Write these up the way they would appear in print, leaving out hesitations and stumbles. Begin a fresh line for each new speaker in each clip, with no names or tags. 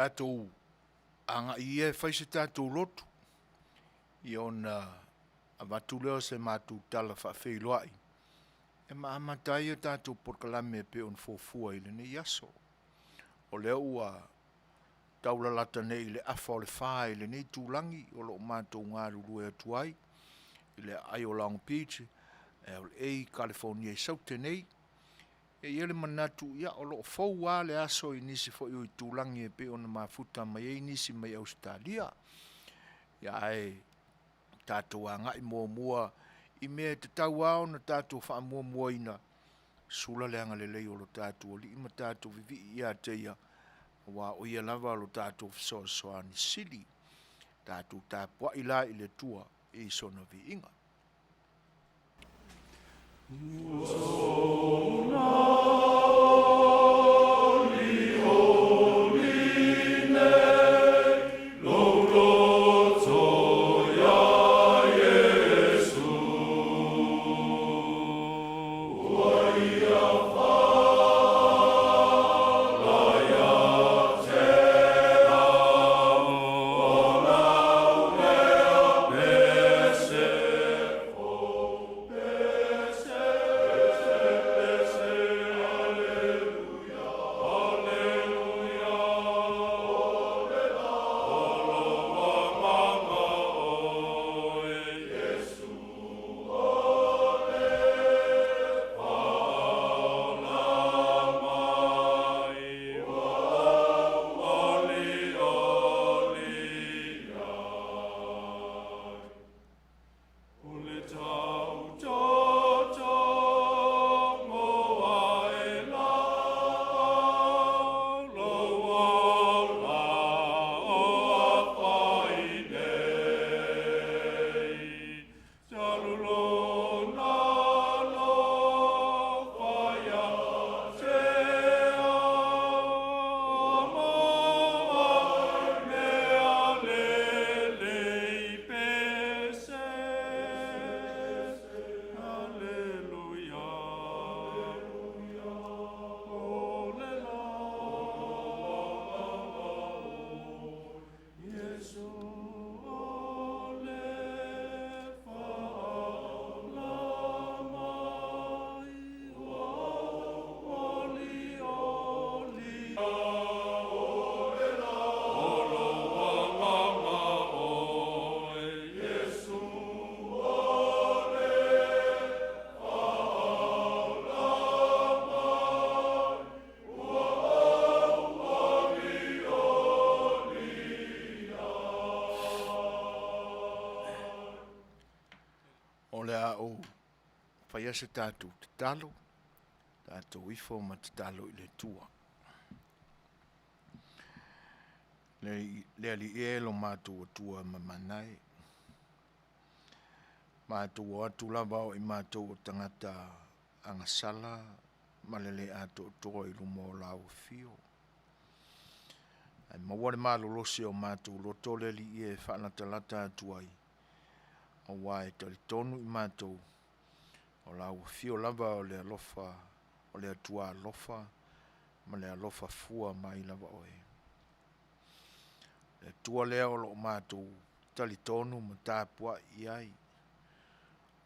Tatou anga ia fai se tatou lotu. I ona avatuleo se mātou tala whawheiloai. E maamatai e tatou Polokalame pe on fofua ile ne yaso. O leo ua taulalata nei le afa o le wha ile nei tūlangi o lo mātou ngā rurue atuai. Ile Aoauli Beach, LA, California, saute nei. E ele manatu ia o lo fau a le aso i nisi fo i tūlangi e pe ona mafuta mai e nisi mai Australia. Ia ai tatou anga i mua i mea te tau ao na tatou wha mua ina sula le anga lelei o lo tatou o li ima tatou vivi ia te ia wa o ia lava o lo tatou Suasua ni sili tatou tapua ila i le tua i sona vi inga. Whaia se tātou te talo, tātou ifo ma te talo i le tua. Le ali e lo mātou atua ma manai. Mātou o atu lava o i mātou o tangata angasala, malele ato toa i lumo o lau fio. Ai maware malolosi o mātou loto le li e whaanatalata atuai. O wae tali tonu i mātou. O lau fio lava o le alofa, o le atua alofa, ma le alofa fua mai lava oe. Le atua lea o lo mātou tali tonu ma tāpua i ai.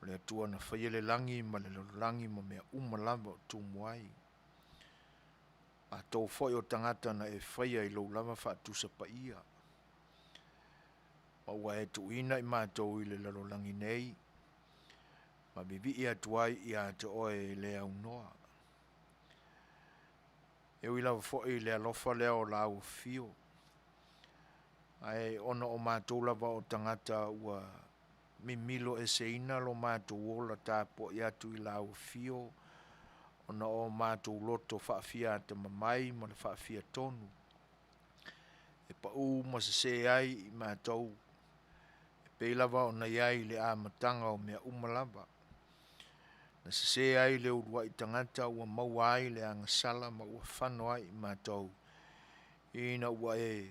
O le atua na whaia le langi ma le langi ma mea lava o tumuai. A tau foi o tangata na e whaia i lau lava whaatusa pa ia. O wa e tu ina i mātou i le lalolangi nei. Ma bibi ia tuai ia te oe le au noa. E ui lau fo i le alofa lea o lau fio. Ai ona o mātou lava o tangata ua mimilo e se ina lo mātou ola tāpo i atu i lau fio. Ona o mātou loto whaafia te mamai ma le whaafia tonu. E pa u ma se ai i mātou. E pei lava o na iai le a matanga o mea umalava. Na se ai le urua i tangata ua maua ai le angasala ma ua whanua i mātou. Ina ua e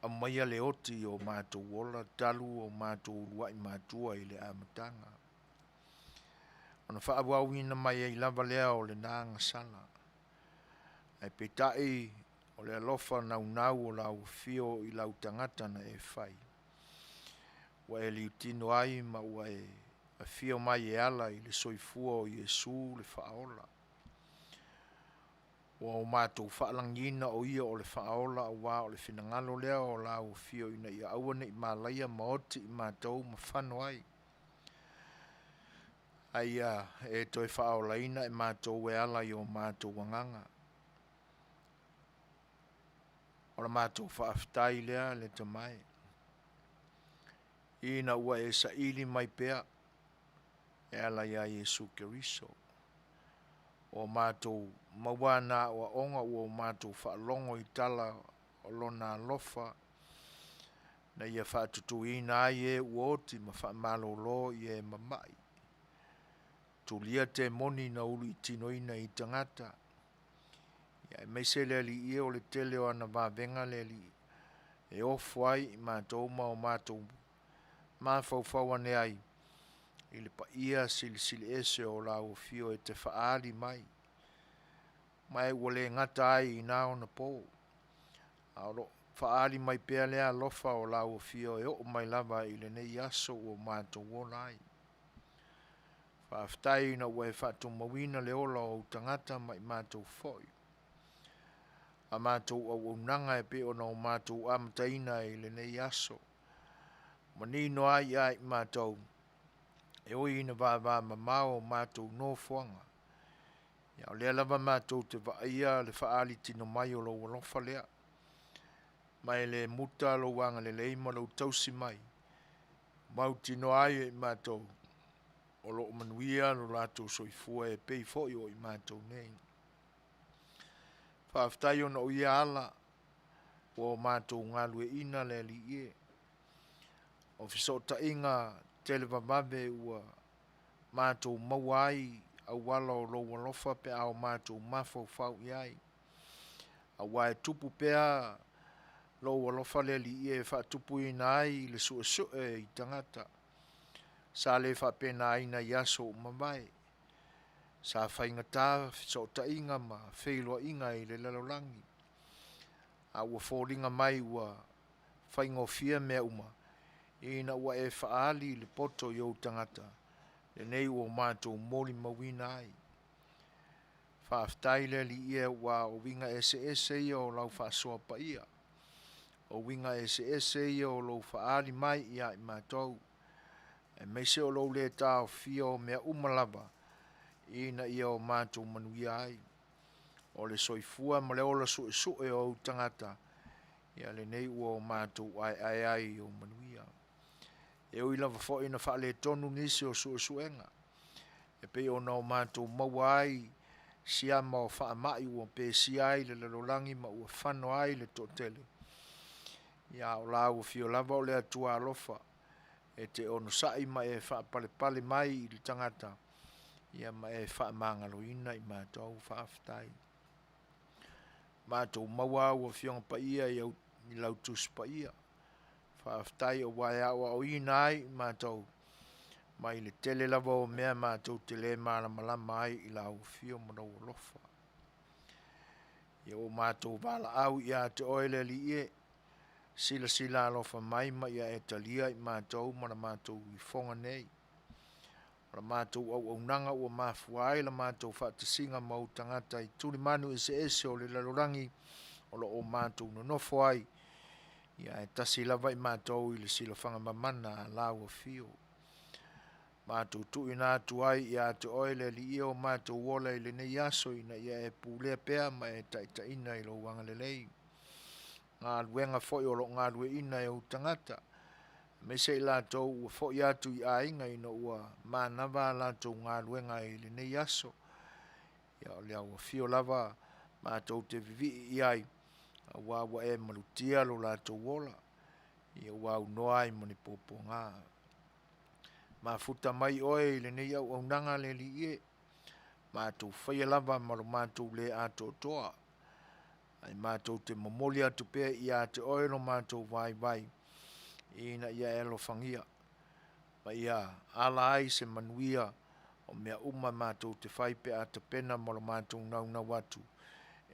amaia le oti o mātou ola talu o mātou urua i mātua i le amatanga. Ona whaabawina mai e lava lea o le nā angasala. Ai petai o le alofa nau o lau fio i lau tangata na e whai. Wa e liutino ai ma ua e fio mai e ala i le soifua o Iesu le whaola. Wa o mātou whaalangina o ia o le whaola o wā o le whinangalo lea o lau fio ina i awane i mālaia maoti i mātou ma whano ai. Aia e toi whaola ina e mātou e ala i o mātou wanganga. O la mātou whaaftai lea le tamai. Ina ua e sa ili mai pea e ala ia Iesu Keriso. O mātou mawana o onga o mātou whaalongo i tala o lona lofa na ia whaatutu ina ai e uoti ma whaamalo lo i e mamai. Tulia te moni na ulu i tino ina i tangata. Ia e meise le li i o le tele o ana vāvenga le li e ofuai i mātou ma o mātou mawhauwhaua ne ai. I le pa ia sili ese o la o fio e te whaali mai. Mai wale ngata ai i nao na po. Aoro whaali mai pea lea lofa o la o fio e o mai lava i le nei aso o mātou o lai. Whaaftai na ue whatu mawina le ola o tangata mai mātou foi. A mātou au unanga e pe o na o mātou amataina i le nei aso. Manino ai ai mātou. E oi ina vā mamao mātou no fuanga. Ia o lea lava mātou te vaia le whaali tino mai o lo walofa lea. Mai le muta lo wanga le leima lo tausi mai. Mau tino ai e mātou. O lo manuia lo lato soifua e pei foi o i mātou nei. Whaaftai o na o ia ala o mātou ngalue ina le li ie. O fisota inga televavave ua mātou mawai au wala o lo walofa pe au mātou mafau iai. A wai tupu pea lo walofa le li ie whaatupu ina ai le suasua i tangata. Sa le whapena aina yaso mawai. Sa whaingata fisota inga ma whailua inga i le lalolangi. A ua fōringa mai ua whaingofia mea uma. Ina ua e whaali le poto i o tangata. Le nei ua mātou moli mawina ai. Whaaftai le li ia ua o winga ese ia o lau Faasoa pa ia. O winga ese ia o lau whaali mai ia i mātou. E meise o lau le tau fia o mea umalava. Ina ia o mātou Manuia ai. O le soifua ma le ola sue o tangata. Ia le nei ua o mātou ai o Manuia. E oi lava fo ina whaale tonu nisi o suenga. E pe o nao mātou maua ai siama o whaamai ua pe si ai le lalolangi ma ua whano ai le totele. Ia o la ua fio lava o le atua alofa. E te ono sai ma e whaapale mai i le tangata. Ia ma e whaamangalo ina i mātou whaaftai. Mātou maua ua fionga pa ia i lautus pa ia. Whaaftai o wai o ina ai mātou. Mai le tele lava o mea mātou te le malama ai i lau fio marau lofa. Ia o mātou wala au ia te oele li ie. Sila alofa mai ma ia e talia i mātou mara mātou i fonga nei. Mara mātou au nanga ua mafuai la mātou Faatasi mau tangata i tuli manu ese o le lalorangi o lo o mātou no nofo ai. Ia e tasi lava i mātou i le sila whanga mamana lau o fio. Mātou tu ina atu ai ia te oele li ia o mātou wola i le nei aso ina ia e pūlea pea ma e taita ina i lo wanga le lei. Ngā luenga foi o lo ngā lue ina e o tangata. Me se lātou ua foi atu i a inga ina ua mānawa lātou ngā luenga i le nei aso. Ia o lea ua fio lava mātou te vivi i ai. Wa e malutia lo lātou wola. Ia wa unoa i mani popo ngā. Mafuta mai oe i le nei au nanga le li ie. Mātou whaia lava maro mātou le ato toa. Ai mātou te mamoli atu pea i a te oe no mātou vai. Ina ia elo whangia. Ma ia ala ai se Manuia o mea uma mātou te whai pea ata pena maro mātou nau watu.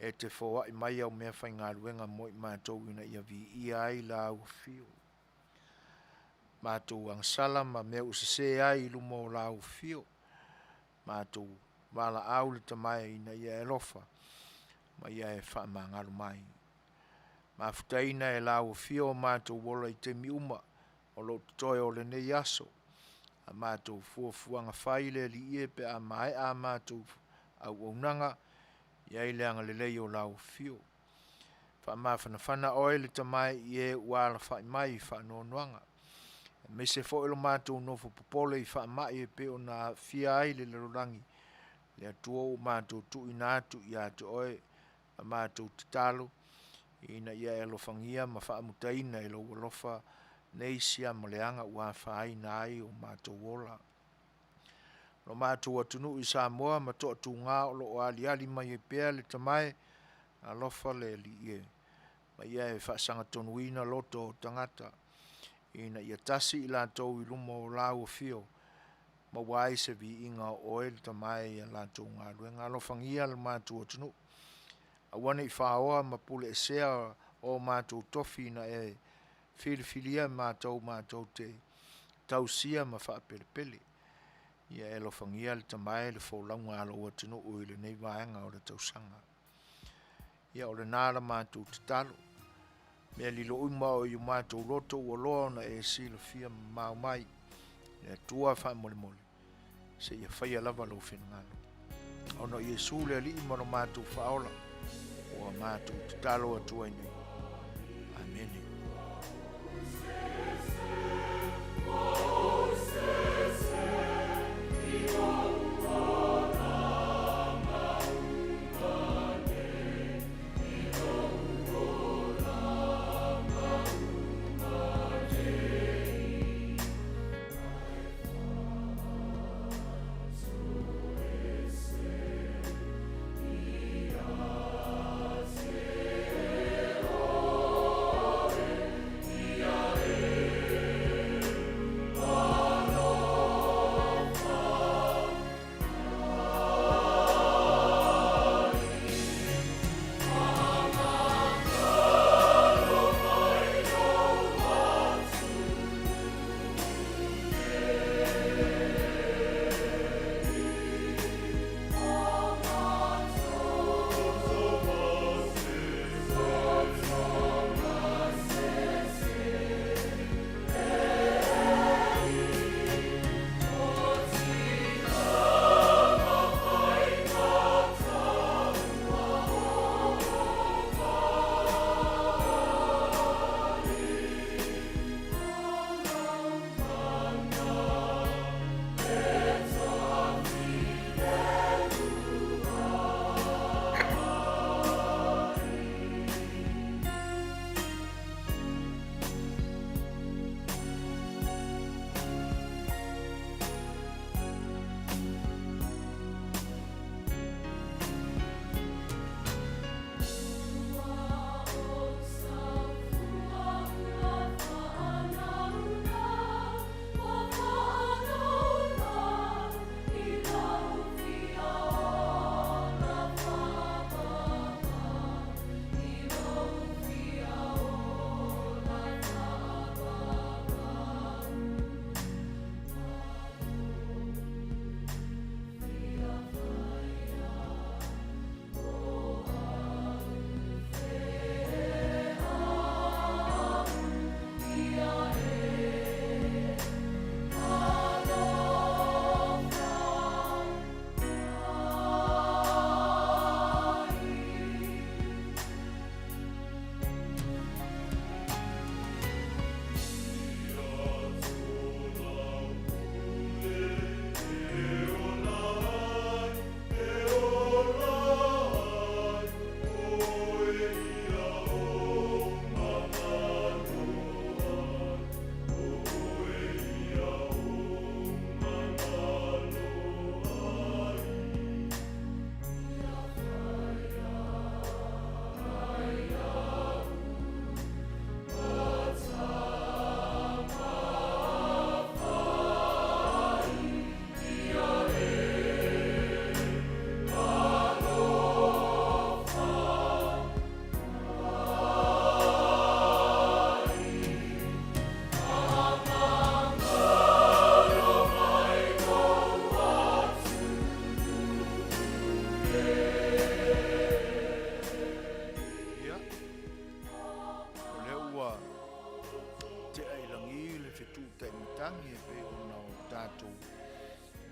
e te foa i mai au mea whai ngā ruenga mo i mātou ina ia vi i ai la ua fio. Mātou ang sala ma mea usase ai lumo la ua fio. Mātou wala au le tamai ina ia e lofa, ma ia e wha ma ngaru mai. Mafutaina e la ua fio mātou wola i te miuma, o lo toi o le nei aso. A mātou fuafuanga whaile li ie pe a mai a mātou au aunanga, iai leanga le lei o lau fio. Wha mawhanawhana oe le tamai i e uala whai mai i wha noanuanga. Me se fo ilo mātou nofo popole i wha mai e pe o na fia ai le lerorangi. Le atua o mātou tu ina atu i atu oe a mātou titalo. Ina ia e lofangia ma wha amutaina e lo walofa nei sia maleanga ua whai na ai o mātou wola. Lo mātou atunu i Samoa ma toa tu ngā o lo o ali mai e pēr le tamai a lofa le li ie. Ma ia e whaasanga tonuina loto o tangata. Ina ia tasi i lātou i lumo o lau o fio. Ma wai se vi inga o oe le tamai a lātou ngā ruenga. Alofangia le mātou atunu. A wane i Whaoa ma pule e sea o mātou tofi na e whiliwhilia mātou te tausia ma whaapelepele. Ia e lofangia le tamai le fōlaunga alo atunu ui le nei vaenga o le tausanga. Ia o le nāra mātou te talo. Mea li lo uma o i mātou roto ua loa na e si le fia mau mai. Le tua wha mole mole. Se ia whaia lava lo whenangalo. Ono Iesu le ali i maro mātou whaola. O mātou te talo atua i nei. Amen.
Oh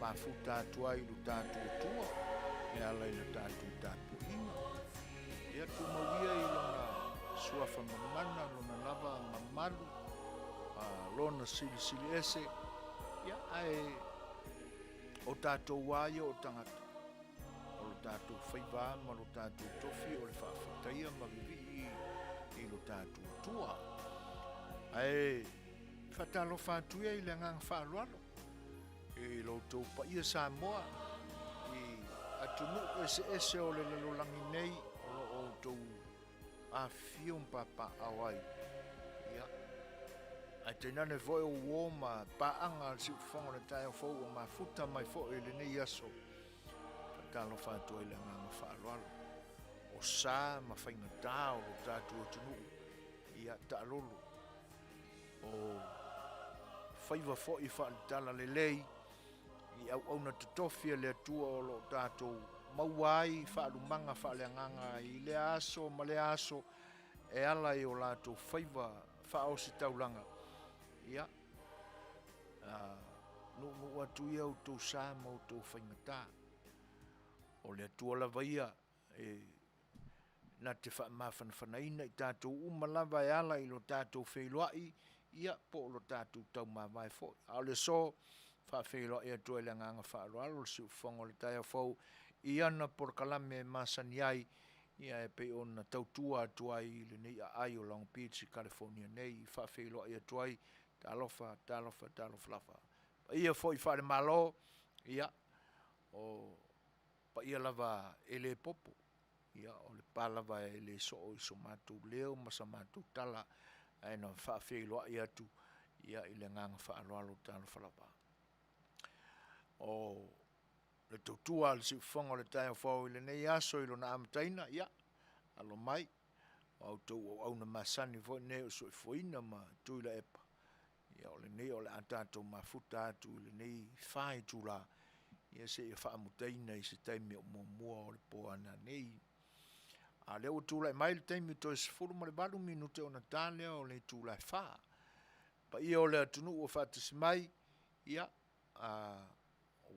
mafuta tua i lo tātou tua, e ala i lo tātou tātou inga. Ia tu mawia i lona suafa mamana, lona lava mamalu, lona sili ese, ia ai o tātou waia o tangata. O lo tātou whaiva, ma lo tātou tofi, o le whaafataia ma vivi i lo tātou tua. Ai, whatalo whātuia i le ngang whaalualo. I lo tau pa ia Samoa, i atunu ese o le lalolangi nei, o tau a fion papa Aoauli. Ia. Ai teinane foi o uoma, paanga si ufongo le tae o fau o mafuta mai fo e le nei aso. Whatalo whātua i le ngang whaalualo. O sā ma whaingatā o lo tātua tunu, ia ta lolo. O whaiva fo i whaatala le lei, i au na tutofia le atua o lo tātou mauai, whaalumanga, whaaleanganga i le aso, ma le aso, e ala i o lātou whaiva whaosi taulanga. Ia, nu atu ia o tau sā ma o tau whaingatā. O le atua lava ia, na te whaamawhanawhanaina i tātou umalava e ala i lo tātou whailoai, ia po lo tātou tau mawai fo. Ao le so, whaafeilo e atua le nganga whaaloalo, si ufongo le taia fau, i ana Polokalame masani ai, ia e pe ona tautua atua i le nei a ai o Long Beach, California nei, whaafeilo e atua i, talofa lafa. Pa ia fo i whaare malo, ia, o pa ia lava e le popo, ia o le palava e le so o iso mātou leo, masa mātou tala, aina whaafeilo e atu, ia i le nganga whaaloalo talofa lafa. O le tautua le siufonga le taia whau i le nei aso i lo na amataina, ia, alo mai, au tau au na masani fo ne o soi foina ma tuila epa. Ia o le nei o le atatou mafuta atu i le nei whai tula, ia se i whaamutaina i se taimi o mua o le poana nei. A leo tula e mai le taimi to e sifuru ma le balu minute o na tālea o le tula e wha. Pa ia o le atunu o Faatasi mai, ia,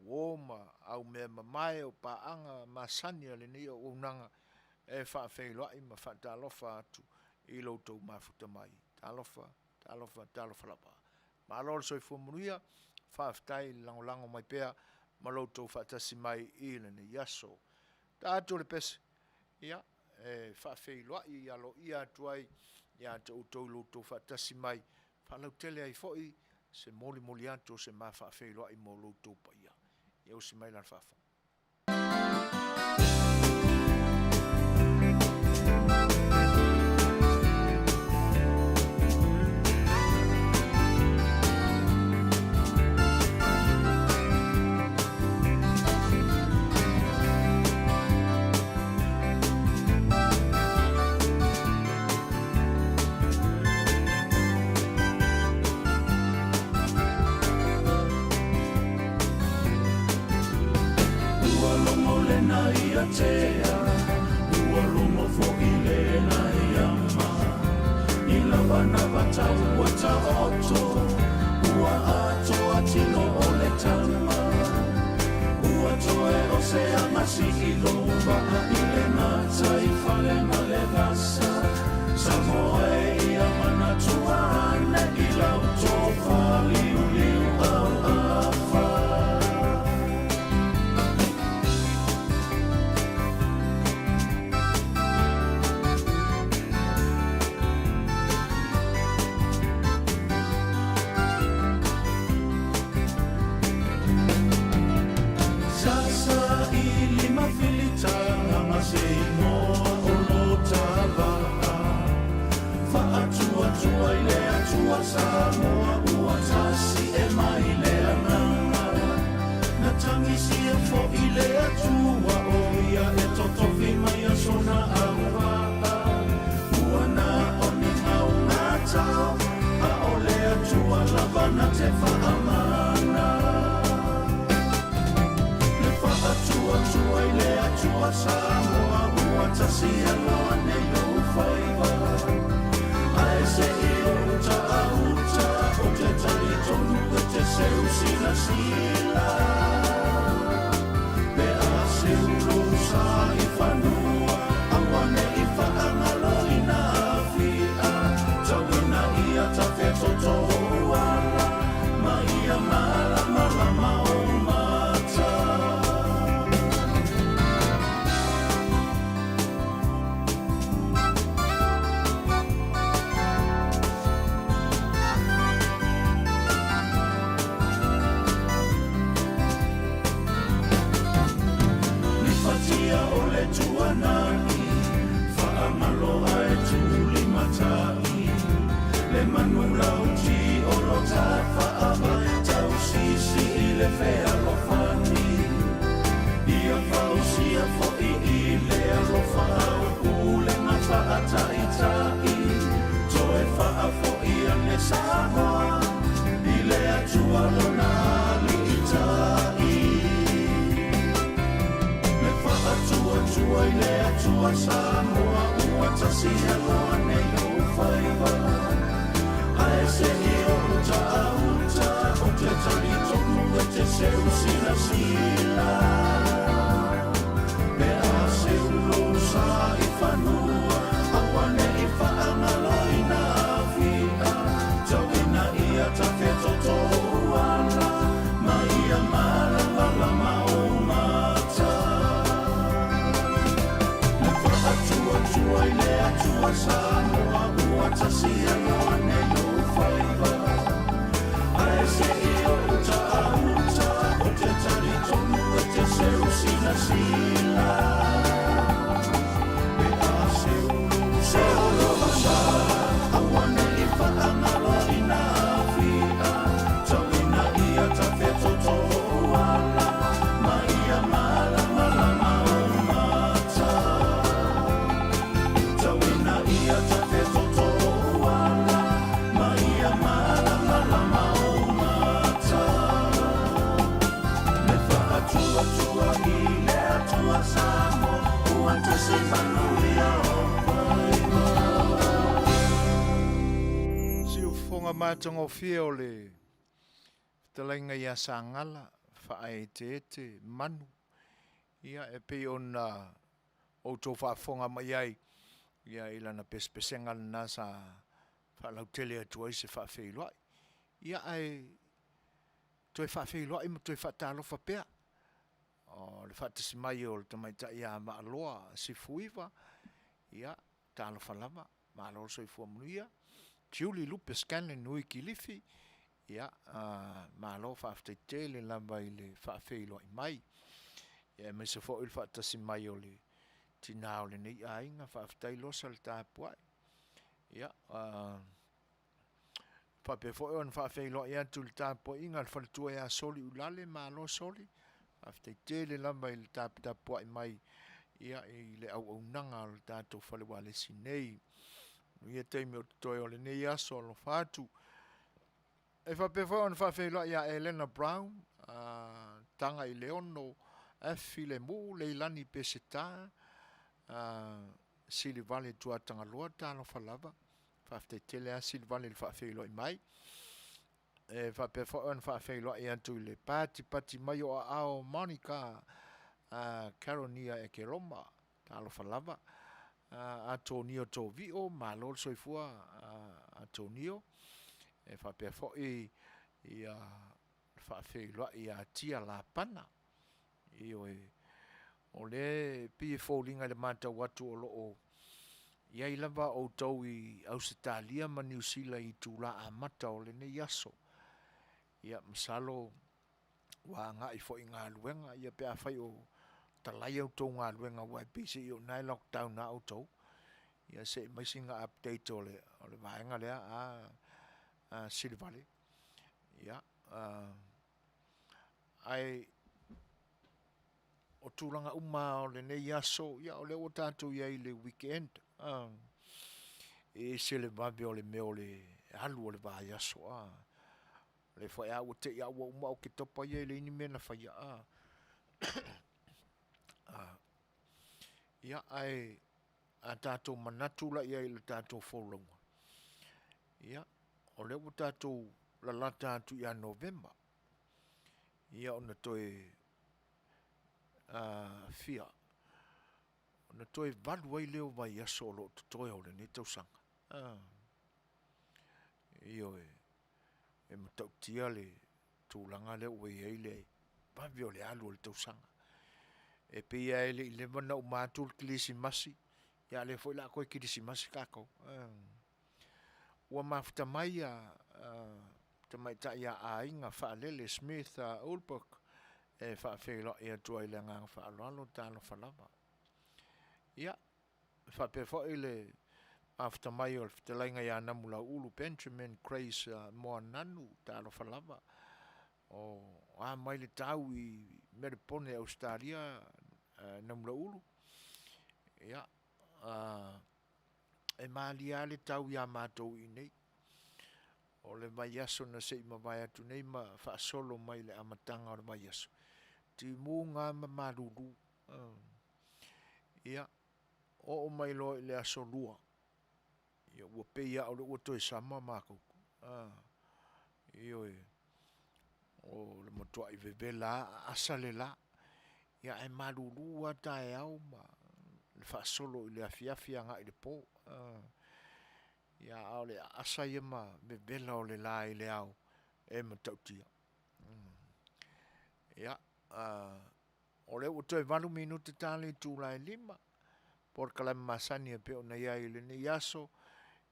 woma au mea mamae o paanga masania le nei o unanga e whaafeiloai ma whaatalofa atu i loutou mafuta mai. Talofa lapa. Ma alor soifua Manuia, whaaftai lango mai pea ma loutou Faatasi mai i le nei aso. Ta atu le pese, ia, e whaafeiloai i alo ia atuai, ia te utou loutou Faatasi mai, whaalautele ai foi, se moli atu se ma whaafeiloai mo loutou pa ia. Eu se mai lan fafa.
Sila
i le atua Samoa ua tasi aloa nei o Fai'oa. Ae se i o ta auta o te tali tonu e te seu sila sila. Me a seu lo sa i whanua, awane i whaangalo i na awhia. Tauina ia ta whetoto uana, ma ia malanga lama o mata. Le whaatua tua i le atua Samoa ua tasi aloa nei o Fai'oa. Ae se i o ta auta o te tali tonu e te seu sila sila. Me a seu lo sa, awane i whaangalo i na awhia. Tauina ia ta whetoto uana, ma ia malama lama o mata. Tauina ia ta whetoto uana, ma ia malama lama o mata. Me whaatua tua i le atua Samoa, ua tasi Manuia o Fai'oa. Si o fonga mātongo fia o le Fetalaiga ia sangala, whae te manu. Ia e pe ona outou whaafonga mai ai, ia ilana pespesenga na sa whaalautele atua i se whaafeiloa. Ia ai toi whaafeiloa i mo toi whaatalofa pea. O le Faatasi mai o le tamaita ia maaloa si fuiva. Ia talofa lava, maaloa soifua Manuia. Julie Lupe Scanlon nui kilifi. Ia maaloa whaafteitele lava i le whaafeiloa i mai. Ia me se fo il Faatasi mai o le tina o le nei ainga whaafetailosa le tāpuai. Ia whapefo e on whaafeiloa i atu le tāpuai inga le whaletua ia soli ulale maaloa soli. Whaafteitele lava i le tāpuai mai. Ia i le au nanga o le tātou whalewa le sinei. Ia teimi o toi o le nei aso o lo whātu. E whapefo on whaafeiloa ia Elena Brown, tanga i leono, File Mu, Leilani Peseta, Sili Vale tua tanga loa talo falava, whaafteitele a Sili Vale le whaafeiloa i mai. E whapefo on whaafeiloa i antu le pati mai o ao Monica, Caronia e Keroma, talo falava. Antonio Tovio, malol soifua Antonio. E whapefo i whaafeiloa i a tia la pana. I o le pie fōlinga le mātau watu o loo. Ia i lava o tau i Ausitalia ma New Zealand i tūla a mata o le nei aso. Ia masalo wa ngā i fo i ngā luenga. Ia pe a whai o talai au tau ngā luenga wai pisi i o nai lockdown na au tau. Ia se maisi ngā update o le vaenga lea a Sili Valley. Ia ai o tūranga uma o le nei aso, ia o le o tātou ia i le weekend. E se le vabe o le meo le halu o le vai aso. Le whai au te ia ua uma o ke topa ia i le ini mena whai ia ai a tātou manatula ia i le tātou whauranga. Ia o le o tātou la la tātou ia November. Ia ona toe fia. Ona toi valu ai leo vai aso o lo toi o le ne tausanga. Io e matautia le tūlanga leo wei ei le pavio le alu le tausanga. E pia e le mana o mātul kilisi masi. Ia le foi la koe kilisi masi kako. Ua mafuta mai tamai ta ia a inga whaalele Smith Ulbrook. E whaafeiloa ia tua i le nganga whaalalo tālo whalava. Ia, whapefo i le after mai o Fetalaiga ia namula ulu Benjamin Grace moa nanu tālo whalava. O mai le tau i Meripone Australia namula ulu. Ia, e maalia le tau ia mātou i nei. O le mai aso na se ima vai atu nei ma whaasolo mai le amatanga o le mai aso. Ti mū ngā maruru. Ia, o mai lo le aso lua. Ia, ua peia o le ua toi sama mākou. Io o le matua I vevela asa le la. Ia e malulua tae au ma le whaasolo I le afiafi anga I le pō. Ia au le asa ia ma vevela o le la I le au e matautia. Ia, o le ua toi 8 minuta tali tūlai 5. Polokalame masani e pe o na ia I le ni aso.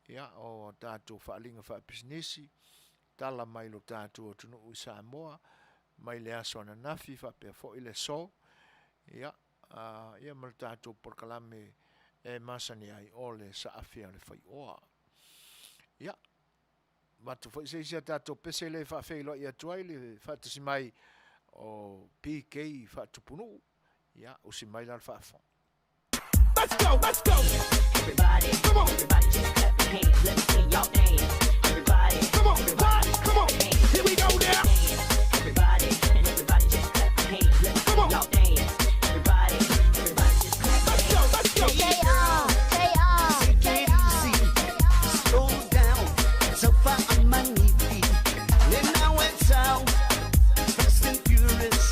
Ia o tātou whaalinga whaapisinisi. Tala mai lo tātou o tunu I Samoa. Mai le aso ana nafi whapea fo I le so. Ia, ia ma le tātou Polokalame e masani ai o le saafia A Le Fai'oa. Ia, matu fo I se tātou pese le whaafeilo I atuai le Faatasi mai o PK whaatupunu. Ia, usi mai la le whaafon.
Let's go, let's go. Everybody, come on. Everybody just clap your hands. Let me see y'all dance. Everybody, come on, everybody, come on. Here we go now. Everybody, and everybody just clap your hands. Let me see y'all dance. Everybody just clap your hands. Let's go, let's go.
Take it easy. Slow down. So far on my knee. And now it's out. Fast and furious.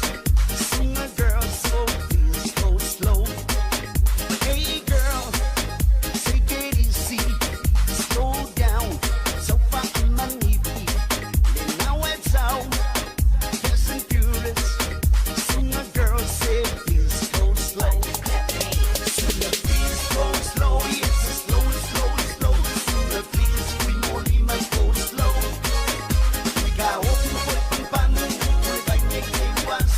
Sing a girl, so please go slow. Hey girl, take it easy, slow down, so far on my knee. And now it's out, fast and furious. Sing a girl, say please go slow. Sing a please go slow, yes, slow, slow, slow. Sing a please, we only might go slow. We got open foot and pan, we like make it once.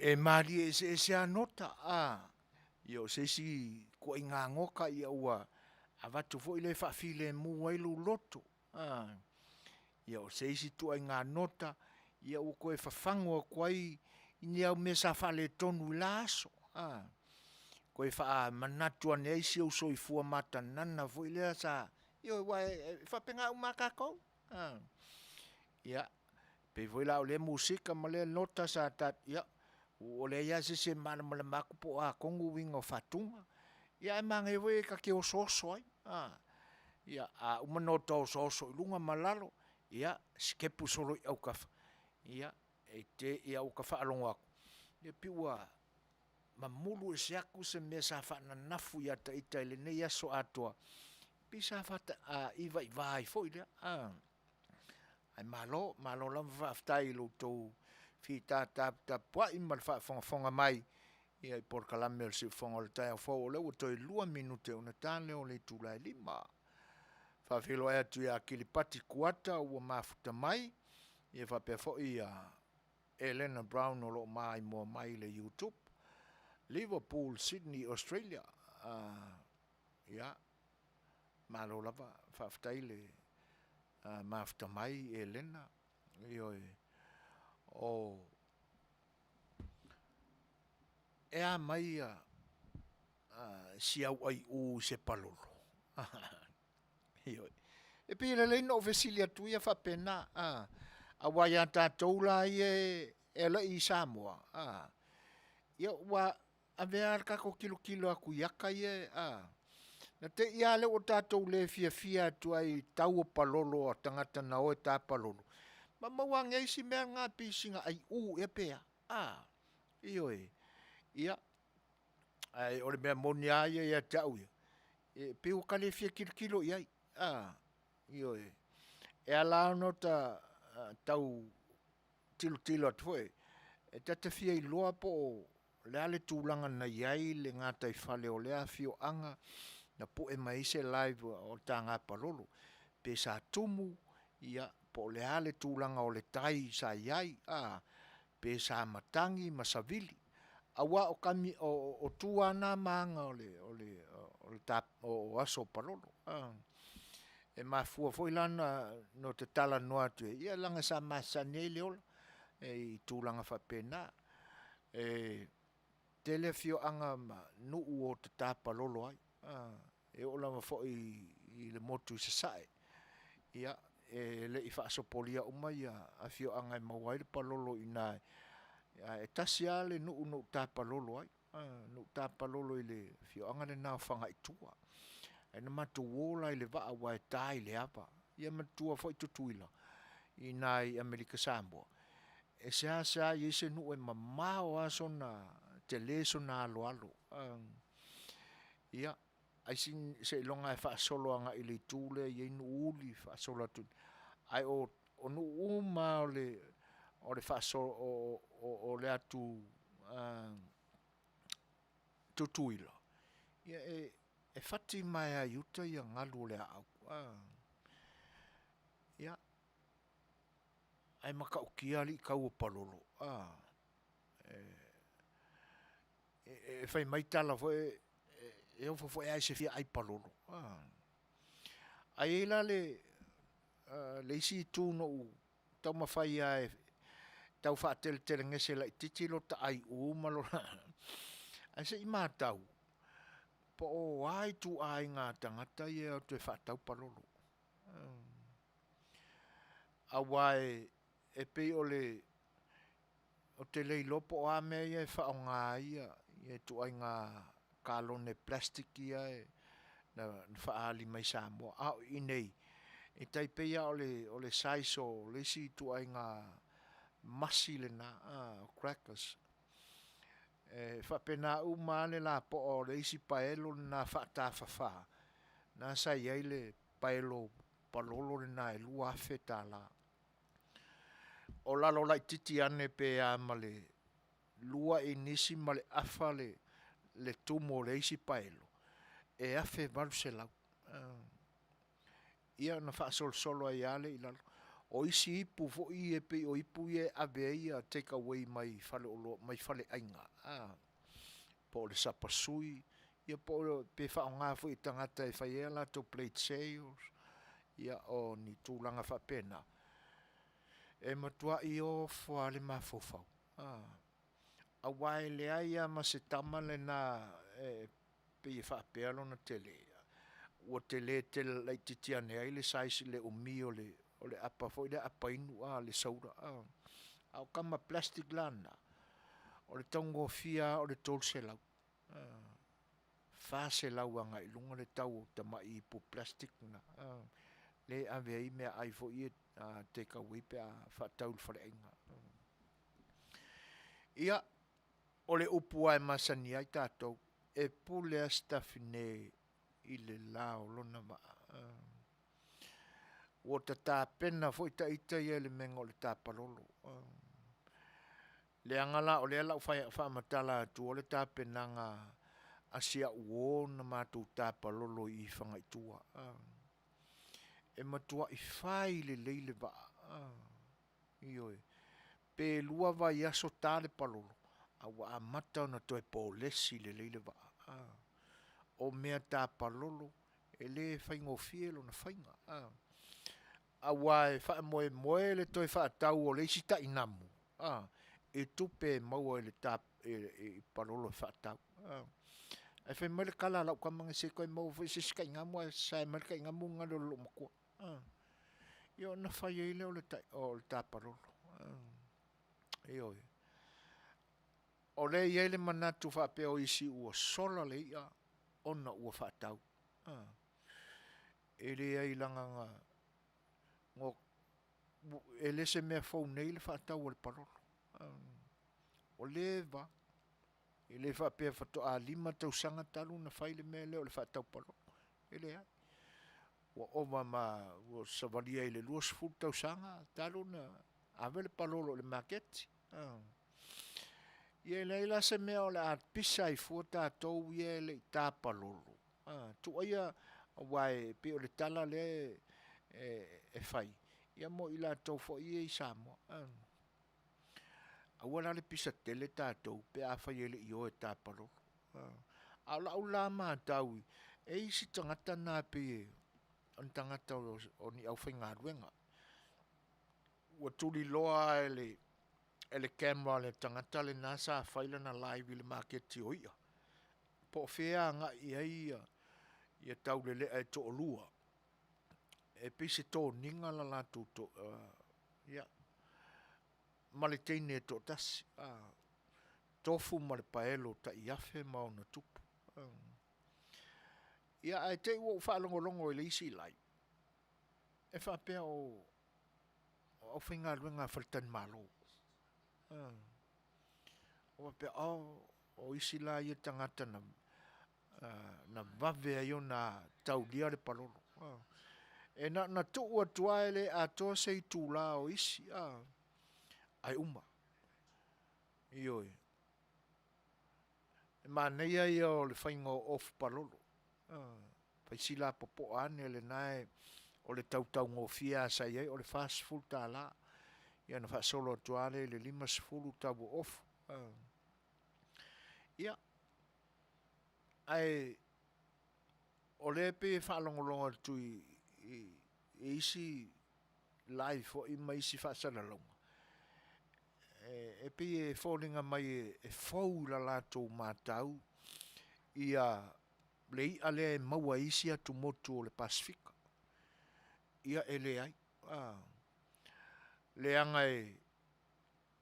e mali e se anota Io se si ko inga ngoka ia ua avatu fo ile fa file mu wailu loto. Io se si tu inga nota ia u ko e fa fango kwai ni au me sa fa le tonu laso. Ko e fa manatu ane si o so i fu mata nana fo ile sa io wa fa penga u makako. Ia pe voila o le musika ma le nota sa tat ia o le ia se mana ma le maku po a kongu wingo fatunga ia e mange we ka ke o soso ai ia a uma nota o soso lunga malalo ia skepu solo au kafa ia e te ia o kafa alongo aku ia piwa mamulu e siaku se me sa fa na nafu ia ta itaile ne ia so atoa pisa fa iva vai fo ia ai malo la fa ftai lo to fi ta pua i mal fa fonga mai ia i Polokalame se fonga le tai fo le o to 2 minute ona tale o le tula lima fa filo e tu ia kilipati kuata o mafuta mai ia fa pe fo ia Elena Brown o lo mai mo mai le YouTube Liverpool Sydney Australia ia malo la fa ftai le mafuta mai Elena io o ea mai si au ai u se palolo. E pila le no vesilia tu ia fa pena a waya tatou la e la i Samoa ia wa a ver ka ko kilo aku yaka ia na te ia le o tatou le fia tu ai tau palolo o tangata na o ta palolo ma wang ai si me nga pisinga ai u e pea io ia ai o le me monia ia tau e pe o kale fia kilo ia io e ala no ta tau tilo foi e tata fia i loa po le ale tūlanga na iai le ngata i fale o lea fio anga na po e mai se live o tanga palolo pe sa tumu ia po le ale tūlanga o le tai sa iai pe sa matangi masavili awa o kami o tuana manga o tap o aso palolo e mafua foi lana no te tala noa tu ia langa sa masane leola e tūlanga fa pena telefio anga nu o te tapalolo ai e o lama fo i le motu se sae ia e le i faasopolia uma ia a fio anga i mawai le palolo ina e tasia le nu tapalolo ai nu tapalolo i le fio anga le nao fanga i tua e na matu wola i le vaa wa e tai le apa ia matua fo i tutuila ina i Amerika Samoa e sa i se nu e mamao aso na teleso na alo ia ai sin se longa e faasolo anga i le tule i nu uli faasolo tu ai o nu uma o le faasolo o le atu tutuila ia e fati mai a yuta ia ngalu le au ia ai maka ukia li kau palolo e fai mai tala fo e o fo ai se fia ai palolo ai la le isi tu no tau mafai ai tau fa tel ngese la titilo ta ai malo ai se ima tau po o ai tu ai nga tangata ia o te fa tau palolo awai e pe o te lei lopo a me ia e fa nga ia e tu ai nga kalone plastic ia na fa ali mai Samoa i nei e tai pe ia o le saiso le si tu ai nga masi le na crackers fa pena umane la po o le isi paelo na fa ta fa na sa ia le paelo palolo na e lua fetala o lalo lai titi ane pe a male lua e nisi male afa le tumo le isi paelo e afe valu se lau ia na fa solo ai ale ilalo o isi ipu fo i e pe o ipu i e ave ia take away mai fale olo mai fale ainga po le sapasui ia po pe fa nga fo i tangata e fai ela to plate sales ia o ni tūlanga fa pena e matua i o fo ale mafofau a wai le aia ma se tama le na pe i fa pelo na tele o tele tel lai titiane ai le size le umi o le apa fo le apa inu le saura au kama plastic lana o le tongo fia o le tolse lau fa se lau anga i lunga le tau ta mai pu plastic na le ave ai me ai fo i take away pe fa tau fa inga ia o le upu ai masani ai tatou e pule a stafine i le lao lona ma o ta pena fo ita ia le menga o le tapalolo le angala o le ala fa matala tu o le tapenanga asia uo na matu tapalolo i fanga itua e matua i fai le leile va ioi pe lua vai aso tale palolo a mata na to e polesi le leile va o mea tapalolo e le faingo fielo na fainga a wai fa moe le toi fa tau o le sita inamu e tupe mau le tap e palolo fa tau e fe mele kala la kwa manga se ko mau fe se ska ngamu sa mele ka ngamu ngalo lo mo yo na fa ye le o le tapalolo yo o le ye le manatu fa pe o isi o sola le ia ona o fa tau e le ai langa ngo ele se me fo nei le fa tau le parolo o leva ele fa pe fa to a lima tau sanga talu na fai le mele o le fa tau parolo ele ai o mama o savalia ile luas fu tau sanga talu na ave le parolo le market ye le la se me o la pisa i fu tatou ye le ta parolo tu ia wai pe o le tala le e fai ia mo ila tau fo i samo a wala le pisa tele tatou pe a fai ele i o e tapalo a la ula ma tau e isi tangata na pe on tangata o ni au fai ngā ruenga ua tuli loa ele camera le tangata le nasa faila na live le market o ia po fea nga ia tau le e to lua e pisi to ninga la la to ia maliteine to tas tofu mal paelo ta iafe mau na tupu ia ai te wo fa longo longo le isi lai e fa pe o finga luenga faltan malo o pe o isi lai e tangata na vave ai na tau dia le palolo e na tu o tuaile a to sei tu la o isi ai uma ioi ma nei ai o le faingo of palolo pa sila popo ane le nai o le tau ngofia sai ai o le fast food tala ia na fa solo tuale le lima sfulu tau of ia ai o le pe fa longo tu isi live o i mai si fa sala longa e pe e fallinga mai e fau la lato matau ia lei ale maua isi atu motu o le Pasifika ia ele ai le anga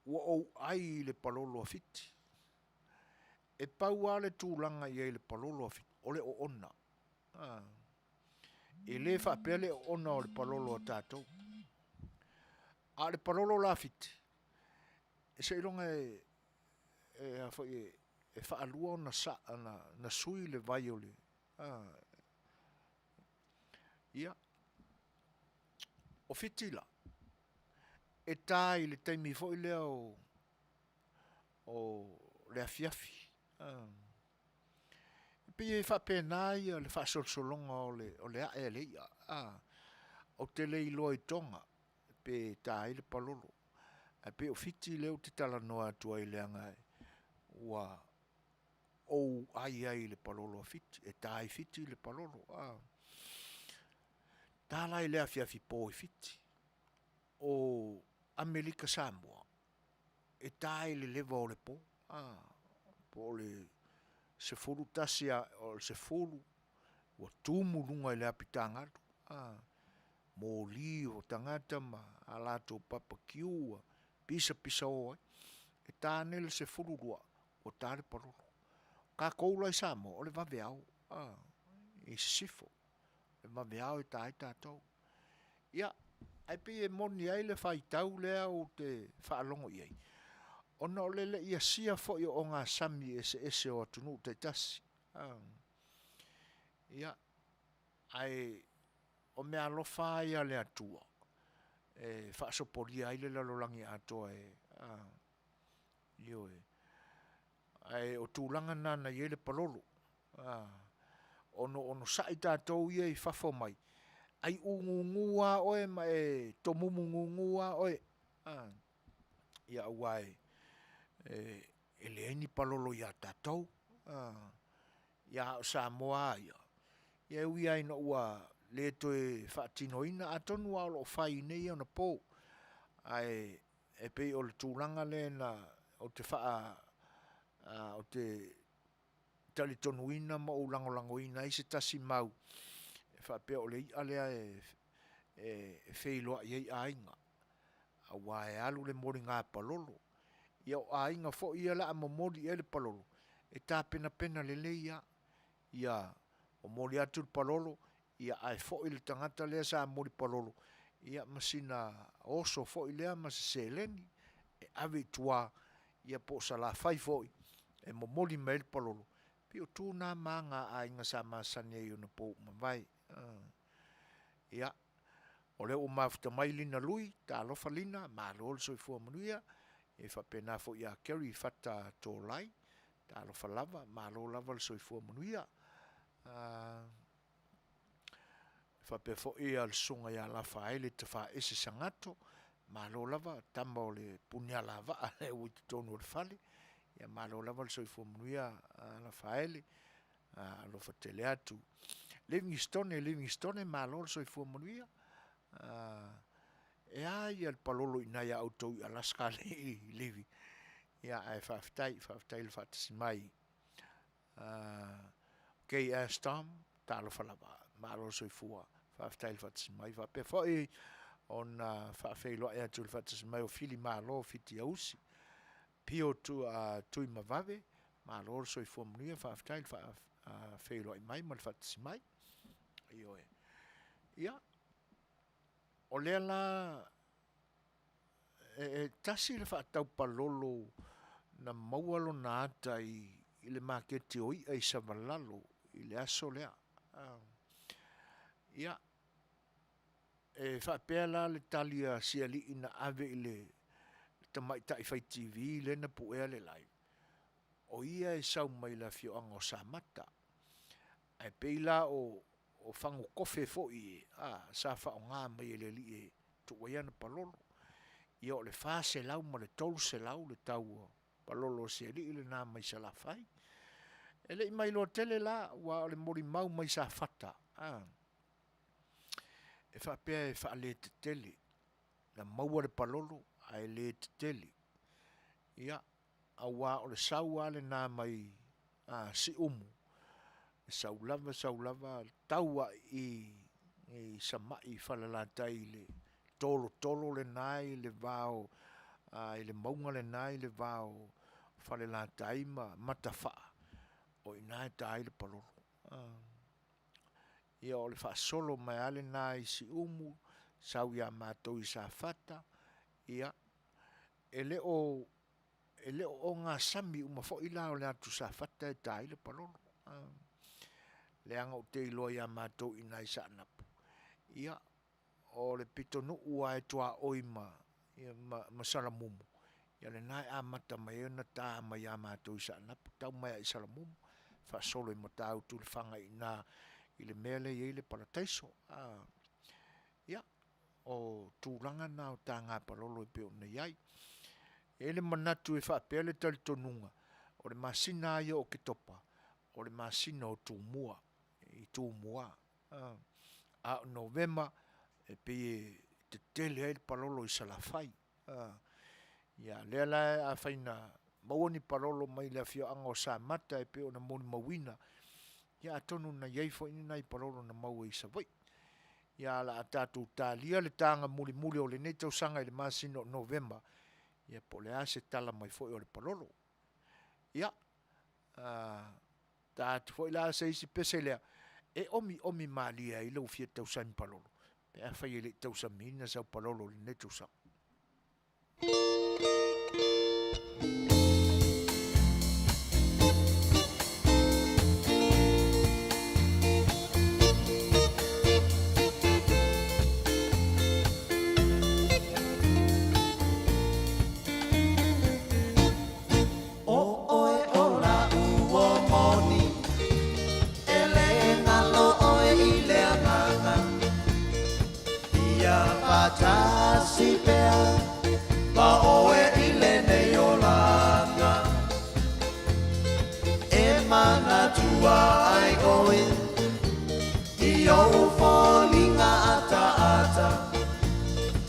o ai le palolo fiti e pau ale tūlanga ia le palolo fiti o le o ona e le fa pele ona o le palolo tatou a le palolo la fiti e se ilonga e fa alua na sa na sui le vai o le ia o fitila e tai le taimi fo ile o le afiafi pe e fa penai le fa solsolonga o le a ele o te le ilo i tonga pe tai le palolo. Ai pe o fiti leo te tala noa atua i leanga ua ou ai le palolo fiti, e tai fiti le palolo. Tala i lea fiafi po i fiti. O Amerika Samoa, e tai le leva o le po. Po le se fulu tasia o se fulu ua tumu lunga i le apitangatu. Mo li o tangata ma alato papa kiua pisa o e tānele se fulu rua o tāre parolo. Ka koula i Samoa o le vaveau i sifo le vaveau i tai tātou. Ia, ai pe e moni ai le whaitau lea o te whaalongo i ai. Ona o lele ia sia fo i o ngā sami ese o atunu te tasi. Ia, ai o mea alofa ia le atua. E whaasoporia ai le lalolangi atoa io ai o tūlanga nana i ele palolo. Ono sai tātou ia i whafo mai. Ai ngua oe ma e tomumu ngua oe. Ia uai e le eni palolo ia tātou. Ia o Samoa ia. Ia ui ai no ua le toe whaatinoina atonu a o whai nei ona pō. Ai e pei o le tūlanga le na o te o te talitonuina ma o langolangoina i se tasi mau. E whapea o le i alea e whailoa i ei ainga. A wae alu le mori ngā palolo. Ia o ainga fo ia la a momori e le palolo. E tā pena le leia. Ia o mori atu le palolo. Ia ai fo i le tangata lea sa mori palolo. Ia masina oso fo i lea masi seleni. E ave tua. Ia po sa la fai fo i. E momori me le palolo. Pio tū nā manga a inga sa masane i una po mawai. Ia. O leo o mafuta mai lina lui. Tā lofa lina. Ma lol so i fua Manuia. E whapena fo ia keri fata tō lai. Tā lofa lava. Ma lo lava so i fua Manuia. Whape fo ia le sunga ia la whae le te wha ese sangato. Ma lo lava. Tamba o le punia lava. Ale ui te tonu o le whale. Ia ma lo lava le so i fua Manuia la whae le. Lo fa tele atu. Livingstone ma lo le so i fua Manuia. E ai al palolo ina ia auto i Alaska le i livi. Ia ai whaftai le Faatasi mai. Kei Astam, tālo whalava, mālo soi fua, whaftai le Faatasi mai, whape whai on whawhailoa ea tu le Faatasi mai o fili mālo fiti ausi. Pio tui mawave, mālo soi fua Manuia, whaftai le whailoa mai, ma le Faatasi mai. Ioe. Ia. O lea la tasi le whaatau palolo na maualo na ata i le maketi o i savalalo i le aso lea. Ia. E whapea la le talia siali ina ave i le tamaitai whai TV le na puea le live. O ia e sau mai la fioanga o Samata. Ai peila o whango kofe fo i sa wha o ngā mai le li e tuwaiana palolo. Ia o le wha se lau ma le tolu se lau le tau palolo se li le nā mai sa la whai. E le mai lo tele la wa o le mori mau mai sa whata. E whapea e wha le te tele. Na maua le palolo a e le te tele. Ia a wa o le saua le nā mai si umu. Saulava taua i samai whalalatai le tolo le nai le vao i le maunga le nai le vao whalalatai ma matawha o i nai tai le palolo. Ia o le whaasolo mai ale nai si umu sau ia mātou i sa whata ia e le o ngā sami uma fo ila o le atu sa whata e tai le palolo. Le anga o te iloa ia mātou i nai sa anapu. Ia, o le pitonu ua e toa oima, ia ma salamumu. Ia le nai a mata mai e na tā mai a mātou i sa anapu, tau mai a i salamumu. Whaasolo i matau tu le whanga i nā, i le mele i le parataiso. Ia, o tūranga nā o tā ngā palolo e peo nei ai. E le manatu e whaapea le tali tonunga, o le masina ai o ke topa, o le masina o tūmua, i tūmua. A November, e pe te tele ai le palolo i salafai. Ia, lea lai a whaina mauani palolo mai le fio anga o sa mata e peo na moni mawina. Ia atonu na iei fo ini nai palolo na mau i sa vai. Ia la atatu ta lia le tanga muli muli o le nei tausanga i le masino November. Ia po le ase tala mai fo i o le palolo. Ia, ta atu fo i la ase isi pese lea. E omi malia i lau fia tausami palolo. Pe a fai le tausami ina sau palolo le nei tausanga.
Faatasi pea pa oe ile nei o langa e mana tua ai goe i o fōlinga ata ata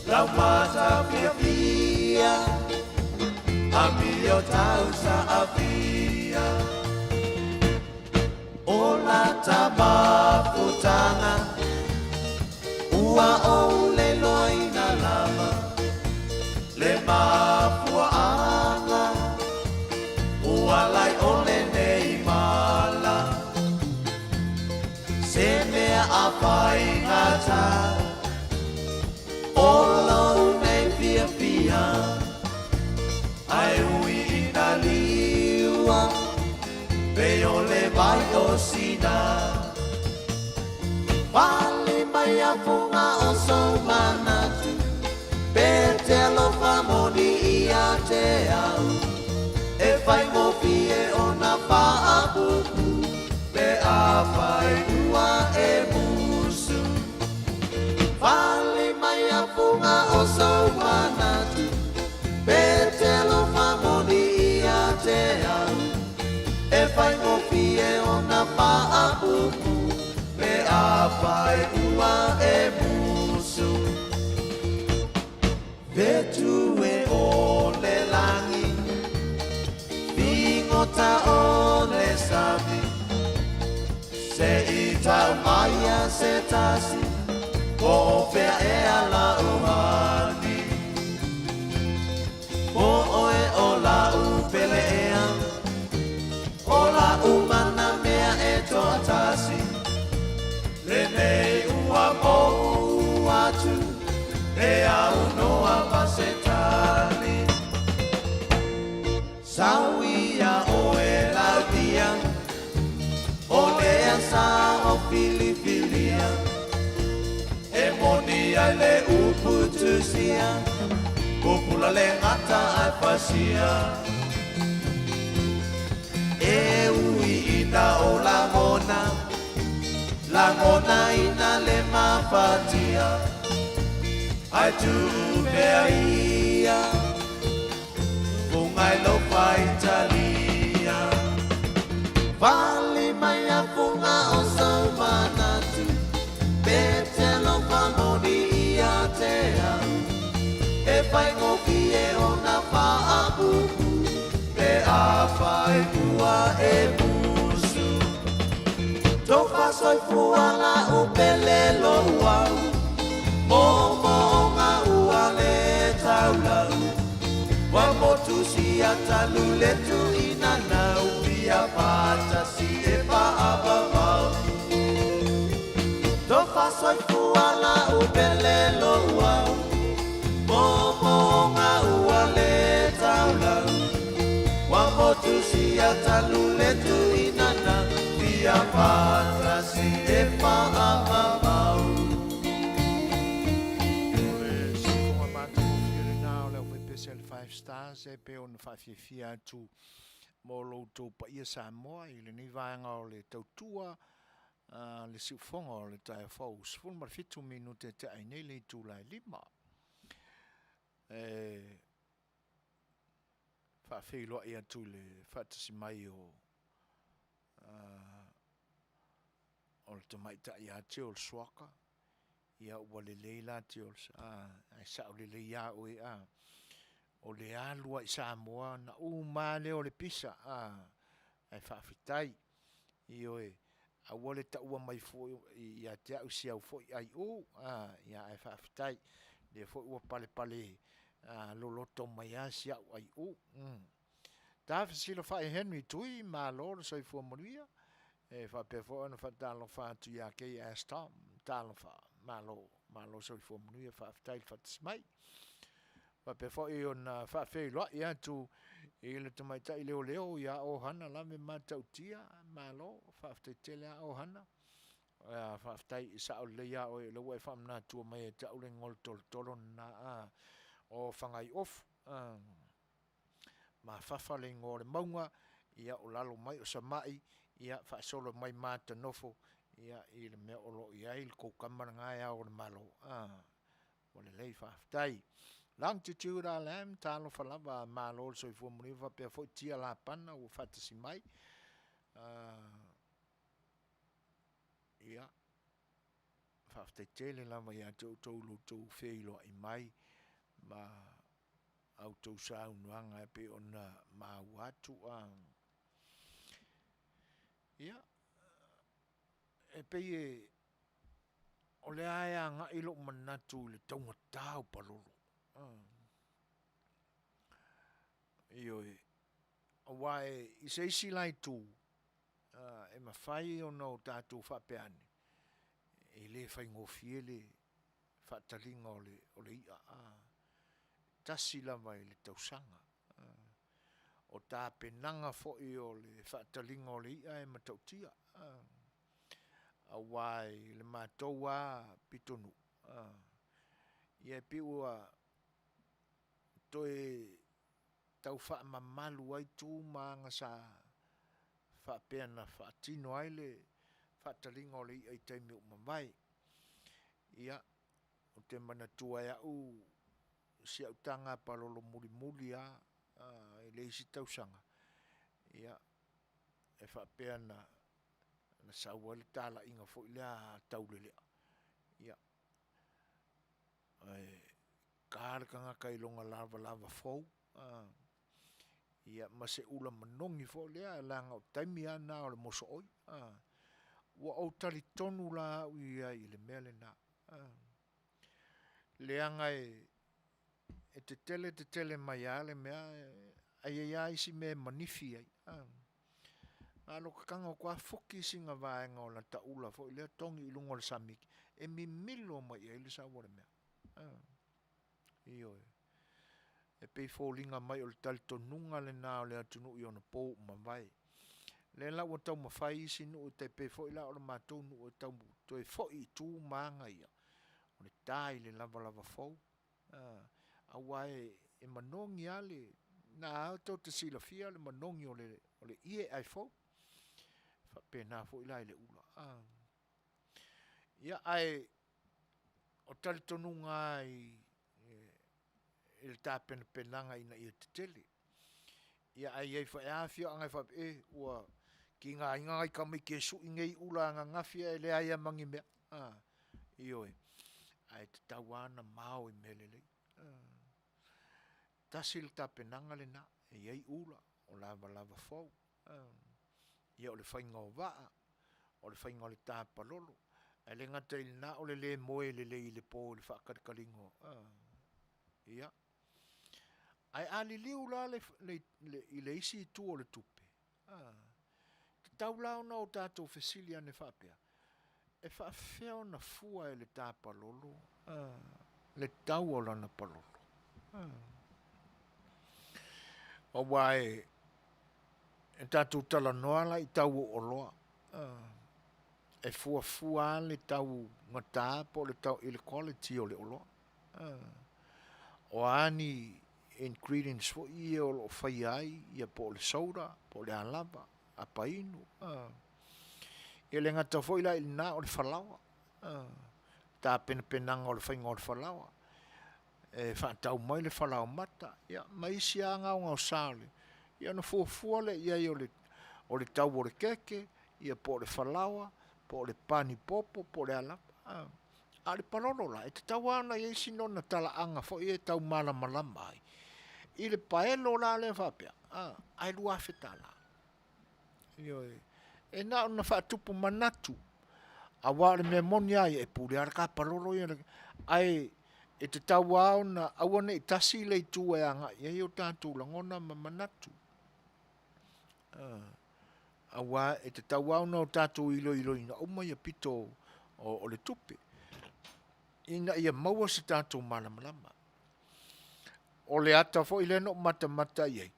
lau mata pia pia a mi o tau sa a pia o la tama putanga ua o le loina lama le mapuanga ua lai o le nei mala se mea a pai ngata o lau nei pia pia ai ui ina liua pe o le vai o sina Pali mai a funga o so manatu Pe te alofa moni i a te au E whai ngopi e o na paa buku Pe a whai ua e musu Pali mai a funga o so manatu Pe te alofa moni i a te au E whai ngopi e o na paa buku a whai ua e musu Vetu e o le langi Fingota o le savi Se i tau mai a se tasi Ko pea e ala umani Ko oe o la upele ea O la umana mea e toa tasi Le nei ua mou atu E au noa pasetali Sauia o e laudia O lea sa o filifilia E monia le uputusia Pupula le ngata ai pasia E ui ina o la mona La ngona ina le mafatia Ai tu mea ia Fungai lo pai talia Vali mai a funga o sau manatu Pete lo famoni ia te au E pai ngopi e o na paa buku Pe a pai ua e musu Tofa soi fuala upele lo wau Momo nga ua le taulau Wa motu si atalu le tu ina nau Pia Faatasi e paababau Tofa soi fuala upele lo wau Momo nga ua le taulau Wa motu si atalu le tu ina nau Pia Faatasi e paababau
Sikonga mātou whiri nā o leo whepesel 5 stars e pe ona whawhiawhia atu mō loutou pa ia Samoa i le ni vaenga o le tautua le siufonga o le tae fau, sifun mar fitu minute te ainei le tūlai lima. Whawhiloa ia tu le Faatasi mai o le tamaita ia te o le suaka, ia ua le leila te o le ai sa o le leia o o le alua i Samoa na ma le o le pisa, ai whawhitai, i oe, a wale ta ua mai fo ia te au siau fo ai ia ai whawhitai, le fo ua pale pale, loloto mai a siau ai ta fasila fa Henry tui ma lo so i fo Manuia fa pe fo na fa talo fa tu ya ke ya sta talo fa ma lo so i fo Manuia fa tai fa smai fa pe fo i on fa fe lo ya tu i le to mai tai leo ya o hana la me mata utia ma lo fa te tele o hana fa tai sa o le ya o le we fa na tu mai ta o le ngol tolo na o fangai off ma fafale ngore maunga ia o lalo mai o samai ia fa solo mai mata nofo ia i le me o lo ia il ko kamara nga ia o le malo o le lei fa tai lang tu ra lam talo fa lava malo so i fo muri fa pe fo tia la pana o Faatasi mai ia fa tele lava ia to lo to feilo i mai ma auto sa unuanga pe ona ma watu ia pe o le aia nga ilo manatu le tonga tau palolo io o wai i se isi lai tu e mawhai o no tātou whapeane e le whai ngofiele whatalinga o le ia tasi lava i le tausanga. O tā penanga fo'i o le whaatalinga o le ia e matautia. A wai le mātou a pitonu. Ia piua toe tau wha mamalu ai tū maanga sa whapeana whaatino ai le whaatalinga o le ia i taimi o mawai. Ia o te mana tua ia si au tanga palolo muli e le isi tausanga ia e whapea na saua le tala inga fo ilea taulelea ia kāre kanga kai longa lava fau ia ma se ula manongi fo lea langa o taimi ana o le moso oi ua au tali tonu la ia i le mea le na leanga e te tele mai ale mea ai si me manifi ai alo kanga o kwa foki singa vaenga o la taula fo ile tongi ilungo le samiki e mi milo mai ai le sa wore mea iyo e pei fōlinga mai o le tali tonunga le nā o le atunu i ona pō mawai le la o tau mawhai isi nu o te pei fo ila o le mātou nu o tau to e fo i tū maanga ia o le tai le lava fau a wai e manongi ale na auto te sila fia le manongi o le ie ai fau fa pena fo ila le ula ia ai o tali tonunga il tapen penanga ina i te tele ia ai fa afia anga fa ua ki nga inga ka mai ke su ingei ula nga ngafia le ai mangi me io ai te tawana mau i melele tasil tapenanga le na e iei ula o lava fau ia o le whainga o waa o le whainga o le tāpalolo e le ngata ili na o le moe le i le pō le whakarikaringo ia ai ali liu la i le isi tu o le tupe te tau lao na o tātou fesilia ne whapea e whawheo na fua e le tāpalolo le tau o lana palolo o wai e tātou tala noala i tau o loa e fua le tau ngata po le tau inequality o le oloa o ani ingredients fo i o lo fai ai ia po le soda po le alava a painu Ia le ngata fo ila ina o le falawa. Ta penanga o le whainga o le falawa. E whaatau mai le falawa mata. Ia mai si a ngau sāle. Ia na fuafua le ia i o le tau o le keke. Ia po le falawa. Po le pani popo. Po le alapa. A le palolo la. E te tau ana i esi no na tala anga fo i e tau malama ai. I le paelo la le whapea. Ai lua fetala. Ioi. E na ona whaatupu manatu. A wale me moni ai e pule ara ka palolo ia. Ai e te tau au na awane i tasi le tu e anga. Ia i o tātou langona ma manatu. Awa e te tau au na o tātou ilo ina. Uma ia pito o le tupe. Ina ia maua se tātou malama. O le ata fo i leno mata iei.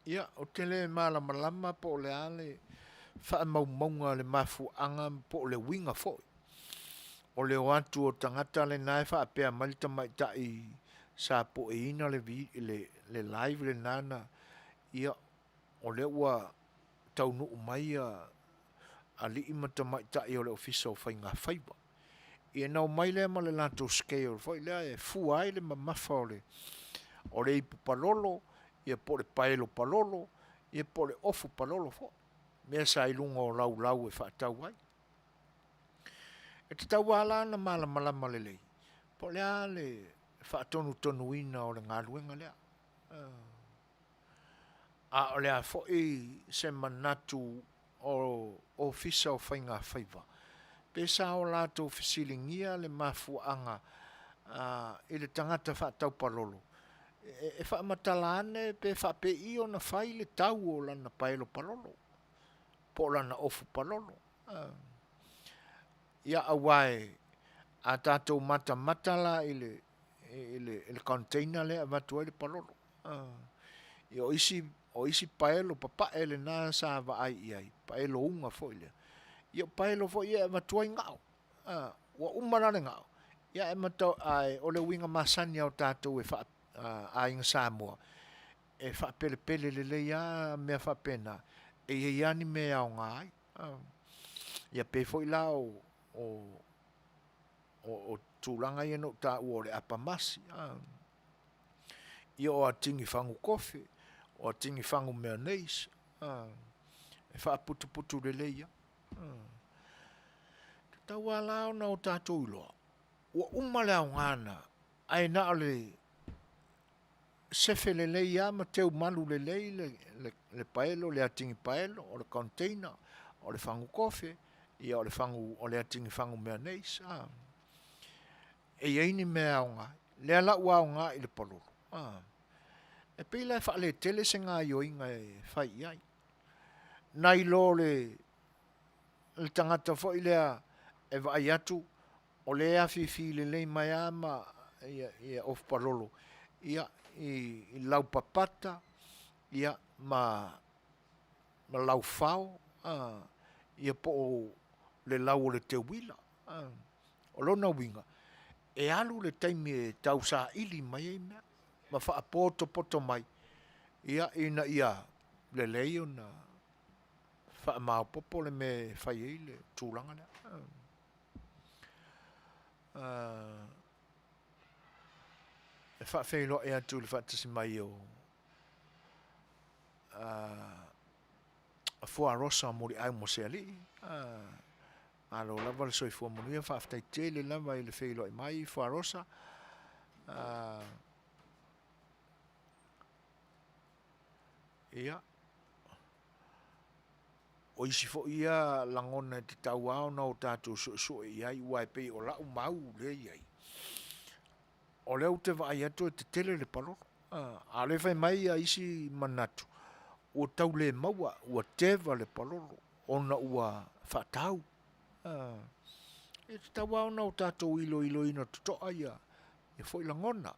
Ia, o te le malama po le ale wha maunga le mafu anga po le winga fo. O le watu o tangata le nai wha apea malita maita i sa po e ina le live le nana. Ia, o le ua taunu umai a li imata maita i o le ofisa o whainga whaiba. Ia nau mai le ma le lato scale fo i lea e fuai le mamafa o le ipu palolo. Ia po le paelo palolo, ia po le ofu palolo fo. Mea sa ilunga o lau e whaatau ai. E te tau ala na malama le lei. Po lea le whaatonu ina o le ngaluenga lea. A o lea fo i se manatu o ofisa o whainga whaiva. Pesa o lato fisilingia le mafuanga i le tangata whaatau palolo. E wha matalane pe wha pe i o na whai le tau o lana paelo palolo. Po lana ofu palolo. Ia awai a tātou matala i le container le a matua le palolo. I o isi paelo papa ele nā sa wa ai iai. Paelo unga fo ile. Ia paelo fo ia e matua i ngau. Wa umarane ngau. Ia e matua ai o le winga masani au tātou e wha a inga Samoa e wha pele le ia mea wha pena e iani mea o ngai ia pe fo ila o tūlanga ia no ta uore apamasi ia o a tingi whangu kofi o a tingi whangu mea neis e wha putu le ia tau ala o na o tātou iloa ua umale au ngana ai na ole sefe le lei ama teu malu le lei le paelo, le atingi paelo, o le container, o le whangu kofe, ia o le whangu, o le atingi whangu mea neis. E ieini mea au ngā, le ala ua au ngā i le palolo. E pila e wha le tele se ngā ioinga e whai iai. Nai lo le tangata fo i lea e vai atu, o le awhiwhi le lei mai ama ia of palolo. Ia i lau papata, ia ma lau whao, ia po le lau o le te wila, o lona winga. E alu le taimi e tau sa ili mai e mea, ma wha poto mai, ia ina ia le leo na wha mau popo le me whai e le tūlanga lea. E wha whaelo e atu le Faatasi mai o a Faasoa mori ai mo se ali. Alo lava le soifua Manuia wha aftai tele lava i le whaelo e mai Faasoa. Ia. O isi fo ia langona te tau au na o tātou so iai uai pei o lau mau le iai. O leo te vai atu e te tele le palolo. A le whai mai a isi manatu. O tau le maua, ua teva le palolo. Ona ua whatau. E te tau au na o tātou ilo ina tutoa ia. E fo ila ngona.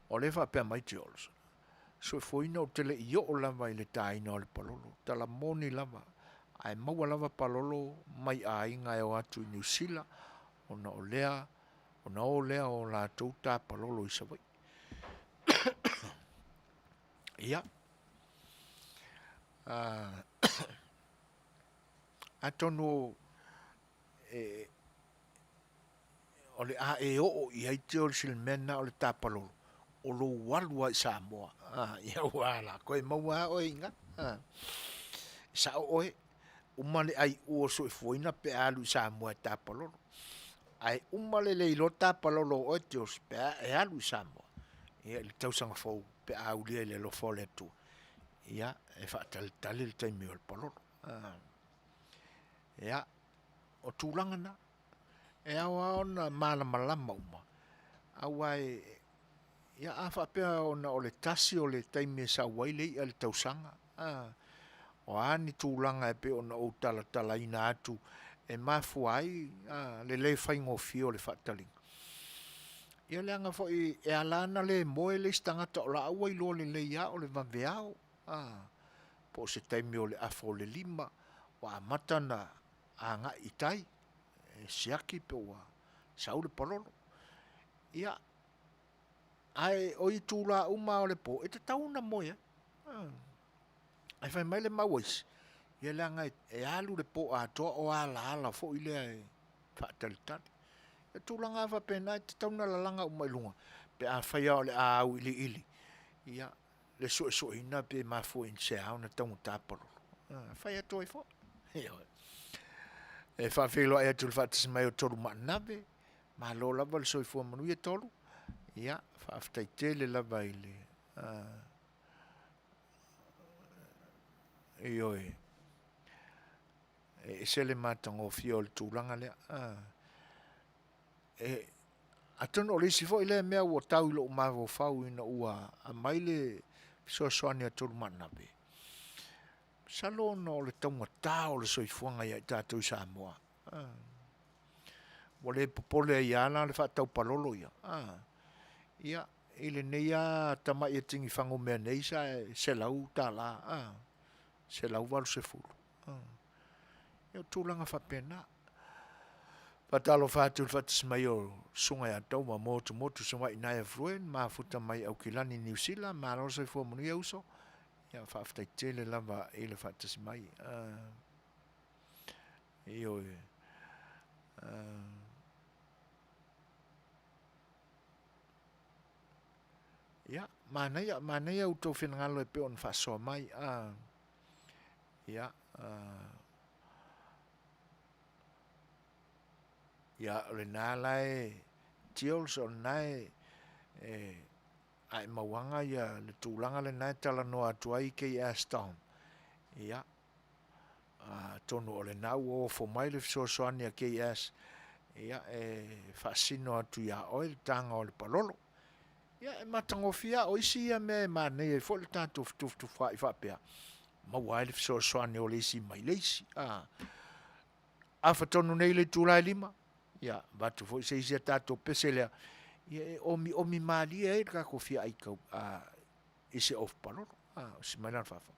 O le whapea mai te olos. So e fo ina o tele i o lava i le taina o le palolo. Tala moni lava. Ai maua lava palolo mai a inga e o atu i New Zealand, ona o lea o la tauta palolo i sawai. Ia. Atono o le a e o I ai te o le silmena o le tapalolo. O lo walu ai Samoa. Ia wala. Koe maua o inga. Sa o e. Umale ai ua so e fuina pe alu Samoa tapalolo. Ai umale le ilo tapalolo o te o pe e alu Samoa. Ia le tausanga fau pe aulia le lo fole tu. Ia e whaatalitali le taimi o le palolo. Ia o tūlanga na. E awa ona malama uma. Awa ia a whapea ona o le tasi o le taimi e sa waile I le tausanga. O ani tūlanga e pe ona o tala ina atu e mafuai le whaingo fio le whaatalinga. Ia le anga fo e alana le moe le stangata o la awa I lo le ia o le vaveao. Po se taimi o le afo le lima wa matana anga itai e siaki pe wa saule palolo. Ia ai o I tūla uma o le po e te tauna moe. Ai fai mai le mawais. Ia le anga e alu le po atoa o ala fo I le whaatalitali. E tūlanga awa pena te tauna lalanga uma ilunga. Pe a whaia o le au ili. Ia le so ina pe mafu in se au na tau tapalo. Fai ato I fo. E fa felo ai atu le Faatasi mai o tolu manave. Ma lo lava le soifua Manuia tolu. Ia fa aftai tele lava I le. Ioi. E se le matango fio le tūlanga lea. E atono le si fo I le mea ua tau ilo umavo fau ina ua a maile Suasua tolu manabe. Salo no le tonga tau le soifuanga ia Tatou I Samoa. Wale popole ia la le whaatau palolo ia. Ia, ile neia tama ia tingi whango mea neisa se lau ta la. Se lau walu se fulu. Ia tūlanga whapena. Patalo fatu Faatasi mai o sunga ia tau ma motu sunga ina ia fruen ma futa mai au kilani New Zealand ma lo se fu Manuia uso ia whaaftai tele lava I le Faatasi mai io ia manai au tau whenangalo e pe on Faasoa mai ia ia le nalai tiols o nai ai mawanga ia le tūlanga le nai tala no atuai ke Aston. Ia tonu o le nau o fo mai le Suasua ke as. Ia fasino atu ia oil tanga o le palolo. Ia e matangofia o isi ia me mane e fo le tatou tu fa pea. Mawai le Suasua o le isi mai leisi. Afa tonu nei le tūlai lima. Ia, batu fo se isi tatou peselea. Ia omi mali e ka kofia ai kau isi of palolo. Si mai lan fafa.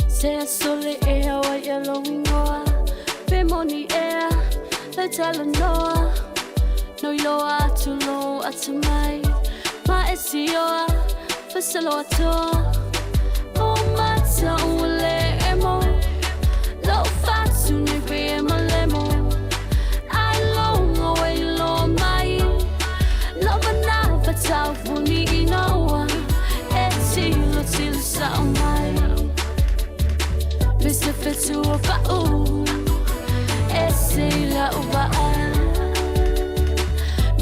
Se sole e hawa ia longingoa pe moni ea le talanoa no iloa tu lo atamai ma esioa fasalo atoa o mata ule emo lo fatu ne be malemo I long away lo mai lo bana fatau funi inoa etilo til sa mai Mr. Fetu fa'u ese la uba'a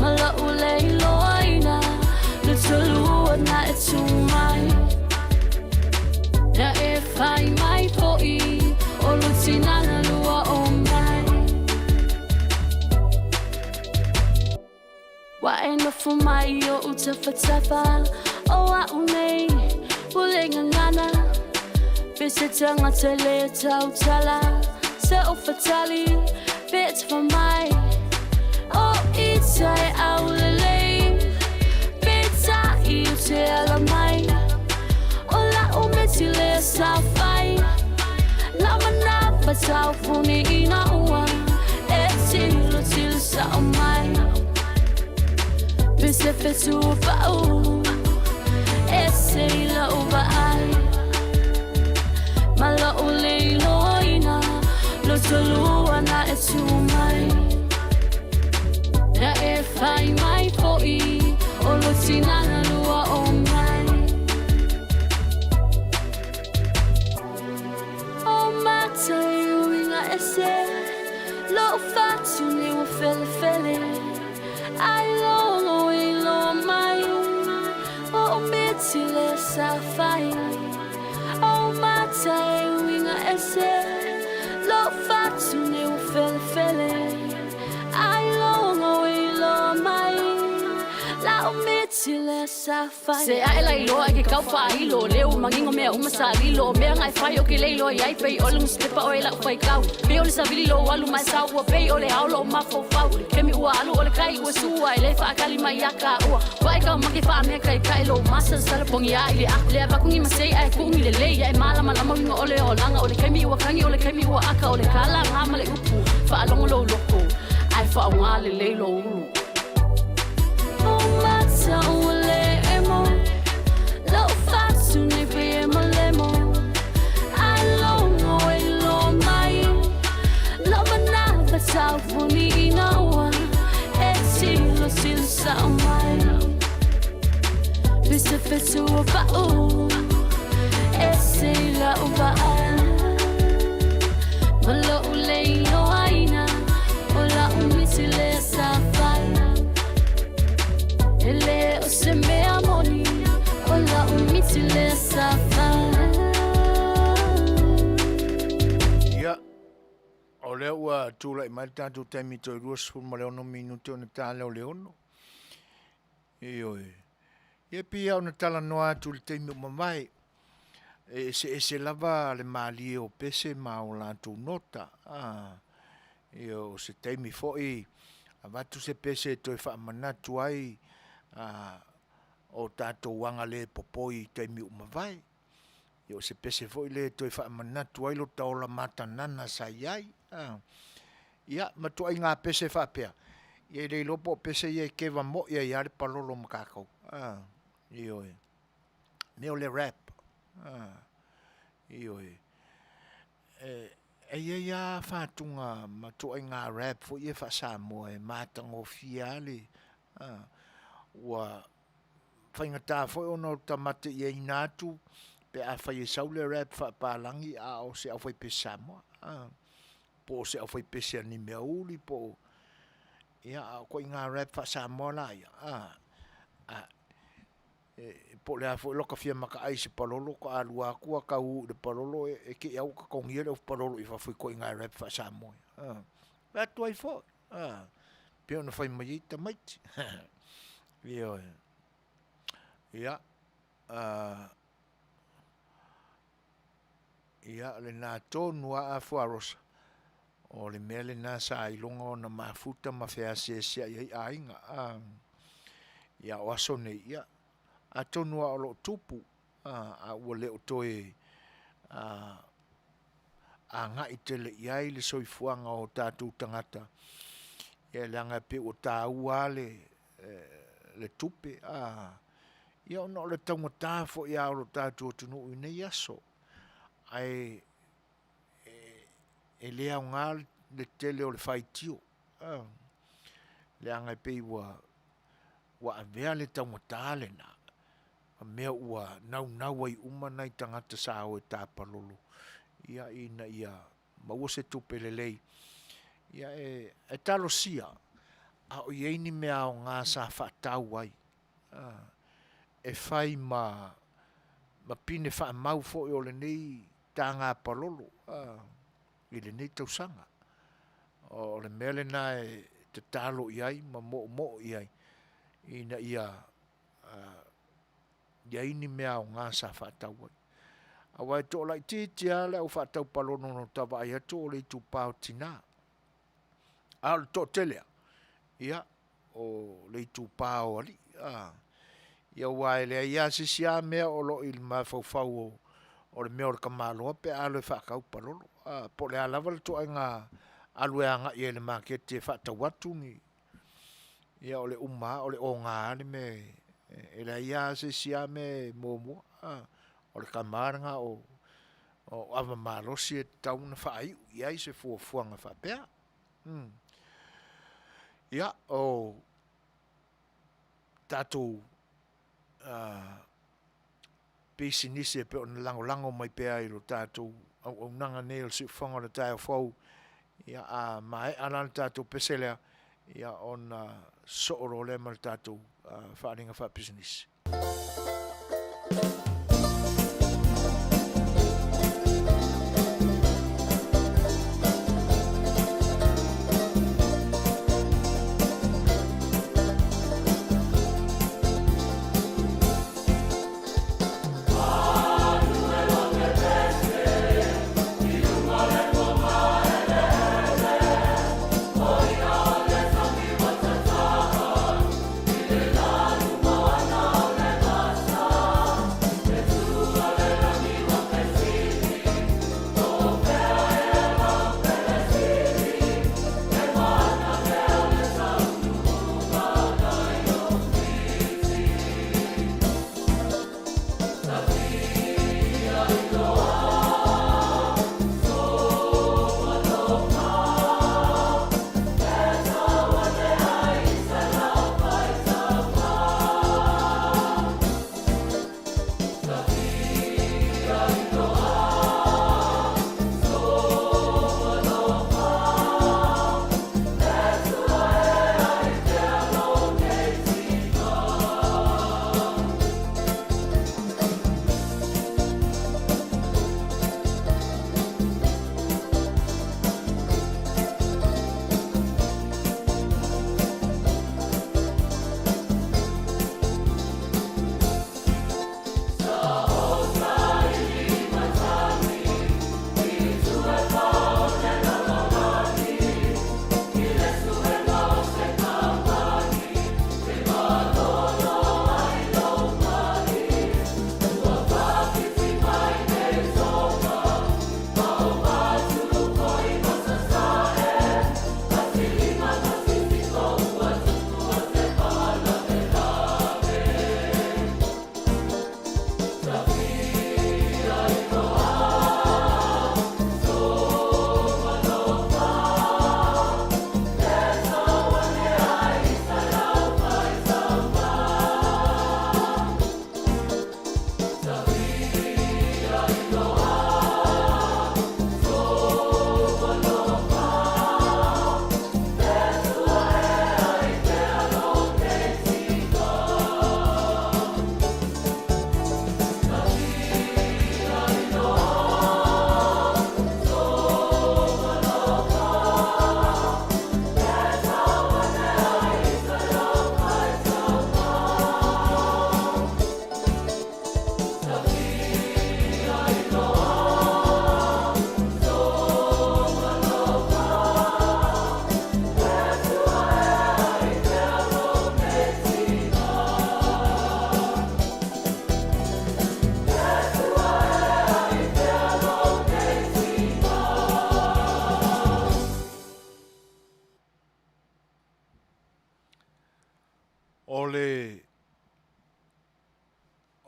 mala ulei loina lutulu na etumai na e fai mai foi o lutina na lua o mai wa eno fu mai o utafatafa o a unei pulenga ngana Visitanga tele tau tala se o fatali bit for my oh itai aulele bita I te ala mai ola o metile sa tau funi ina ua e tilo tilo sa o mai Pese fetu pa'u e seila uba ai Mala o leilo ina lo tolua na e tumai Na e fai mai fo'i o lo tinana lua o mai O matai uinga e se Lo fatu ni o fele fele Ai longo i lo mai O miti le sa fai O matai uinga e se Lo fatu ni o fele fele Ai longo i lo mai La o miti le sa fai Se ai lai lo ai ke kau fai lo Leu mangingo mea umasali lo Mea ngai fai o ke lei lo Iai pei ole muspepa o e lau fai kau Pe ole savili lo alu mai sau Ua pei ole au lo mafo fau Kemi ua alu ole kai ua sua I lei whaakali mai aka ua Wai kau make wha mea kai kai lo Masa sala pongi a ile a Lea wakungi masei ai kungi le lei Ai malama lama winga ole o langa Ole kemi ua kangi ole kemi ua aka Ole kala ngama le upu Wha alongo lo loko Ai wha unga le lei lo ulu O mata ua le emo Lo fatu ni pe emo lemo Ai longo e lo mai Lo manava tau funi ina ua E tilo tilo sa o mai Pese fetu o pa'u E seila o ba'a Malo u leilo aina O la umiti le sa fai Ele o se mea moni O la umiti le sa fai
Ia, o leo ua tūla I mai tātou taimi toi ruas fu ma leo no minuto na tā leo leono. Ia pia o na tala noa atu le taimi o mamai. E se lava le maali o pese ma o lātou nota. Ia o se taimi foi a watu se pese toi wha manatu ai o tātou wanga le popoi taimi o mamai. Ia o se pese foi le toi wha manatu ai lo taola mata nana sa iai. Ia matu ai ngā pese wha pia. Ia rei lopo pese ia kewa mo ia iare palolo makakau. Ia oe. Neo le rap. Ia oe. E ia whātunga matu ai ngā rap fo ia wha Samoa e mātango fiale. Ua whaingatā foi ono tamate ia inatu pe a whai e saule rap wha pālangi a o se au whai pe Samoa. Po se au whai pe se ni mea uli po ia ko ngā rap wha Samoa la ia. Po le a foi loka fia maka ai se palolo ko alua kua ka u de palolo e ke au ka kongia le palolo I fa foi ko ngā rap wha Samoa. La tu ai fo. Pe ona fai mai ta mai. Ia. Ia. Ia le nā tōnua a fuarosa. O le mele nā sa ilonga o na mafuta ma fea se ai ainga. Ia o aso nei ia. A tōnua o lo tupu. A ua leo toe a ngai te le iai le soifuanga o tātou tangata. Ia le anga pe o tā ua le tupe. Ia o no le taunga tāfo ia o lo tātou tunu i nei aso. Ai e lea o ngā le tele o le whaitio. Le angai pei wa avea le taunga tāle nā. A mea ua nau ai umanai tangata sa o e tāpalolo. Ia ina ia maua se tupe le lei. Ia e talo sia. A o ieini mea o ngā sa whaatau ai. E whai ma pine wha mau fo o le nei tā ngā palolo. I le nei tausanga. O le mele nā e te talo iai, ma mo iai. Ina ia iaini mea o ngā sa whaatau ai. A wai tō lai tia le au whaatau palono no tawa ai ato o le tu pāo tina. A le tō telea. Ia, o le tu pāo ali. Ia wai le ia sisia mea o lo il mawhauwhau o le mea o le kamaloa pe a le whaakau palolo. po le ala wala to nga aluanga ye le makete fa ta watungi ia ole uma ole onga ni me ela ia se sia me momo ole kamaranga o ava marosi e tauna fa ai ia se fuanga fa pea ia o tatou pesinise pe on lango mai pea i lo tatou au nanga neil si fonga le tai fo ia a mai anan tatou peselea ia on so'oro le mal tatou wharinga wha business.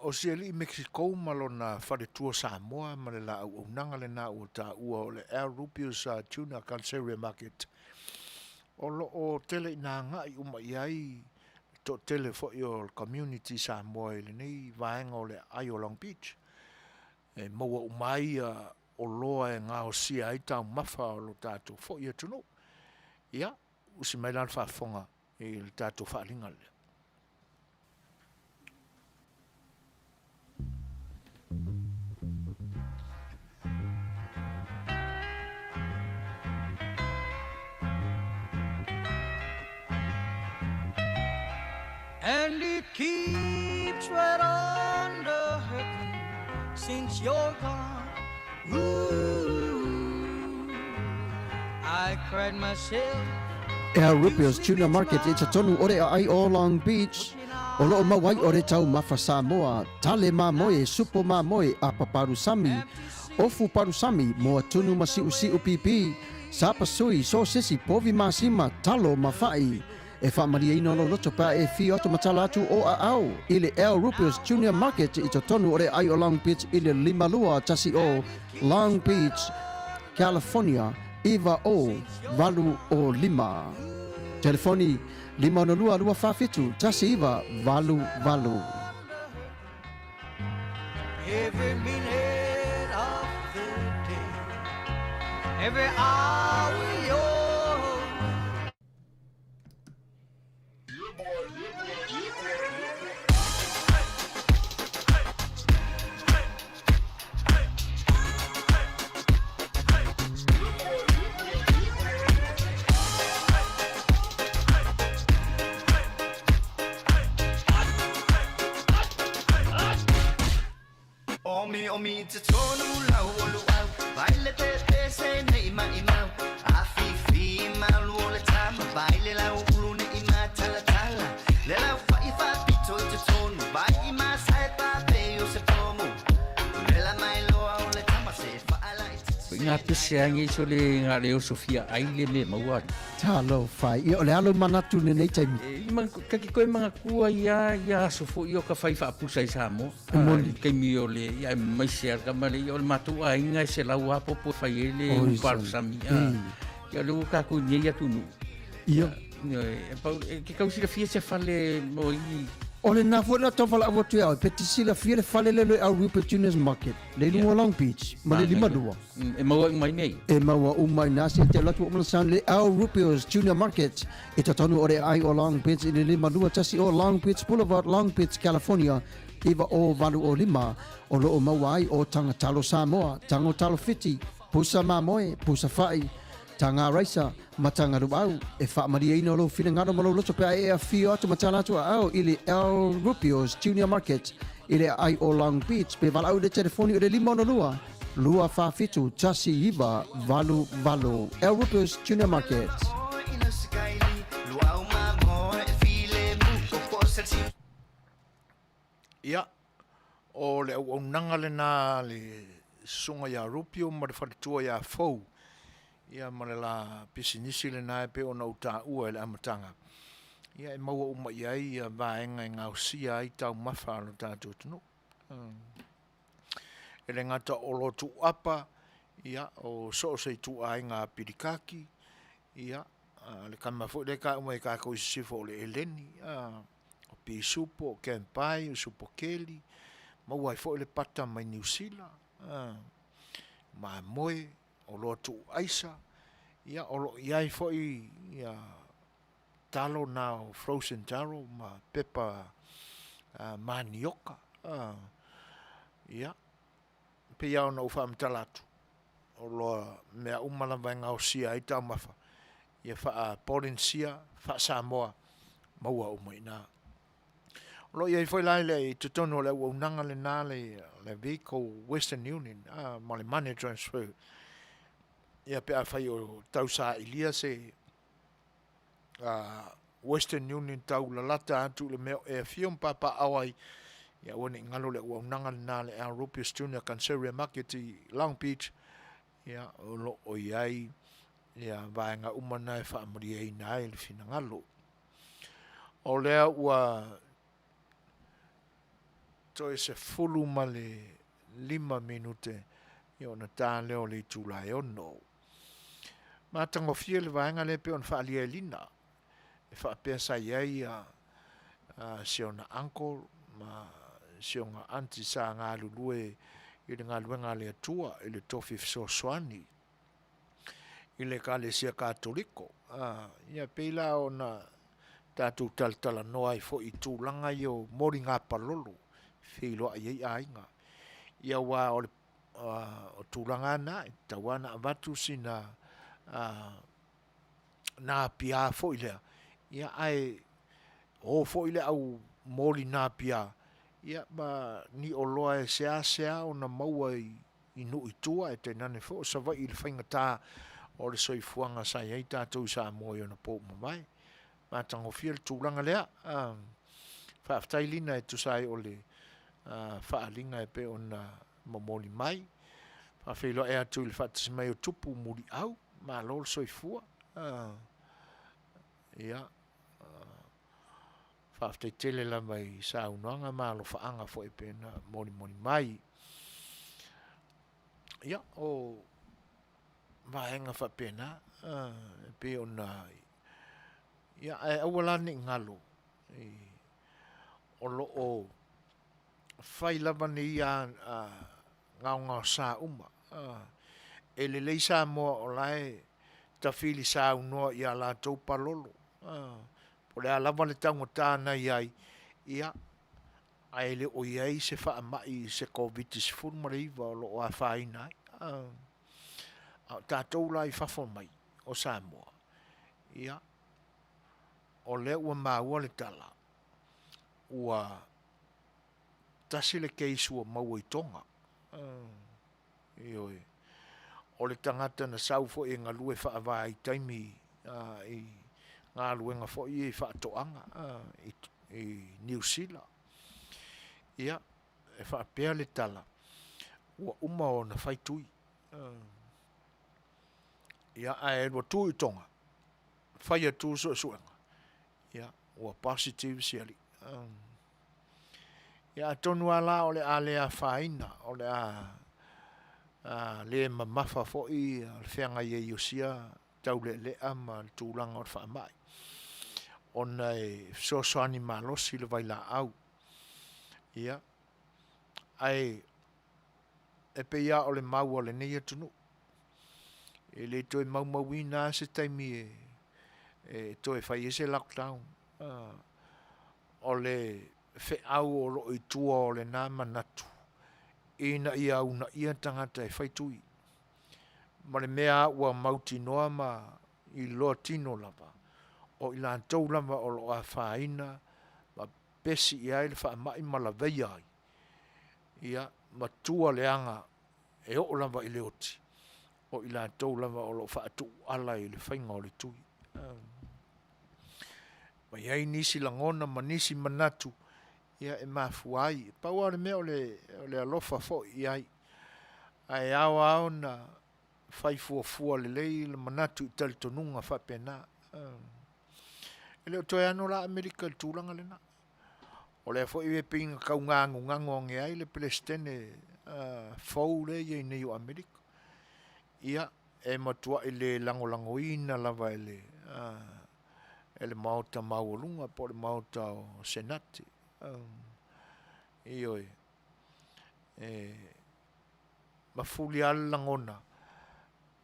O se li Mexico malona fare tua Samoa ma le la au nanga le na o ta ua o le Air Rupius Tuna Canceria Market. O lo o tele na ngai uma iai to tele fo your community Samoa le nei vaenga o le Ayo Long Beach. E maua umai o loa e ngā o sia i tau mafa o lo tātou fo ia tuno. Ia, usi mai lan whaafonga i le tātou whaalinga le.
And it keeps right on the hurting since you're gone. Ooh, I cried myself.
Air Rupius Tuna Market it's a tonu ore ai o Long Beach. O loo mawai ore tau mafa Samoa, tale ma moe, supo ma moe a paparu sami. Ofu parusami mo atunu masiu pipi. Sapa sui so sisi povi masima talo mafai. E whaamaria ino lo loto pa e fi oto matala atu o a au. Ile El Rupios Junior Market i to tonu ore ai o Long Beach ile Limalua tasi o Long Beach, California. Iva o valu o lima. Telefoni 502 tasi iva valu.
Every minute of the day, every hour yours. Omi te tonu lau olu au Baile te pese ne ima Afifi malu ole tama Baile lau ulu ne ima tala Le lau fa pito te tonu Bai ima sai pa pe o se pomu Le la mai loa ole tama se fa ala
Ngā pese angi so le ngā reo Sofia aile me mauari.
Talo fai. I ole alo manatu ne nei taimi.
Kaki koe mga kua ia sofo i o ka whai whaapusa i Samoa. Kei mi o le ia maise arka mare i o le matua inga i se lau a popo whai e le uparusami. Ia leo kako nei atunu.
Ia.
Ke kausira fia se whale mo i
Ole na fona tofala avotu au petisila fia le fale le au Rupert Juniors Market. Le lungo Long Beach. Ma le lima dua.
e maua mai nei.
E maua umai nasi te latu o malasan le au Rupert Junior Market. E tatonu ore ai o Long Beach i le lima dua tasi o Long Beach Boulevard, Long Beach, California. Iwa o valu o lima. O lo o mawai o tanga talo Samoa. Tango talo fiti. Pusa mamoe. Pusa fai. Tanga raisa, matanga ruau, e whaamaria ino lo whina ngaro malo loto pia e a whio atu matana atu au ili El Rupios Junior Market, ili ai o Long Beach, pe walau de telefoni o de lima ono lua whawhitu, tasi iwa, valu, El Rupios Junior Market.
Ia, o le au nanga le nā le sunga ia Rupio, ma le wharitua ia fau. Ia mare la pisinisi le nai pe ona uta ua le amatanga. Ia e maua uma iai ia vaenga i ngau sia i tau mawha alo tātou tunu. E le ngata o lotu apa, ia o so se tu ai ngā pirikaki, ia le kamafu le ka umai ka ko sifo le eleni, o pi supo, o kempai, o supo keli, maua i fo le pata mai New Zealand, ma moe, o lotu aisa, ia o lo iai foi ia talo na o frozen taro ma pepa manioka, ia pe ia ona ufa mtalatu o lo mea umala vainga o sia i tau mafa ia fa polinsia fa Samoa maua umaina lo iai foi lai le tutono le unanga le na le vehicle Western Union ma le money transfer. Ia pe a whai o tau sa ilia se Western Union tau la lata atu le meo e fion papa awai. Ia wane ngalo le ua unanga na le A Rupios Junior Conservative Market i Long Beach. Ia o lo o iai. Ia vaenga umana e whaamaria i nai le fina ngalo. O lea ua toi se fulu ma le 5 minute. Ia ona tā leo le tūlai ono. Ma tango fia le vaenga le pe on whaalia e lina. E whaapea sa iai si ona uncle, ma si ona auntie sa ngā lulue i le ngā luenga le atua, i le tofi Suasua. I le ka le sia katoliko. Ia peila ona tātou taltala noa i fo i tūlanga i o mori ngā palolo. Whiloa iei ainga. Ia wā o le o tūlanga na, tawana avatu sina nā pia fo i lea. Ia ai o fo i lea au mori nā pia. Ia ma ni o loa e sea o na maua i nu i tua e te nane fo. Sa vai i le whainga tā o le soifuanga sa iei tātou sa moi o na pō mamai. Ma tango fia le tūlanga lea. Whaaftailina e tusai o le whaalinga e pe o na mamoli mai. Whawhilo e atu i le Faatasi mai o tupu muri au, ma lol soifua. Ia, whaaftei tele la mai sa unuanga ma lo whaanga fo e pena moni mai. Ia, o vaenga whapena, pe ona, ia, e awalani ngalo, o lo o whai lava ni ia ngau sa uma, e le leisa moa o lai ta fili sa unua ia la tau palolo, o le alava le tango tāna iai, ia, ai le o iai se wha mai se COVID-19 mariva o lo o a whaina, tātou lai whafo mai o Samoa, ia, o le ua maua le tala, ua tasi le keisua maua i tonga, ioi, o le tangata na sau fo e ngalue whaava i taimi i ngā luenga fo i whaatoanga i New Zealand. Ia, e whaapea le tala, ua uma o na whaitui. Ia, e rua tui tonga, whai atu suenga. Ia, ua positive siali. Ia, tonu ala o le a lea whaina, o le a le mamafa fo i le whianga i e iosia tau le ama le tūlanga o le whaamai. Ona e soani malosi le vaila au. Ia, ai e pe ia o le mau o le nei atunu. E le toi mauina se taimi e toi whai ese lockdown. O le whe au o lo i tua o le nā manatu. Ina ia una ia tangata e whaitui. Ma le mea ua mauti noa ma i loa tino lava. O i lantou lava o lo a whaina, ma pesi i ai le wha mai ma la vei ai. Ia, ma tua le anga e o lava i le oti. O i lantou lava o lo wha atu ala i le whainga o le tui. Ma iai nisi langona ma nisi manatu. Ia e mafuai. Paua le mea o le alofa fo i ai. Ai ao na fai fua le lei le manatu i tali tonunga whapena. E leo toi ano la Amerika le tūlanga le na. O le fo i pinga kaungangu ngangonge ai le pelestene fau le i nei o Amerika. Ia e matua i le langolangoina lava ele mauta mauolunga po le mauta o senate. Ioi. Mafuli ala langona.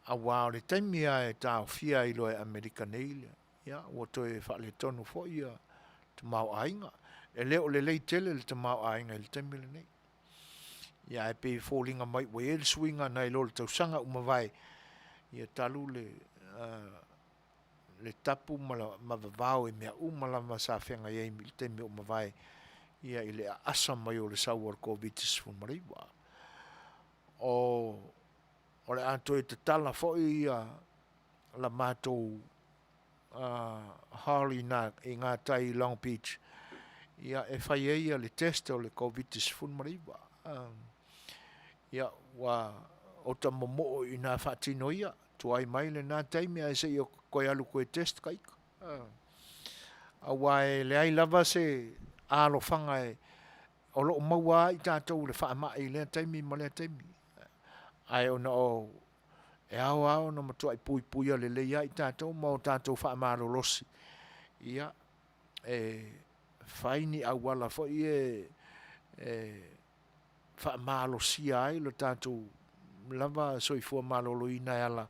A wao le taimia e tau fia i loe Amerika neile. Ia, ua toi whaale tonu fo ia te mau ainga. E leo le lei tele le te mau ainga i le taimile nei. Ia, e pe fōlinga mai wa ele swinga na i lo le tausanga umawai. Ia talu le tapu ma vavao e mea umalama sa whenga iei mi le taimi umawai. Ia i le asa mai o le sauar COVID-19 mariwa. O le anto e te tala fo ia la mātou Harley na i ngā tai Long Beach. Ia e whai eia le test o le COVID-19 mariwa. Ia wa o ta momo i ngā whaatino ia. Tuai mai le nā taimi a se i o koe alu koe test kaika. A wai le ai lava se alo whanga e o lo maua i tātou le whaama i le taimi ma le taimi. Ai ona o e ao na matua i pui le leia i tātou ma o tātou whaama losi. Ia e whaini au wala fo i whaama losi ai lo tātou lava soifua malolo i nai ala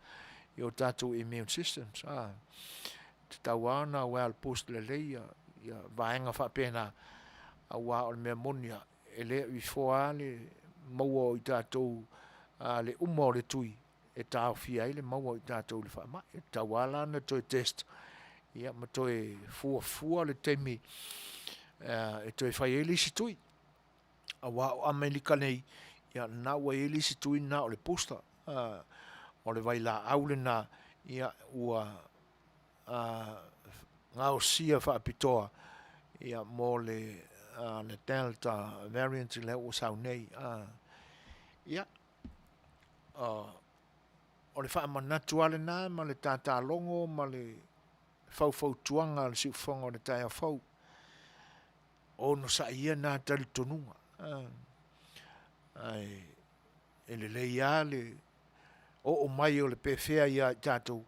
i o tātou immune systems. Te tau ana wal post le leia ia vaenga whapena a wā o le mea monia e le i fōa le maua i tātou le uma o le tui e tāo fia i le maua i tātou le whaama e tau ala na toi test ia ma toi fua le teimi e toi whai e lisi tui a wā o Amerika nei ia na ua e lisi tui na o le posta o le vai la aule na ia ua ngā o sia whaapitoa ia mo le Delta variant le o sau nei. Ia, o le whaamanatu ale nā, ma le tātālongo, ma le whau tuanga, le siufonga o le taia whau. O no sa ia nā tali tonunga. Ai, e le leia le, o mai o le pewhea ia tātou,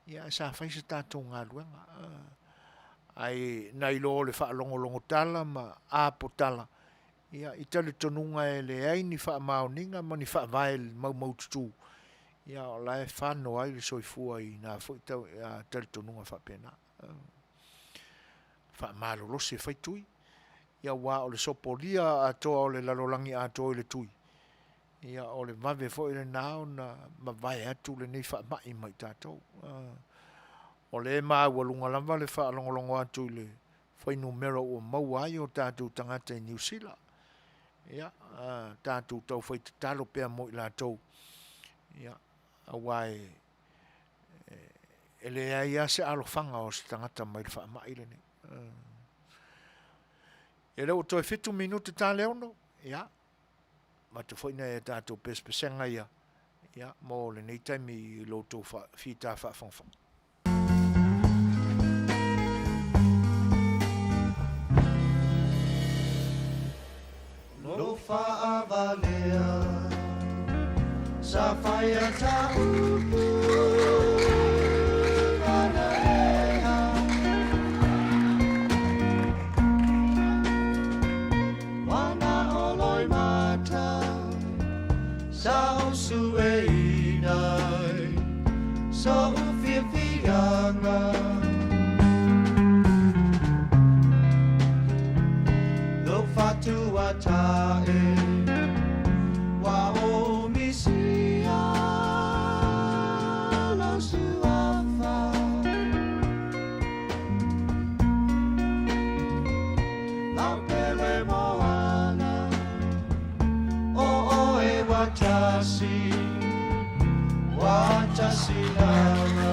ia sa whaisa tātou ngā luenga. Ai, nai lo le whaalongo tala, ma āpo tala. Ia, i tali tonunga e le aini whaamaoninga, ma ni whaavae mau tutu. Ia, o lai whano ai le soifua i nā whaitau, tali tonunga whapena. Whaamalo losi e whaitui. Ia wā o le sopolia atoa o le lalolangi atoa o le tui. Ia o le mave fo i le nao na mawai atu le nei whaamai mai tātou. O le maa ua lunga lamba le whaalongolongo atu le whainu mera o mauai o tātou tangata i New Zealand. Ia, tātou tau whaita talo pia mo i lātou. Ia, a wai e le aia se alofanga o se tangata mai le whaamai le nei. E leo toi 5 minuti tā leono, ia, ma te whaina e tātou pespesenga ia, ia, mo le nei taimi lo tō whita whaafongfong.
No whaavalea, sa whaia ta upu, Sausu e inai, so ufianga. Lo fatua tae, wa o misia, lo suafa. La pele moana, o e Faatasi, Faatasi lama.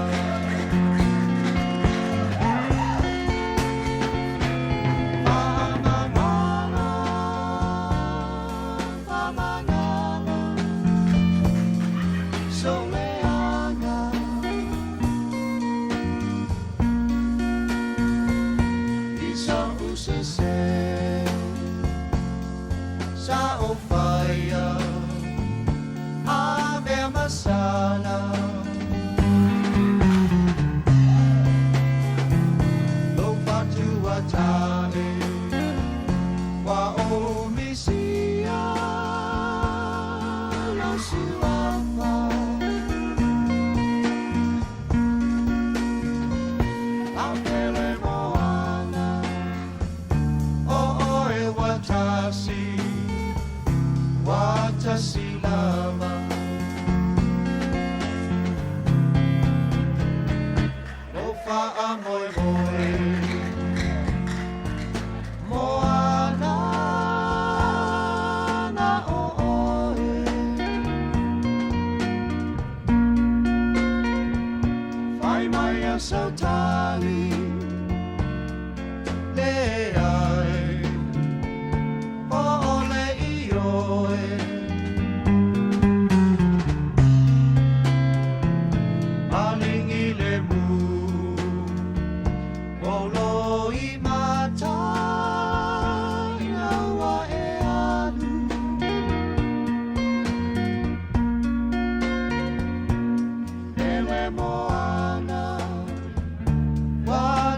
Wow.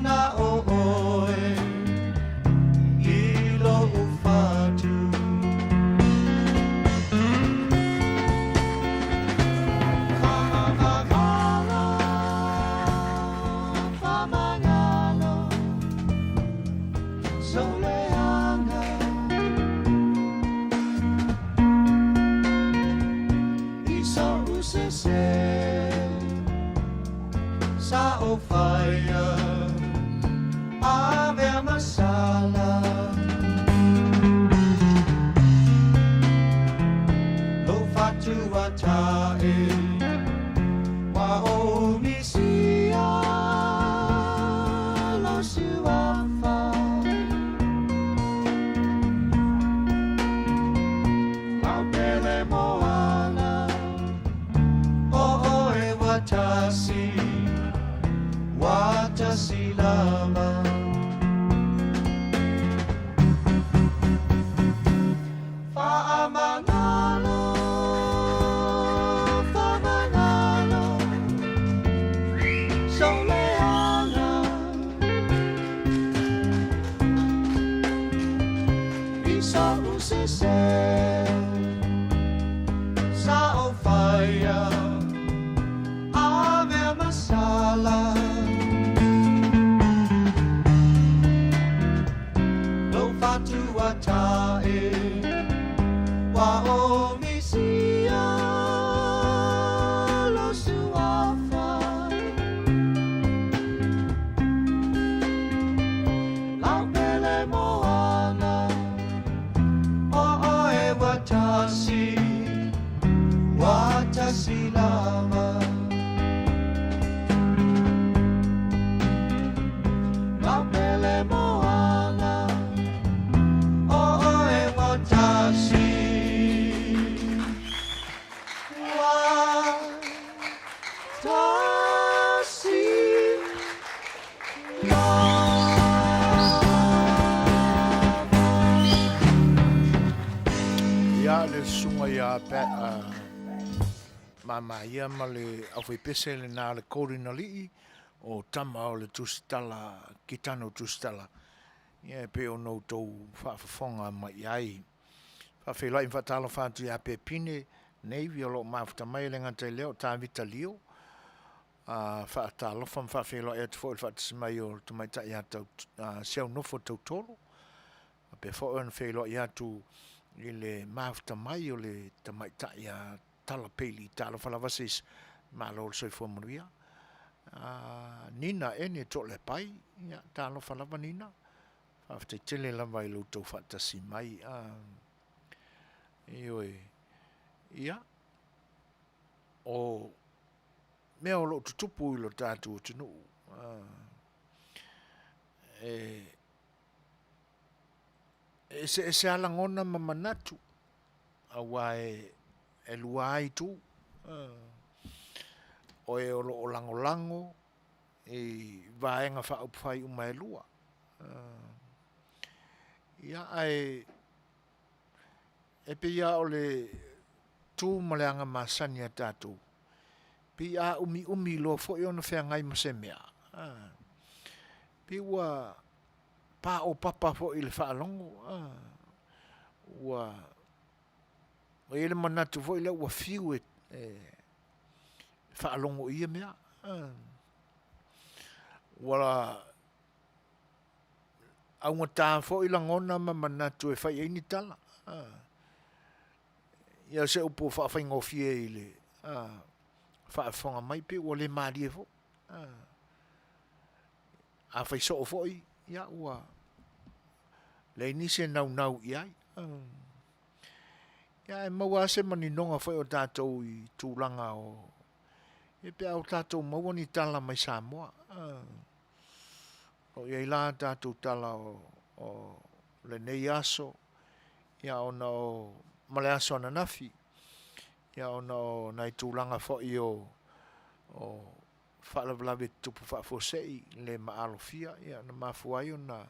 Faatasi lama Faamanalo Faamanalo Soleana Isa usise Sao faya Ave masala Lo fatu atae Wa o misia Lo suafa La pele moana O e Faatasi lama La pele moana O e Faatasi
Ia le sunga ia pe mama ia ma le au fai pese le nā le kōrina lii o tama o le tusitala, kitano tusitala. Ia pe o nou tau whaafafonga mai ai. Whawhelai whatala whātu ia pe pine, nei vi o lo mafuta mai le ngantai leo, tā vita lio. Whaatala whawhelai e te fōi whaatasi mai o tumai ta ia tau siau nofo tau tolo. Pe fōi an whelai ia tu i le mafuta mai o le tamaita ia tala peli tala whalavasis malo o soifua Manuia. Nina ene to le pai, ia tala whalava nina. Whafte tele lava i lo tau Faatasi mai. Ioi, ia. O mea o lo tutupu i lo tātou tunu. Se alangona mamanatu awa e lua ai tu o e o lango e vaenga whaupwhai uma e lua ia ai e pe ia o le tu maleanga masani a Tatou pe ia umi lo fo i ona whea ngai masemea pe ua pa o papa fo i le whaalongo ua o ele manatu fo i le ua fiu e whaalongo ia mea wala aunga tā fo i langona ma manatu e whai eini tala ia se upo whaafingofie i le whaafonga mai pe ua le maari e fo a whai so fo i ia ua le nise nau iai ia e maua se maninonga whai o tātou i tūlanga o e pe au tātou maua ni tala mai Samoa o iai la tātou tala o le nei aso ia ona o male aso ananafi ia ona o nai tūlanga whai o whaalawalawe tupu whaafosei le maalofia ia na mafuai o na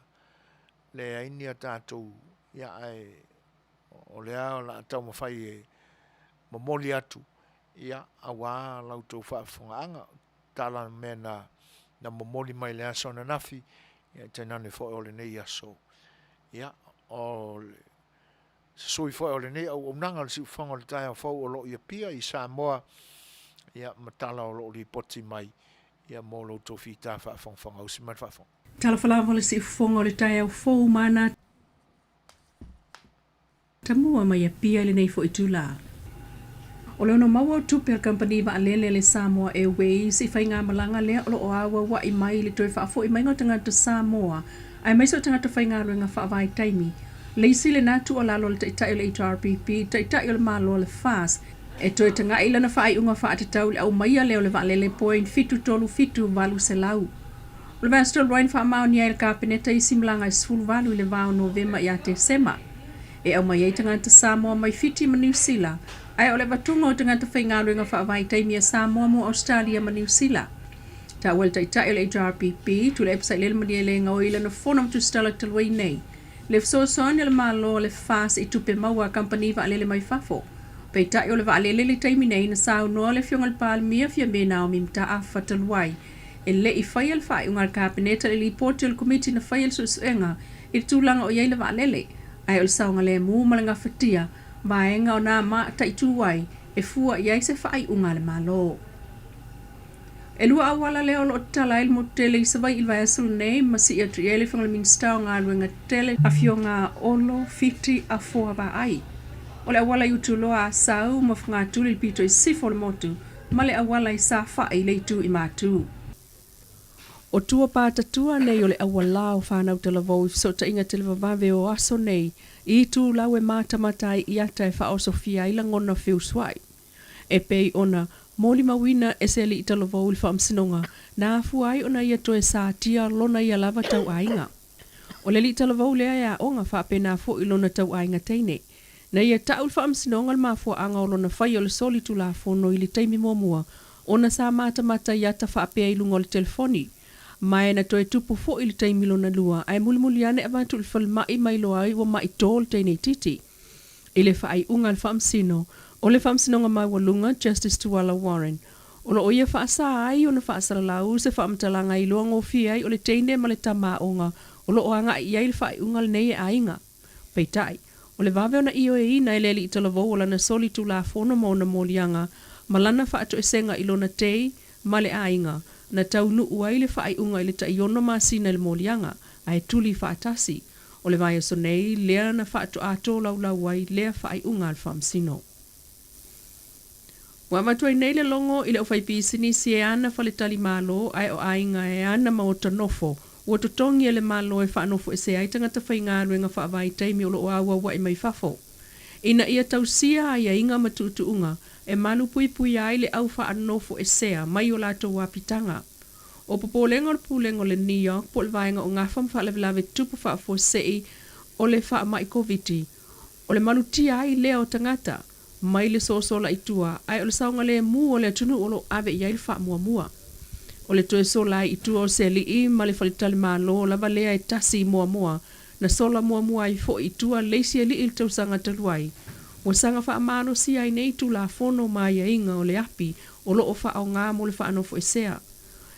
le aini a tātou ia ai o le ao la tau mawhai e mamoli atu ia awa lautou whaafongaanga tala mena na mamoli mai le aso na nafi ia tenane fo o le nei aso ia o sui fo o le nei au nanga le si whanga le tai fo o lo ia pia i Samoa ia matala o lo li poti mai ia mo lo to fita whaafongwhanga o si mai whaafong.
Tala whalawala si whonga o le tai au fo mana tamua mai a pia le nei fo i tūla. O leo no maua tupe company ma alele le Samoa Airways i whainga malanga lea o lo o awa wa i mai le toi whaafo i mai ngā tangata Samoa ai mai so tangata whainga roenga whaavai taimi le isi le natu o lalo le taitai o le HRPP taitai o le malo le FAS e toi tanga ila na whaai unga whaatatau le au maia leo le waalele point fitu tolu fitu valu se lau. Le Vastel Roin whaamau ni aile kāpeneta i simlanga i sfulu valu i le vau Novema i a te sema. E au mai tangata Samoa mai fiti ma New Zealand ai o le vatunga o tangata whainga roenga whaavai taimi a Samoa mo Australia ma New Zealand. Ta wel tai tai le HRPP tu le psa le mani le ngau ile na fona tu stala talwai nei. Le Saunia le malo le fas I tupe maua company va le mai fafo. Pei tai o le va le taimi nei na sau no le fiongal palmia fia me na o mimta a fatalwai. E le I fai al fai ungar kabineta le report le committee na fai al susuenga I tūlanga o iei le va lele. Ai o le saunga le mu malanga fatia vaenga o na ma tai tuwai e fua iei se fai unga le malo. E lua awala leo lo tala il motele I savai il vaesul nei masi ia triele whangal minstao ngā ruenga tele a fio ngā olo fiti a fua va ai. O le awala I utuloa a sau ma whangā tuli il pito I sifo le motu ma le awala I sa fai le tu I mātu. O tua pātatua nei o le awala o whanau te lavou I fsota inga te levavave o aso nei I tu lau e mātamatai I ata e whao Sofia I langona whiuswai. E pei ona Moli mawina e se li I talavou I whaamsinonga na afuai ona ia toe sa tia lona ia lava tau ainga. O le li talavou lea ia onga whaapena fo I lona tau ainga teine. Na ia tau whaamsinonga ma fo anga o lona whai o le soli tu la fono I le teimi mua ona sa mātamata I ata whaapea I lunga o le telefoni. Mai na toe tupu fo I le teimi lona lua ai mulimuli ane avantu le whalmai mai loai wa mai tol teine titi. I le whaai unga le whaamsino O le whaamsinonga mai walunga, Justice Tuala Warren. O lo oia whaasa ai o na whaasara lau se whaamtalanga I loa ngofi ai o le teine ma le tama onga o lo oanga I ai le whaai unga le nei e ainga. Peitai, o le vave ona io e ina I leli I talavou o lana soli tu la fono mo na molianga ma lana whaato e senga I lona tei ma le ainga na taunu uai le whaai unga I le taiono ma sina le molianga ai tuli Faatasi. O le vai so nei lea na whaato ato lau lau ai lea whaai unga al whaamsino. Wa matua nei le longo I le o whaipisini si e ana whaletali malo ai o ainga e ana maota nofo. Ua totongi e le malo e whaanofo e se ai tangata whaingaruenga whaavai teimi o lo o awa wa I mai fafo. Ina ia tausia ai a inga matuutuunga e malu pui pui ai le au whaanofo e sea mai o lato wapitanga. O popolengo le pulengo le New York po le vaenga o ngafam whaalewelave tupu whaafo sei o le wha mai koviti. O le malu tia ai leo tangata. Mai le sosola I tua, ai o le saunga le mu o le tunu o lo ave I ai le wha mua mua. O le toe sola I tua o se li I ma le whalitali malo lava lea e tasi mua mua, na sola mua mua I fo I tua leisi e li il tau sanga taluai. O sanga wha amano si ai nei tu la fono mai a inga o le api o lo o wha au ngā mo le wha anofo e sea.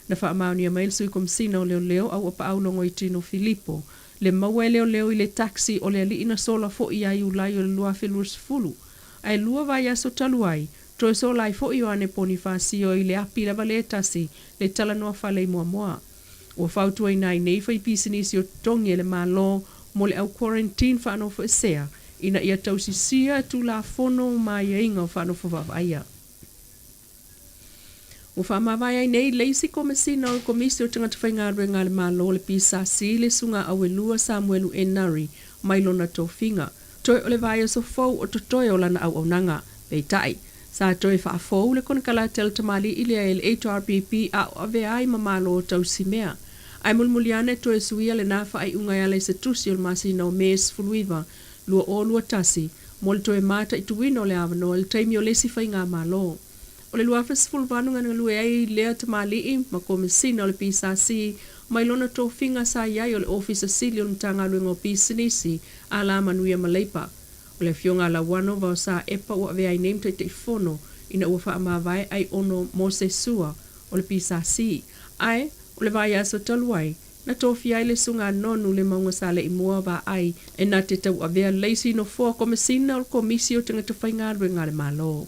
Na wha Manuia mail sui komsina o leo leo au apa au nongo I tino Filipo, le maua leo leo I le taxi o le li ina sola fo I ai ulai o le lua filus fulu. Ai lua vai aso taluai, toe so lai fo I ane poni Faasio I le api lava le tasi, le tala noa whale mua mua. Ua whautua I nai nei whai pisinisi o tongi e le malo, mo le au quarantine whanofo e sea, ina ia tausisia tu la fono mai e inga o whanofo wawaiia. Ua whamawai ai nei leisi komesina o komisi o tangata whaingarue ngā le malo le pisasi le sunga au e lua Samuelu e nari, mai lona tō finga. Toi o le vai so fau o totoe o lana au au nanga. Peitai, sa toi wha fau le kona kala tel tamali ili a le HRPP a o ave ai mamalo o tau si mea. Ai mulmuliane toi suia le nafa ai unga ya le Setu si o masi na o mes fuluiva, lua o lua tasi, mo le toi mata I tuwino le avano o le taimi o lesi whai ngā malo. O le lua fesful vanunga nga lue ai lea tamali I ma komesina o le pisasi, mai lona tō whinga sa iai o le ofisa sili o ntanga luenga o pisinisi a la Manuia Maleipa. O le fionga la wano vau sa epa ua vea I neim te fono ina ua wha amawai ai ono mo se sua o le pisasi. Ai, o le vai aso taluai, na tō ai le sunga nonu le maunga sa le imua va ai e na te tau a vea leisi no fua komesina o le komisi o tangata whaingarue ngā le malo.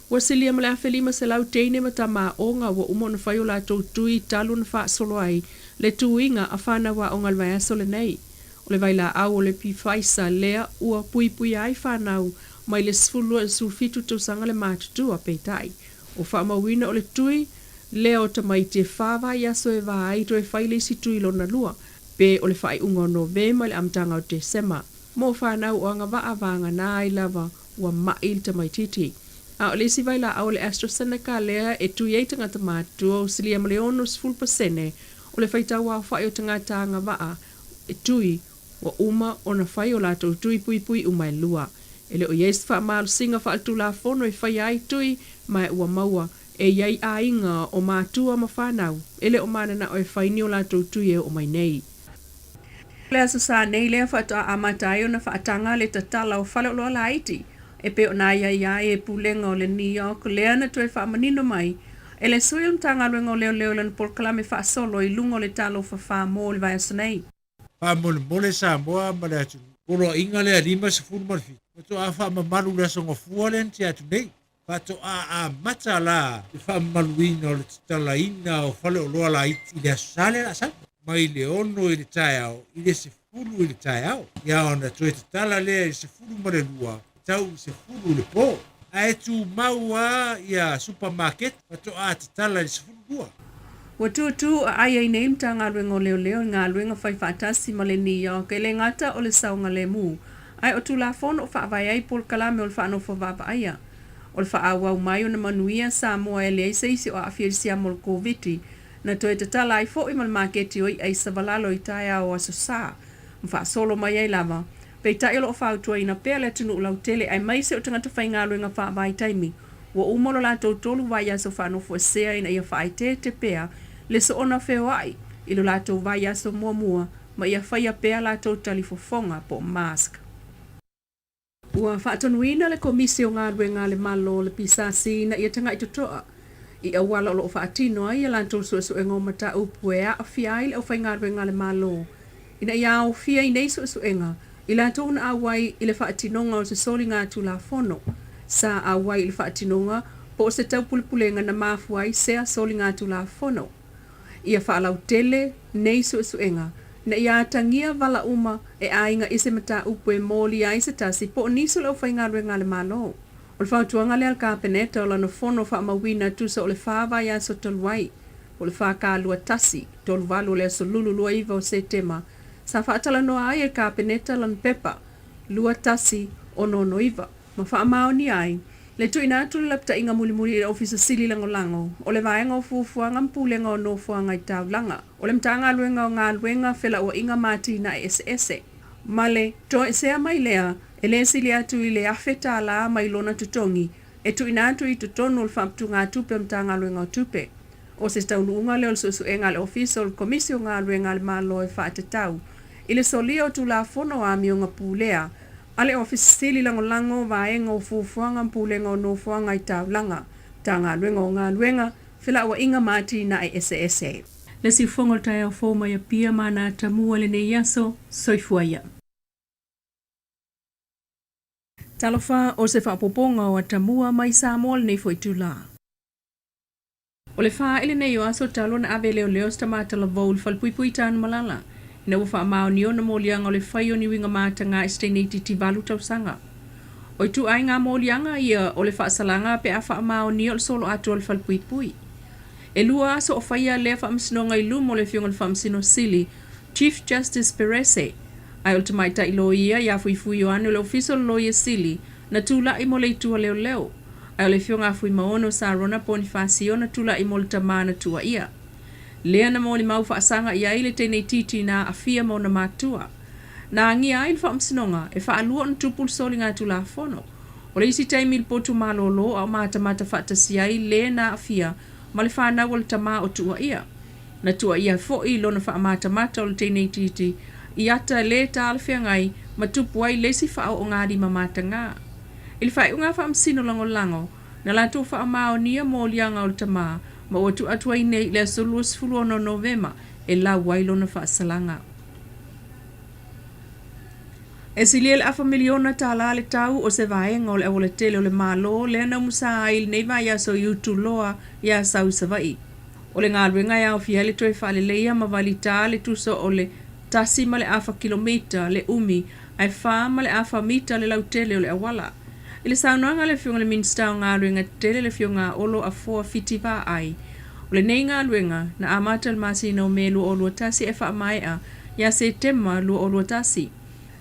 Wa silia mala felima se lau teine mata ma onga wa umona whaio la tau tui talu na Faasolo ai le tuinga a whana wa onga le vai asole nei. O le vai la au o le pi whaisa lea ua pui pui ai whanau mai le sfulua e sulfitu tau sanga le mātutua peitai. O whamawina o le tui lea o tamai te whawa i aso e vai to e whaile si tui lona lua pe o le whai unga o Novema le amtanga o Desema. Mo whanau o anga waa vanga na ai lava ua mail tamai titi. A o lesi vai la au le AstraZeneca lea e tui ei tangata mātua o silia maleono sful pasene o le whaitau au whai o tangata anga waa e tui wa uma o na whai o lato tui pui pui umai lua. Ele o yes wha maalo singa wha atu la fono e whai ai tui mai ua maua e iai ainga o mātua ma whanau, ele o mana na o e whaini o lātou tuie o mai nei. Lea sa nei lea whatoa a matai o na whaatanga le tatala o whale o loa laiti, e pe o na ia e pulenga o le New York, lea na tue whaamanino mai, e le sui o mtanga luenga o leo lan Polokalame Faasolo i lungo le talo whawha mō le vai asanei.
Mole sa moa ma le atu. Oro inga le alima se furu marfi. Pato a wha mamalu la songa fualen ti atu nei. Pato a mata la wha maluina o le tala ina o whale o loa la iti le asale la sa. Mai le ono i le tae au, i le se furu i le tae au. Ia ona tue te tala lea i se furu mare lua, tau se furu le po. A etu maua ia supermarket, pato a te tala i se furu lua.
Wa tu a ai nei mta ngā ruenga o leo ngā ruenga whai Faatasi ma le Nia ke le ngata o le saunga le mu. Ai o tu la fono o whaavai ai Polokalame o le whaano whawapa aia. O le whaawau mai o na Manuia sa moa e le eisi o awhirisia mo le COVID na toe te tala ai fo i mal maketi o i ai savalalo i tae o aso sa. Mwha solo mai ai lava. Pei tai o whautua ina pēr le tunu ulau tele ai mai se o tangata whai ngā ruenga whaavai taimi. Wa umolo la tolu vai aso whaano fuasea ina ia whaai te pēr le so ona feoai i lo lātou vai aso mua ma ia whaia pēr lātou talifofonga po mask. Ua whaatonuina le komisi o ngā ruenga le malo le pisasi na ia tanga i tutoa. I awala o lo whaatino ai a lātou suasu e ngomata upue a fiai le o whai ngā ruenga le malo. Ina ia au fia i nei suasu enga i lātou na awai i le whaatinonga o se soli ngā tula fono. Sa awai i le whaatinonga po se tau Pulapulenga na mafuai sea soli ngā tula fono. Ia whaalau tele nei suenga na ia tangia vala uma e ainga ise mata upue moli a ise tasi po niso lau whainga ruenga le malo. O le whautuanga le alkapeneta o lano fono whaamawina tusa o le whaava ia so toluai. O le whaaka lua tasi, tolu walu le so lulu lua iwa o se tema. Sa whaatala noa ai e kapeneta lan pepa, lua tasi o nono iwa. Ma whaamao ni ai. Le tu ina tu lapta inga muli i ofisa sili lango. O le vaenga o fufuanga mpulenga o nofuanga i taulanga. O le mtanga luenga o ngā luenga fela o inga mati na ese. Male, to sea mai lea, e le sili atu i le afeta la mai lona tutongi. E tu ina atu i tutonu o le whaamtu ngā tupe mtanga luenga o tupe. O se staunu unga leo le susu enga le ofisa o le komisi o ngā luenga le malo e whaatetau. I le solia o tu la fono a mi o ngā pulea. Ale ofisi sili lango vaenga o fufuanga mpulenga o nofuanga i taulanga. Tā ngā luenga whila ua inga mati na e ese. Le si whongol tai au fōma ia pia mana tamua le nei aso, soifua ia. Talofa o se whaapoponga o tamua mai sa mol nei foi tula. O le wha ele nei o aso talo na ave leo stamata la voul falpuipui tānu malala. Na ufa mao ni ona molianga o le whaio ni winga mātanga e stene titi valu tausanga. O tu ai ngā molianga ia o le whaasalanga pe a wha mao ni o le solo atu o le falpuipui. E lua aso o whaia lea whaamsinonga i lumo le fionga le whaamsino sili, Chief Justice Perese. Ai o le tamaita i lo ia ia fuifui o anu le official lawyer sili na tula i mo le itua leo. Ai o le fionga fui maono sa rona poni whaasio na tula i mo le tamana tua ia. Lea na mo li mau whaasanga ia ile teinei titi na afia mo na matua. Na angia ai le whaamsinonga e whaalua na tupul soli ngā tula fono. O le isi taimi il potu malolo au mata Faatasi ai le na afia ma le whanau o le tama o tua ia. Na tua ia fo i lona whaamata o le teinei titi i ata le tāle whiangai ma tupu ai lesi whao o ngāri mamata ngā. Ili whai unga whaamsino lango na lanto whaamao nia mo lianga o le tama ma o tu atuai nei le solus fulu no Novema e la wailo na whaasalanga. E sili le afa miliona tala le tau o se vaenga o le awole tele o le malo le na musa ai nei vai aso yutu loa ia sau savai. O le ngāruenga ia o fiele toi whaale leia ma valita le tuso o le tasi ma le afa kilomita le umi ai wha ma le afa mita le lautele o le awala. Ile saunoanga le fionga le minsta o ngāruenga tele le fionga olo a foa fitiwa ai. O le nei ngāruenga na amata le masina o me lua o lua tasi e wha maea ia se tema lua o lua tasi.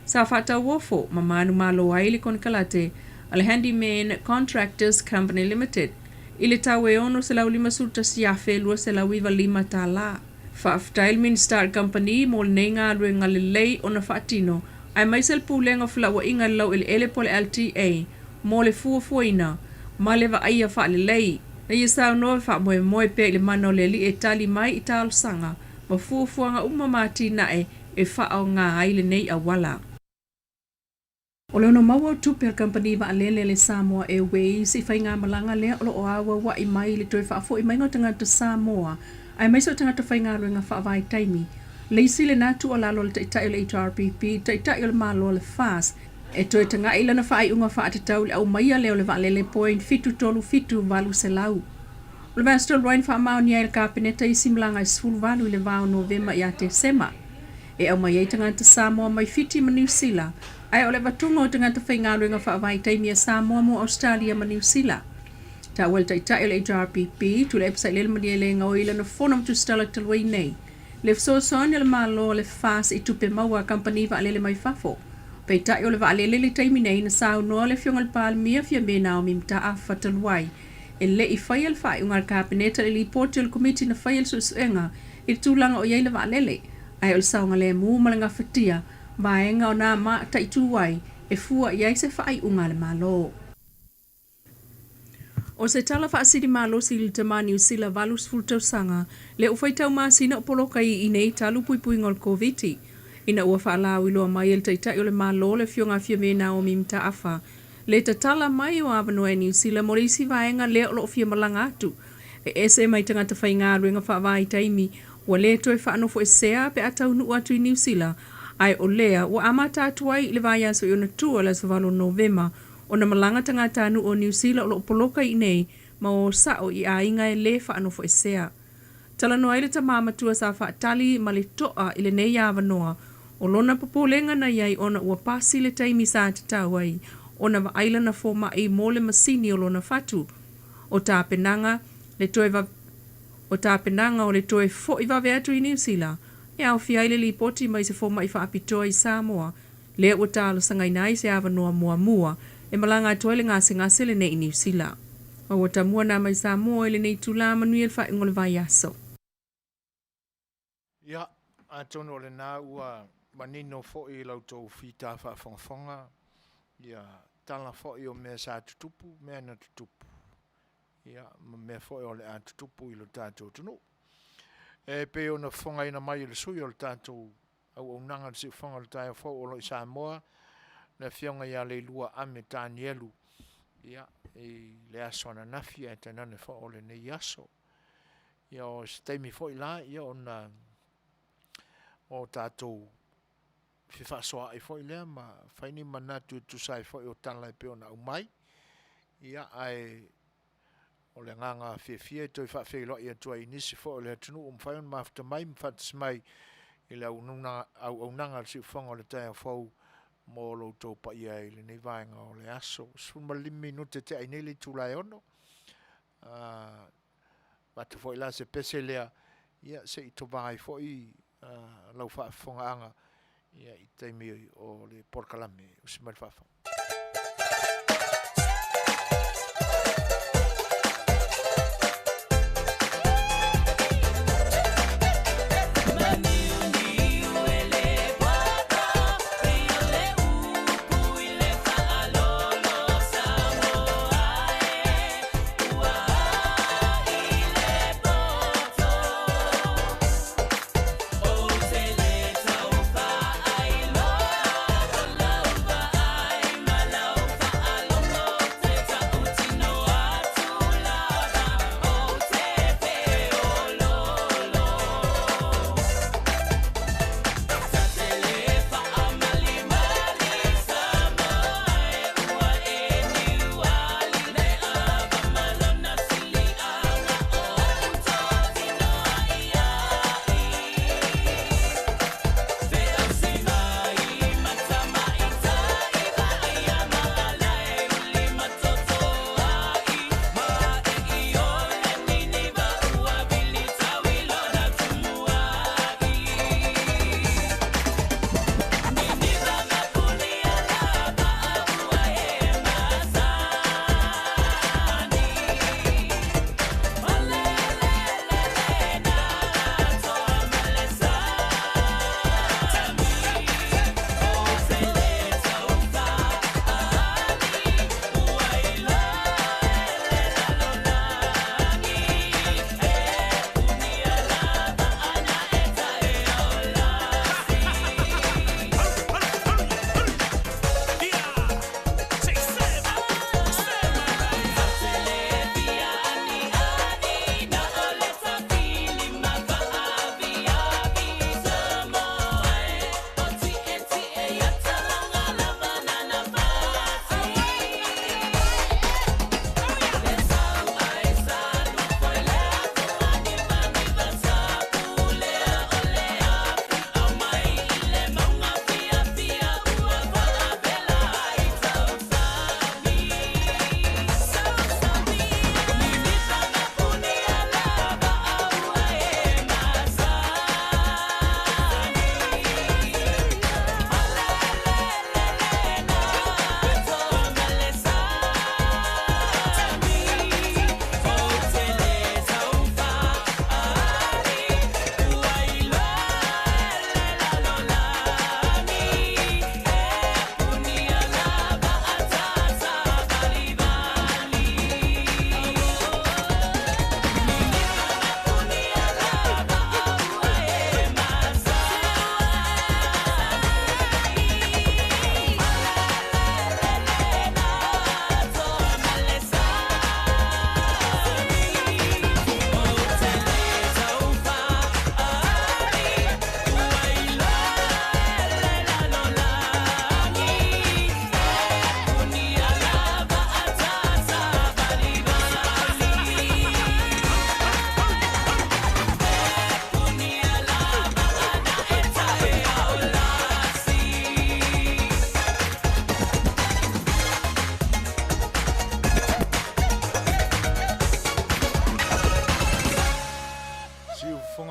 Sa whata wofo ma manu malo ai le konkalate a le Handyman Contractors Company Limited. Ile tawe ono se lau lima sulta siafe lua se lau iwa lima ta la. Whaaftail Minster Company mo le nei ngāruenga le lei o na whaatino ai maisel pulenga flawa inga lau ele pole LTA mo le fuafuaina ma le wa aia wha le lei Ia sa no fa moe pe le mano le li e tali mai i talo sanga ma fuafuanga uma matina e fa o ngā ai le nei a wala. O le ono maua tupe al company ma alele le Samoa Airways i whainga malanga lea o lo o awa wa i mai le toi whaafo i maingo tangata Samoa ai mai so tangata whainga luenga whaavai taimi. Leisi le natu o lalo le taitai o le HRPP, taitai o le malo le FAS e toi tanga ila na whaai unga whaatatau le au maia leo le waalele point fitu tolu fitu valu se lau. O le Master Roin Manuia i le kapineta i simlanga i sfulu valu i le vau Novemba i a te sema. E au mai tangata Samoa mai fiti ma New Zealand. Ai ole vatunga o tangata whaingalu inga whaavai taimi a Samoa mo Australia ma New Zealand. Ta wel taitai o le HRPP tu le epsai lele mani ele ngā oila na whonam tu stala talwai nei. Le Saunia le malo le FAS i tupe maua company va alele mai fafo. Pei tai o le va alele le taimi nei na sao noa le fiongal pal mia fia me nao mi mta a fatalwai. E le i whaial whai ungar kabineta le li poti o le komiti na whaial susuenga i tūlanga o iei le va alele. Ai o le saunga le mū malanga whatia vaenga o nā maa taituai e fua iai se whai unga le malo. O se tala whaasiri malo si li tamani usila valus fultau sanga, le ufaitau maasina o polokai i nei talu pui ngol COVID-19. Ina ua whaalau iloa mai el taitai o le malo le fionga fia me Naomi mta afa. Le tatala mai o Avanoa New Zealand mo reisi vaenga le o lo fia malanga atu. E ese mai tangata whainga ruenga whaavai taimi, wa le toi whaanofo e sea pe atau nu atu i New Zealand. Ai o lea, wa amata atuai i le vaya so i ona tua la savalo Novemba, o na malanga tangata anu o New Zealand o lo poloka i nei, ma o sao i a inga e le whaanofo e sea. Tala noa ile ta mamatua sa Faatali ma le toa i le nei Avanoa, o lona popolenga na iai ona ua pasi le taimi sa tatau ai, ona va aila na foma i mole masini o lona fatu. O ta penanga o le toe fo i vave atu i New Zealand, e au fiaile li poti mai se foma i whaapitoa i Samoa, le o talo sangai nai se Avanoa mua, e malanga atoa le ngase le nei New Zealand. O wata mua na mai Samoa le nei tula Manuia le whae ngole vai aso.
Ia, atono le nā ua manino fo i lautou fita whaafonga. Ia, tala fo i o mea sa tutupu, mea na tutupu. Ia, mea fo i o le a tutupu i lo tātou tunu. E pe ona fonga ina mai le sui o le tātou au nanga le si fonga le tātou fo o lo i Samoa. Na fionga ia le lua ame tānielu. Ia, i le aso ana nafi e tenane fo o le nei aso. Ia o steimi fo i la, ia ona o tātou fi Faasoa i fo i lea, ma whaini manatu tu sai fo i o tala e pe ona umai. Ia ai o le nganga fie toi whaafeilo i atua i nisi fo o le atunu o mwhaion mafta mai, mwhatas mai i le au nanga si whanga o le taia fau mo lo tau pa ia i le nei vaenga o le aso. Suma limi minute te ai nei le tūlai ono. Mata fo i la se pese lea, ia se i to vai fo i lau whaafonga anga, ia i teimi o le Polokalame, usimari whaafo.
I'm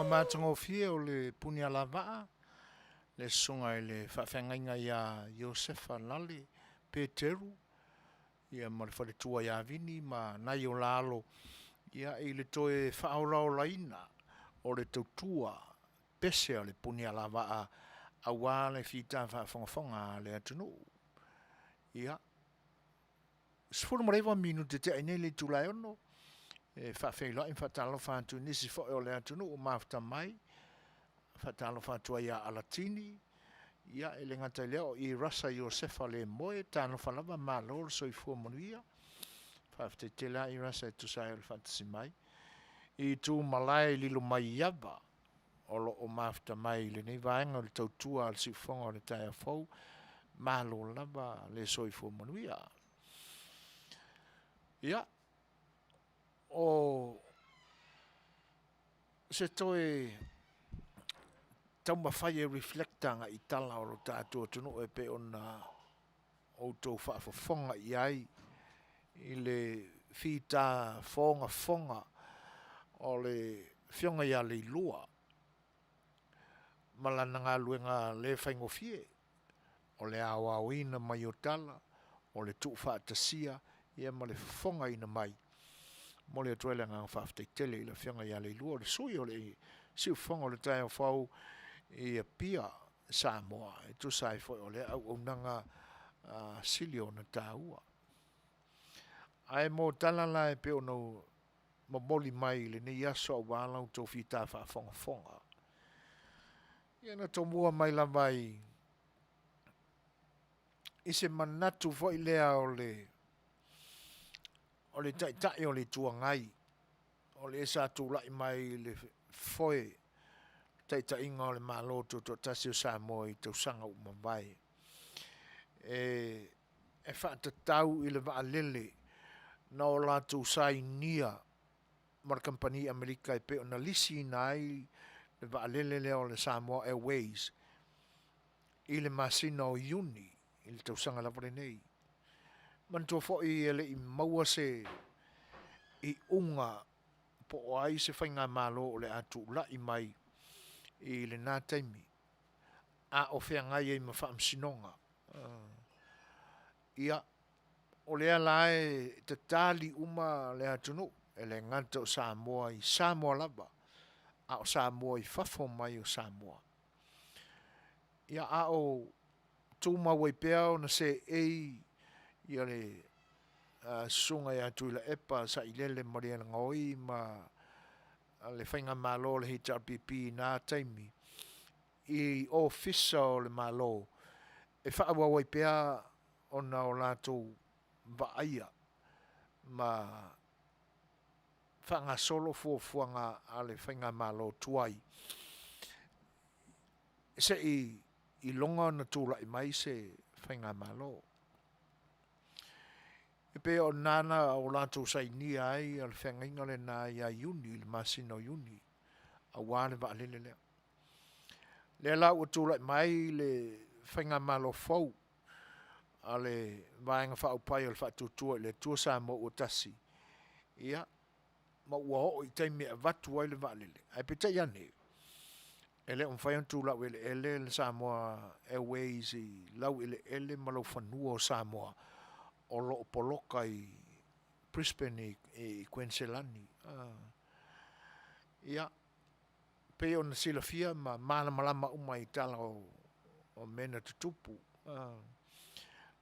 songa mātango fie o le puni alawaa, le songa i le whawhengainga ia Iosefa Lali, Peteru, ia ma le whare tua ia vini, ma nai o lalo, ia i le toe whaorao laina, o le tautua, pese o le puni alawaa, a wale fita whawhongafonga le atunu. Ia, sifuru marewa minu te aine le tulai ono, whawhela in whatalo whantu nisi fo o le atunu o mafta mai, whatalo whantua ia alatini, ia ele ngata leo i rasa Iosefa le moe, tano whalawa malo so i fua Manuia, whawte tela i rasa e tusai o le Faatasi mai, i tu malai lilo mai iaba, o lo o mafta mai le nei vaenga o le tautua al sifonga o le taia fau, malo lava le so i fua Manuia. Ia, o se toe tau mawhai e reflectanga i tala o lo tātua tunu e pe ona outou whaafofonga i ai i le whita fonga o le whionga ia le lua malana ngā luenga le whaingofie o le Aoauli mai o tala o le tuu Faatasia ia ma le fonga ina mai mo le atuele ngā whaaftei tele i le whionga ia le lua o le sui o le siu fonga o le tai o whau i a pia Samoa e tu sai foi o le au nanga sili o na tāua ai mo tala la e pe ono moli mai le ni aso o wala o tō whita whaafonga ia na tō mua mai la mai i se manatu foi lea o le tai o le tuangai o le esa tūlai mai le foi tai inga o le maloto to tasi o Samoa i tau sanga o mawai e whaatatau i le waalele na o lātou sai nia mar kampani Amerika i pe o na lisi nai le waalele leo le Samoa Airways i le masina o Iuni i le tau sanga lapare nei mantua fo i ele i maua se i unga po o ai se whainga malo o le atu la i mai i le nā taimi a o whea ngai e ma whaamsinonga ia o lea lae te tāli uma le atunu e le nganta o Samoa i Samoa lava a o Samoa i whafo mai o Samoa ia a o tūma waipea o na se ei ia le sunga ia tu la epa sa i lele mariana ngoi ma le whainga malo le HRPP nā taimi i ofisa o le malo e whaawa waipea o na o lātou vaaia ma whanga solo fuafuanga a le whainga malo tuai se i longa na tūla i mai se whainga malo e pe o nana o lātou sai ni ai al whenga le nā ia Iuni, le masina o Iuni, a wāne wa alele lea. Le lau o tūlai mai le whenga malo fau, a le vāenga wha upai o le wha tutua le tua sa mo o tasi. Ia, ma ua o i taimi a vatu ai le wa alele. Ai pe tai ane, ele on whai on tūlau ele le Samoa Airways i lau ele malau whanua o Samoa. O lo poloka i Brisbane i Queensland. Ia, pe o na silafia ma mana malama uma i tala o mena tutupu.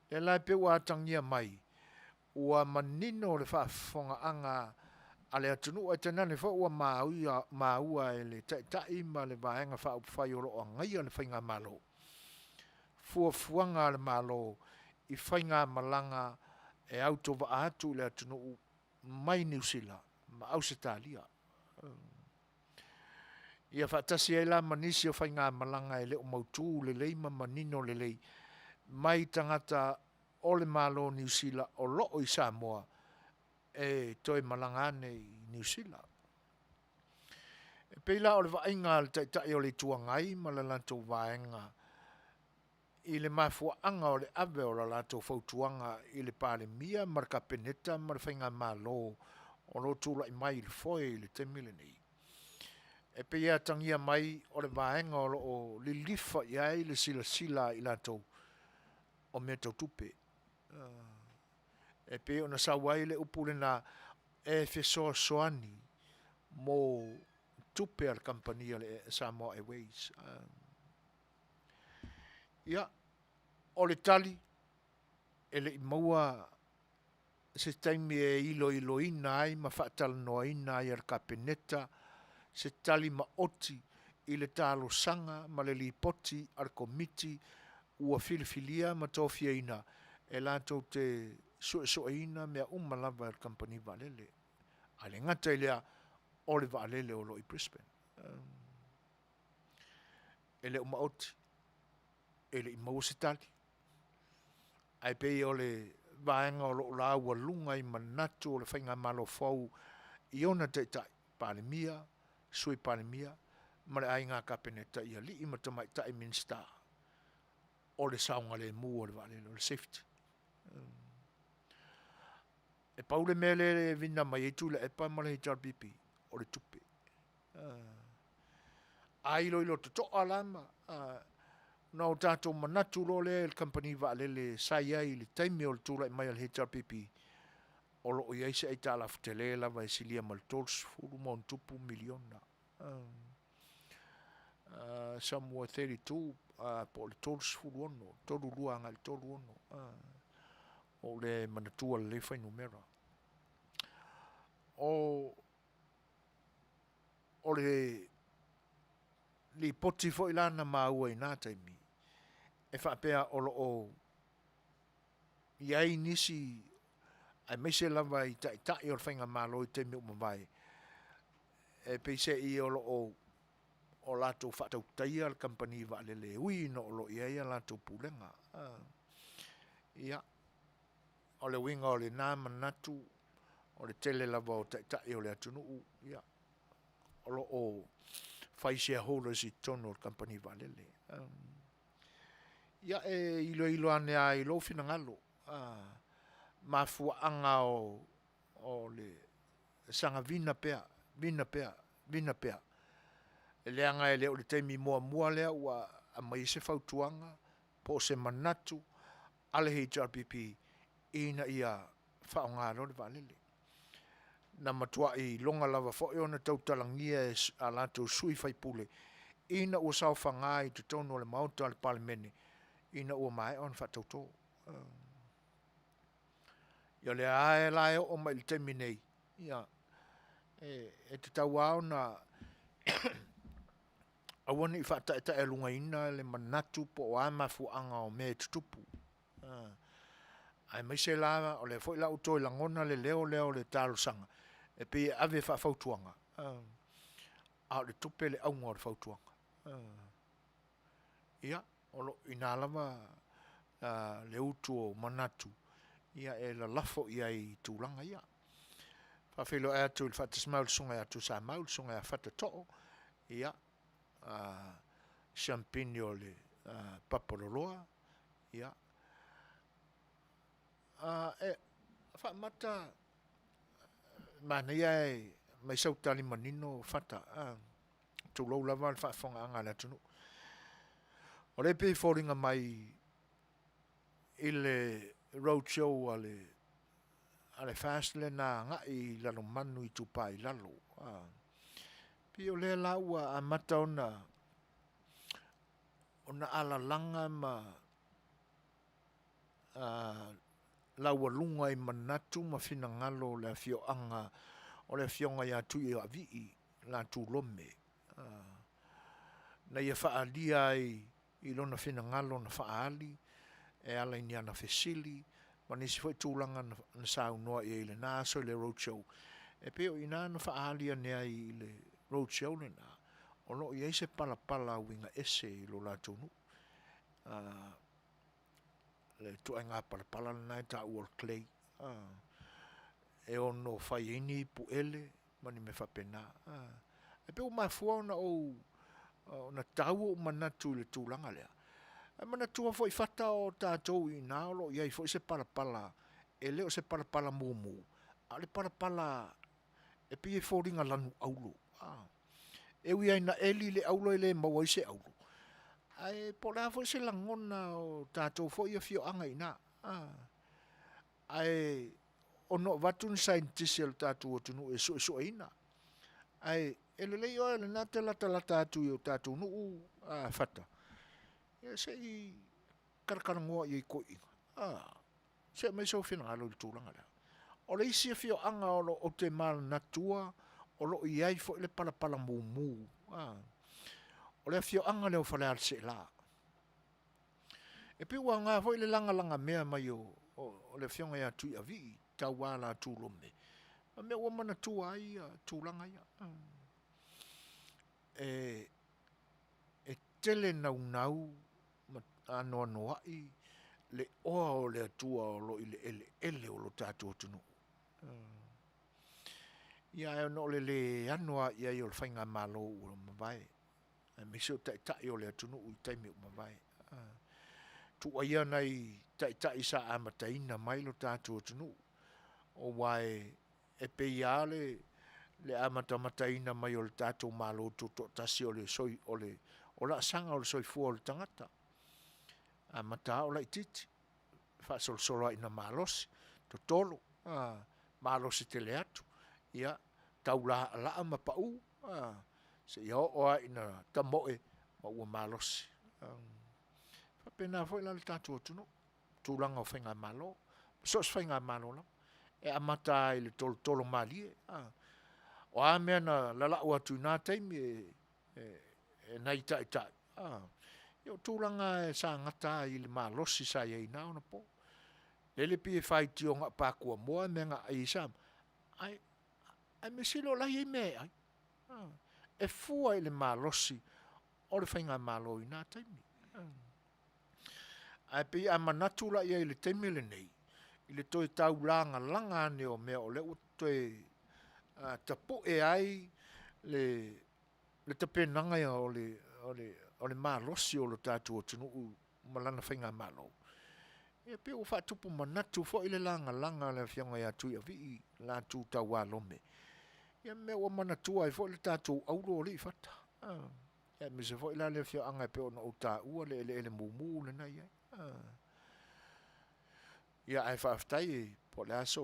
Le lai pe ua atangia mai, ua manino le whaafonga anga a le atunu ai tanane wha ua maua e le tai ma le vaenga whaupwhai o lo ngai o le whainga malo. Fuafuanga le malo, i whainga malanga e auto wa atu le atunu mai New Zealand, ma Ausitalia. Ia Faatasi e la manisi o whainga malanga e le o mautu le lei ma manino le lei, mai tangata o le malo New Zealand o loo i Samoa e toi malangane i New Zealand. E peila o le vainga le tai o le tuangai ma le lantou vaenga i le mafuanga o le ave o la lato fautuanga i le pale mia marka peneta mar whainga malo o lo tula i mai le foi le te mileni. E pe ia tangia mai o le vaenga o lilifa iai le sila i latou o mea tau tupe. E pe ona sawai le upule na e fesoa soani mo tupe al compania le Samoa Airways. Ia, o le tali, e le maua se taimi e ilo ina ai ma whaatal noa ina ai ar kapeneta, se tali ma oti i le talo sanga ma le lipoti ar komiti ua filifilia ma tofia ina e lato te so ina mea umalava ar company valele. Ale ngata ilea o le valele o lo i Brisbane. E le oti, e le imau se tali. Ai pei o le vaenga o lo la ua lunga i manatu o le whainga malo fau i ona te tai palemia, sui palemia, ma le ainga kapeneta ia li ima tamai tai minsta o le saunga le mu o le valele o le safety. E paule mele le vina mai e tula e pa ma le HRBP o le tupe. A ilo to alama, na o tatou manatu lo le company valele sai ai le taimi o le tula i mai al HRBP o lo iai se ai tala futele lava e silia mal tols furu mo un tupu miliona. Somewhere 32 po le tols furu ono, tolu lua ngal tolu ono. O le manatua le fai numera. O le poti fo ilana maua ina taimi. E whapea o lo o iai nisi ai meise lava i tai o le whainga malo i taimi umawai. E peise i o lo o lato whatau taia al company va lele ui no o lo iai a lato pulenga. Ia. O le winga o le nā manatu o le tele lava o tai o le atunu ia o lo o fai shareholders i tono o company valele ia e ilo ane a ilo fina ngalo mafuanga o le sanga vina pea e le anga ele o le taimi mua lea ua a mai se fautuanga po se manatu ale HRPP ina ia whaongaro le valele. Na matua i longa lava fo e ona tautalangia a lato sui fai pule. Ina ua sao whanga i te tono le mauta le palemene. Ina ua mai on whatauto. Ia le ae lae o mai le temi nei. Ia. E te tau au na awana i whata e lunga ina le manatu po o amafu anga o me tutupu. Ai mai se la o le foi la uto la ngona le leo le talo sanga e pe ave fa fautuanga a le tupe le au ngor fautuanga ia o lo inalama le utu o manatu ia e la lafo ia i tulanga ia fa felo e atu il fatismal sunga atu sa maul sunga fata to ia champagne le papololoa ia fa mata Manuia mai sau tali manino fata tu lo lava fa fonga anga la tunu o le pe falling mai ile roadshow ale fast le na nga i la no manu i tu pai lalo pi o le la ua a mata ona ala langa ma la ua lunga i manatu ma fina ngalo le fio anga o le fionga ia tu i avi la tu lome na ia faalia i lona fina ngalo na faali e ala i niana fesili ma nisi foi tūlanga na sau noa i le naso le roadshow e peo ina na faalia nea i le roadshow le na o no i eise pala winga ese i lo la tonu le tuainga pala na ta uol clay e ono fai ini pu ele mani me fapena e pe o mafua na o na tau o manatu le tūlanga lea e manatu foi fata o tatou i naolo iai foi se pala e leo se pala mumu a le pala e pe e fōringa lanu aulo e ui ai na eli le aulo le maua i se aulo. Ai po la fo se langona o tātou fo ia fio anga ina. Ai ono vatun scientist el tātou o tunu e so ina. Ai ele le yo le na te la tātou yo tātou nu fata. E se i karakarangoa i ko inga. Se mai so fina alo i tūlanga lea. O le isi fio anga o te mal natua, o lo i ai fo le pala mu. O le fio anga leo fale al se la. E pi ua ngā fo le langa mea mai o le fionga ia tui a vi, tau wala tūlome. A mea ua mana tua ai tūlanga ia. E tele nau, ano ai, le oa o le atua o lo i le ele o lo tātou tunu. Ia e no le anoa ia i o le whainga malo o lo mawai. Me seo tai o le atunu ui taimi o mawai. Tu aia nei tai sa amataina mai lo tātou tunu. O wai e pe ia le amatamataina mai o le tātou malo tuto tasi o le soi o la sanga o le soi fua o le tangata. Amata o la ititi. Faasolo ina malosi. Totolo. Malosi te le atu. Ia taula la mapau. Se ia oa ina tamoe ma ua malosi. Whapena foi la le tātou tunu. Tūlanga o whainga malo. Sos whainga malo la. E amata i le tolo malie. O a mea na lalau atu nā teimi e nai tai. Io tūlanga e sa ngata i le malosi sa iei nā ona po. Lele pi e whai tio ngā pākua moa me ngā ai sam. Ai me silo lai e mea ai. E fua i le malosi o le whainga malo i nā teimi. Ai pe a manatu la ia i le teimi le nei. I le toi tau langa ane o mea o le o toi tapo e ai le tapenanga ia o le malosi o le tātou o tunu malana whainga malo. E pe o whatupu manatu fo i le langa le whianga ia tui a vi la tū tau alome. Ia mea o manatu ai fo i le tātou auro o le i whata. Ia me se fo i la le whianga pe o na o tā ua le mumu le nai ai. Ia ai whaftai po le aso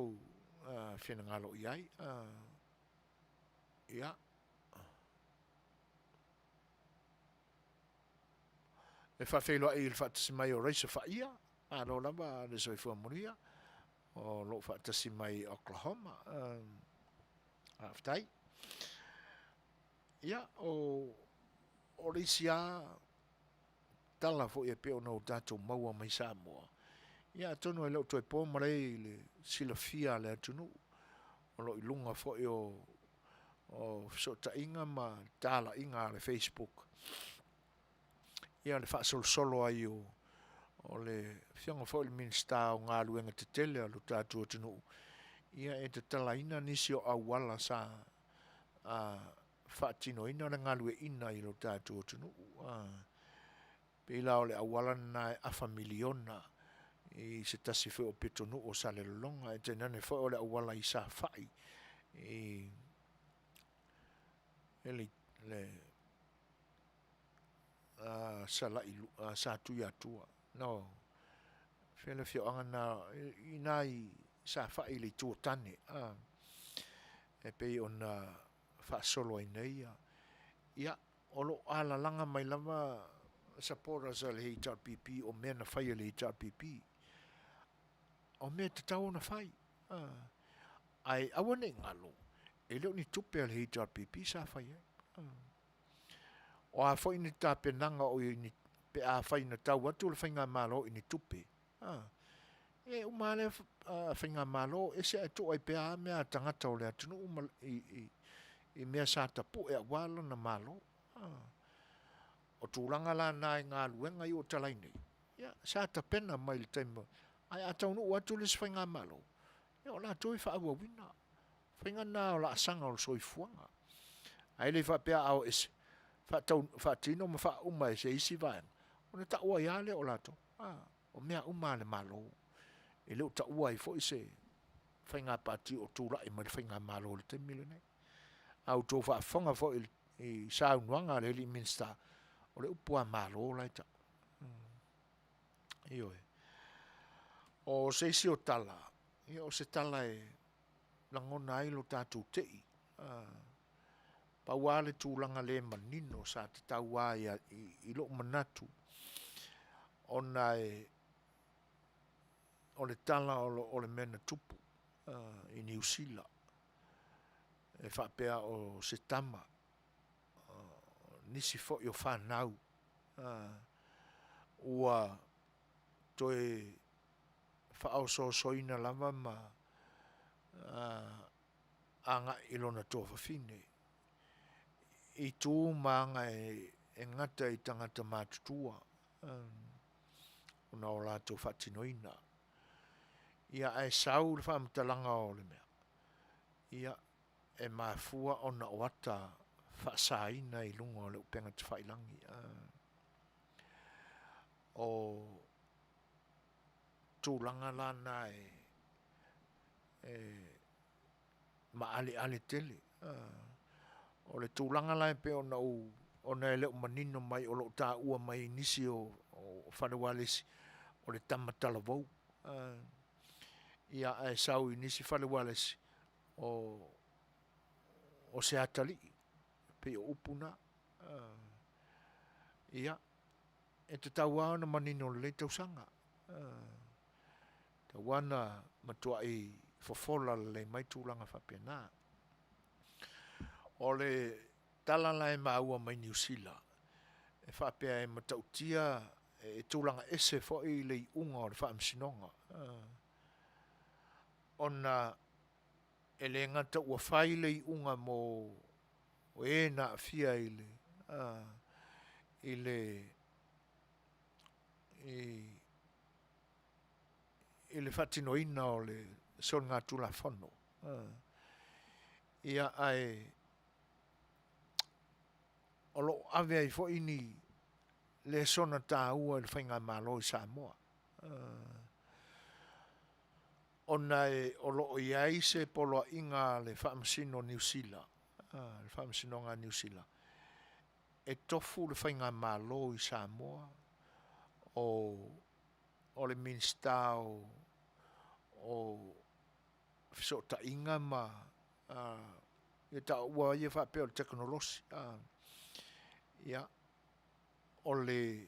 whina ngalo i ai. Ia. Le whawheloa i le whatasi mai o reisa whaia. Ano lama le soifua Manuia. O lo whatasi mai Oklahoma. Whaftai. Ia o reisia tala fo ia peo no tātou maua mai Samoa. Ia tonu e leo toi pō marei le silafia le atunu. O lo ilunga fo i o sota inga ma tala inga le Facebook. Ia le whaasolo ai o le whianga fo i le minsta o ngā luenga te tele a lo tātou atunu. Ia e te tala ina nisi o awala sa whaatino ina le ngā lue ina i lo tātou atunu. Pela o le awala na a familiona i se tasi fo o petonu o sa le longa e tenane fo o le awala i sa fai le sa la ilu sa tu ya tua no fele fio anga na inai sa fai le tu tane e pe ona fa solo i nei ia o lo ala langa mai lava supporters al HRPP o mena fai al HRPP o me te tau na fai ai awane ngalo e leo ni tupe al HRPP sa fai o a fai ni ta penanga o ni pe a fai na tau atu le fai ngā malo i ni tupe e umale fai ngā malo e se atu ai pe a mea tangata o le atunu i mea sa tapu e a wala na malo o tūranga la nai ngā luenga i o talai nei. Ia, sa ta pena mai le taima. Ai atau no watu le swinga malo. Ia, o la toi wha awa wina. Whinga nā o la asanga o le soifuanga. Ai le wha pia au ese. Wha tino ma wha uma ese isi vaenga. O ne ta ua ia le o la to. O mea uma le malo. E leo ta ua i fo ise. Whinga pati o tūra i mai whinga malo le taimile nei. Au tō wha whanga fo i i saunuanga le li minsta o le upua malo lai ta io o se si o tala io se tala e langona ai lo tatu tei paua le tūlanga le manino sa te taua i lo manatu ona o le tala o le mena tupu i New Zealand e whapea o se tama nisi fo i o whanau ua toe whaau soina lava ma anga ilona tō whawhine i tū maanga e ngata i tangata mātutua una o lātou whatinoina ia ai sau le whaamatalanga o le mea ia e mafua ona o ata whaasaina i lunga o le upenga te whailangi o tūlanga lana ma ale tele o le tūlanga lai pe ona e leo manino mai o lo tā ua mai nisi o whanewalesi o le tamatala vau ia ai sau i nisi whanewalesi o se atali pe o upuna ia e te taua na manino le tausanga tawana matua i fofola le mai tūlanga whapena o le tala lai maua mai New Zealand e whapea e matautia e tūlanga ese fo i le unga o le whaamsinonga ona e le ngata ua whai le unga mo o e na fia i le whatinoina o le son ngā tūla whono ia ai o lo ave ai fo ini le sona tā ua le whainga malo i Samoa ona o lo i ai se polo inga le whaamsino New Zealand le whaamsino ngā New Zealand e tofu le whainga malo i Samoa o le minsta o fiso ta inga ma e ta ua ia whape o le teknolosi ia o le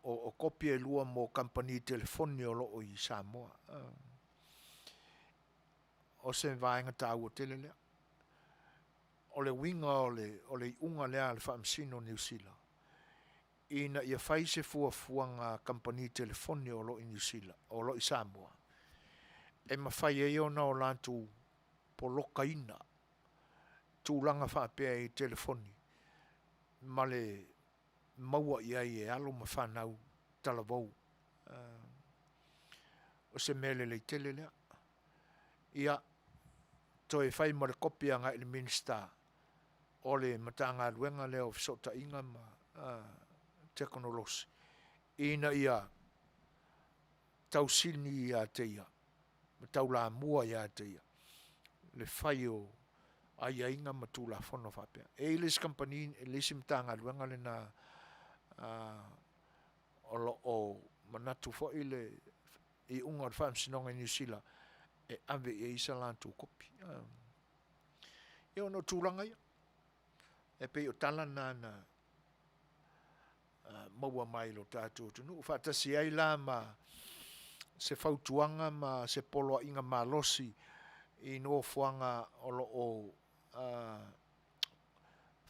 o kopia e lua mo company telefoni o lo i Samoa o se vaenga ta ua tele lea o le winga o le unga lea le whaamsino New Zealand ina ia whai se fuanga company telefoni o lo i New Zealand o lo i Samoa e mawhai e ona o lantu Polokalame tūlanga whapea i telefoni ma le maua ia i e alo ma whanau talavou o se mele le tele lea ia to e whai ma le kopia ngai le minsta o le matanga luenga leo fisota inga ma teknolosi ina ia tausini ia teia taula mua ia teia le whai o ai inga matula fono whapea e les company les matanga luenga le na o manatu fo ile i unga le whaamsinonga i New Zealand e ave e isa lantu kopi e ono tūlanga ia e pe o tala na maua mai lo tātou tunu Faatasi ai la ma se fautuanga ma se polo inga malosi i no fuanga o lo o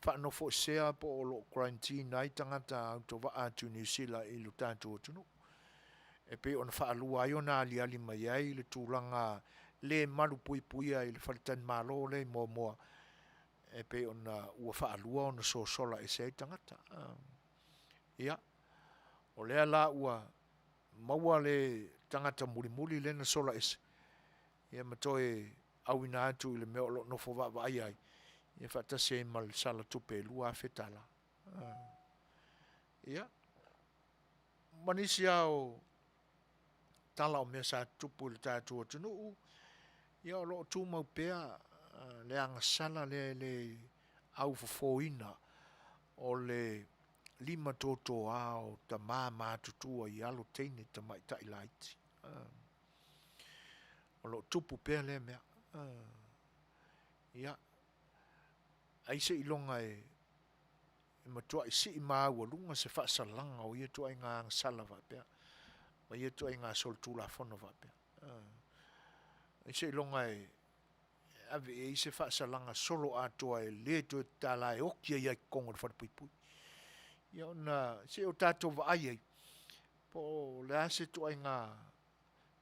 whanau fo sea po o lo quarantine ai tangata auto wa atu New Zealand i lo tātou tunu e pe ona whaalua ai ona ali mai ai le tūlanga le malu pui ai le whalitan malo le moa e pe ona ua whaalua ona sola e se tangata ia o lea la ua maua le tangata muli le na sola ese ia matoe awina atu i le mea o lo nofo wa ai ia Faatasi ma le sala tupe lua fetala ia manisi au tala o mea sa tupu le tātua tunu ia o lo tu mau pea le angasala le au fofoina o le lima toto ao ta mama tutua I alo teine ta mai ta ilaiti. O lo tupu pea le mea. Ia. Aise ilonga e matua isi I maa ua lunga se whaasalanga o ia tua inga angasala va pea. Ma ia tua inga sol tula fono va pea. Aise ilonga e ave e ise whaasalanga solo atua e le tu tala e okia ia kongo de wharapuipui. Ia ona se o tatou va ai po le ase tu inga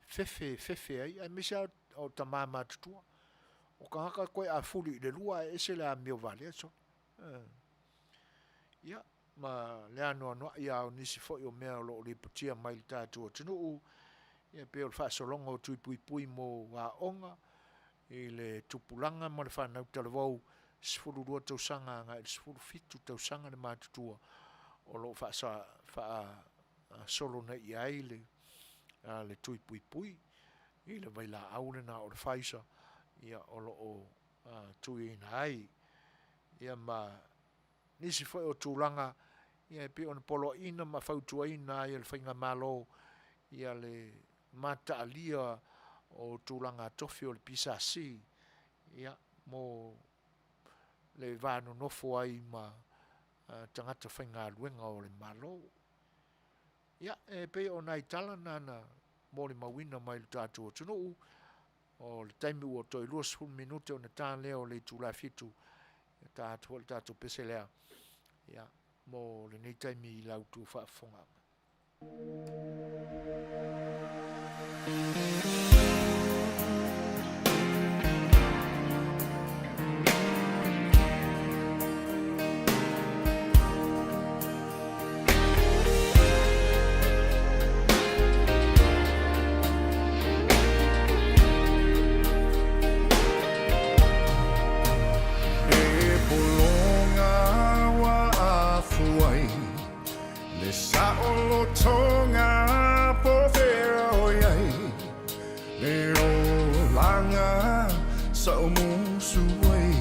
fefe ai misa o tamama tutua. O ka haka koe a fuli le lua e se la meo vale so. Ia ma le ano ia o nisi foi o mea lo le patia mai tatou tunu ia pe o Faasolonga o tuipui mo wa onga I le tupulanga ma le whanau talavau sifuru rua tausanga nga sifuru fitu tausanga le mātutua o lo solo na I le tuipui I le vaila aule na o le whaisa ia o lo o tui na ai ia ma nisi foi o tūlanga ia pe on polo ina ma fautua ina ia le whainga malo ia le mata alia o tūlanga tofi o le pisasi ia mo le vānu nofo ai ma tangata whainga luenga o le malo ia pe o nai tala nana mo le mawina mai le tātua tunu o le taimi ua toi 20 minute o na tā leo le tūla fitu tātua pese lea ia mo le nei taimi I lau tū whaafonga
Tonga po fero yai le o langa sa musu wai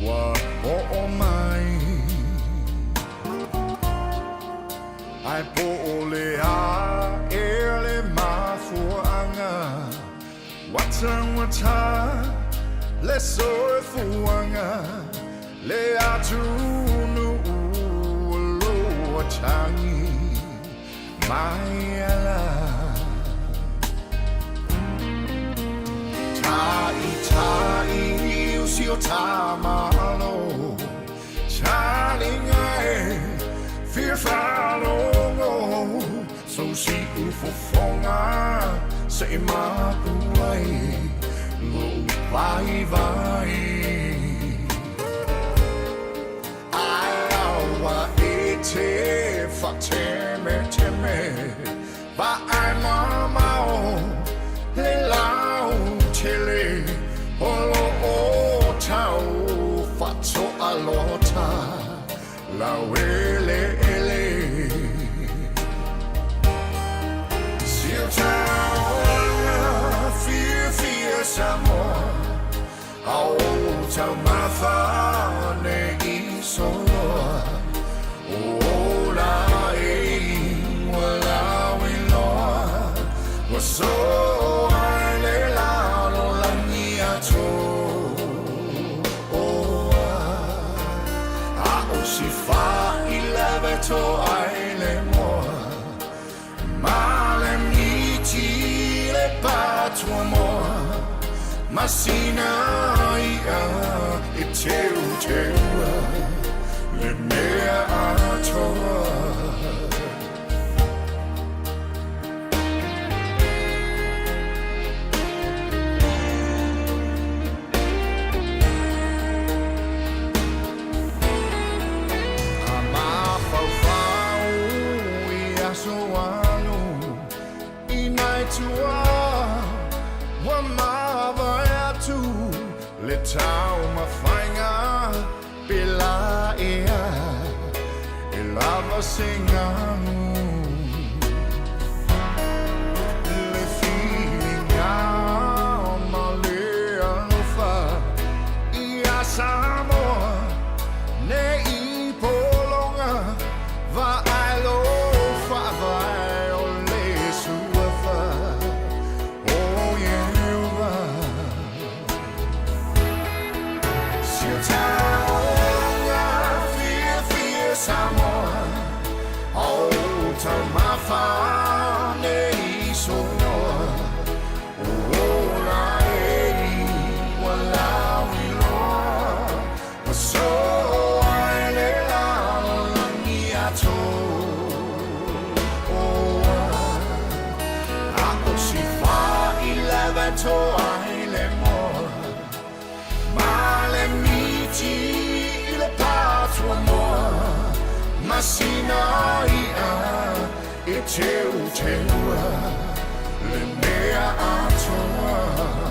wa o mai ai po le a ele mafuanga wata le so fuanga le atunu lo tangi Maiala Tai usio tamalo Chalinga fear follow So si ufofonga Say mapuai Lo vai Awa ete fateme Ba ai mama le lau tele olo o tau fatso alota la wele ele Sil tau fear samo au tau mafa ne iso o la So I le la lo la mia to o si fa il leveto ai le mo male mi ti le patro mo masina ia e te le mea to Tau mafainga pela ea e lava singanu le feeling ma le alfa teu teua le mea atoa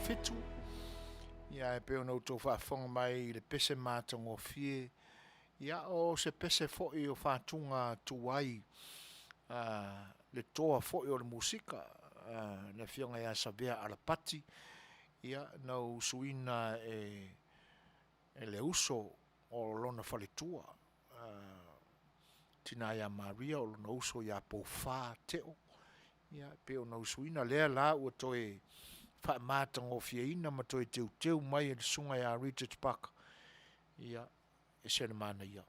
Fetu ia e peo no tō whaafonga mai le pese mātango fie ia o se pese fo'i o whātunga tuai le toa fo'i o le musika le fionga ia savea alapati ia nau suina e le uso o lona whaletua tina ia Maria o lona uso ia pouwha teo ia peo nau suina lea la ua toe fa matango fiaina ma toi teu mai e sunga ya Richard Park ia e sele mana ia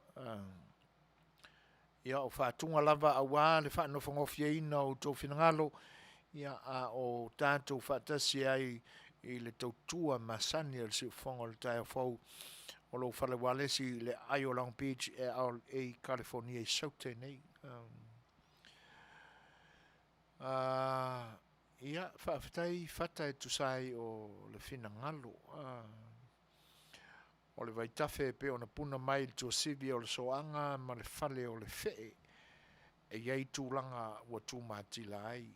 ia o fa tunga lava awa le fa no fongo fiaina o to finangalo ia a o Tatou Faatasi ai i le tautua masani le se fongo le tai fo o lo fa le wale si le Aoauli Long Beach e a California i saute nei ia whaafitai whata e tusai o le whina ngalo. O le waitafe pe o na puna mai le tuasivi o le soanga ma le whale o le whee. E iei tūlanga ua tūmātila ai.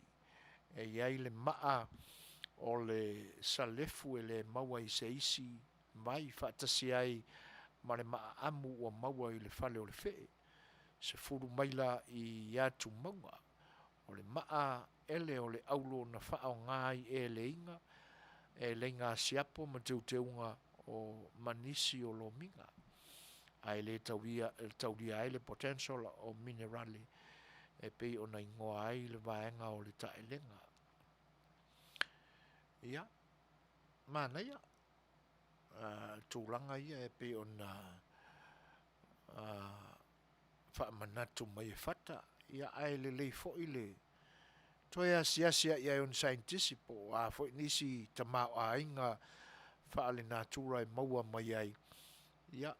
E iei le maa o le salefu e le maua i se isi mai whaatasi ai ma le maa amu o maua i le whale o le whee. Se furu maila i atu maua. O le maa ele o le aulo na whao ngai e le inga siapo ma teunga o manisi o lo minga. Ai le tauria ai le potential o minerali e pei o na ingoa ai le vaenga o le taelenga. Ia, mana ia. Tūlanga ia e pei o na whaamanatu mai e whata. Ia ai le leifo i le toi asiasia ia on scientisipo a foi nisi tamau a inga faale natura e maua mai ai ia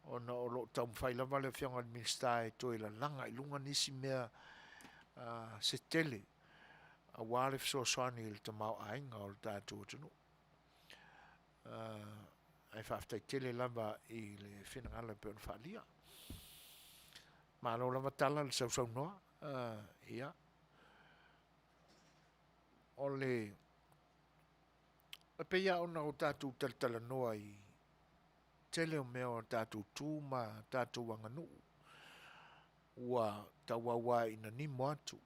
ona o lo tam faila vale fianga administrai toi la langa i lunga nisi mea se tele a wale so swani il tamau a inga o Tatou tunu ai faftai tele lava i le finangala pe on falia ma lo lava tala le sau noa ia ole pe ia ona o Tatou tala noa i tele o mea o Tatou tū ma Tatou wanganu ua tawawa ina nimo atu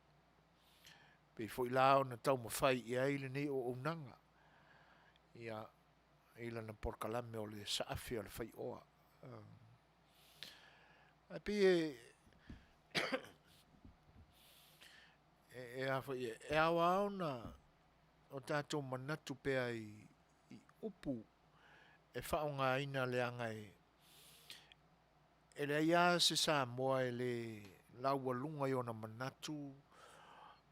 pe foi lao na tau mawhai i aile nei o unanga ia ila na Polokalame o le saafi A Le Fai'oa pe e awa ona o Tatou manatu pea i upu e whaonga ina le angai e le ia se sa moa e lau alunga i ona manatu,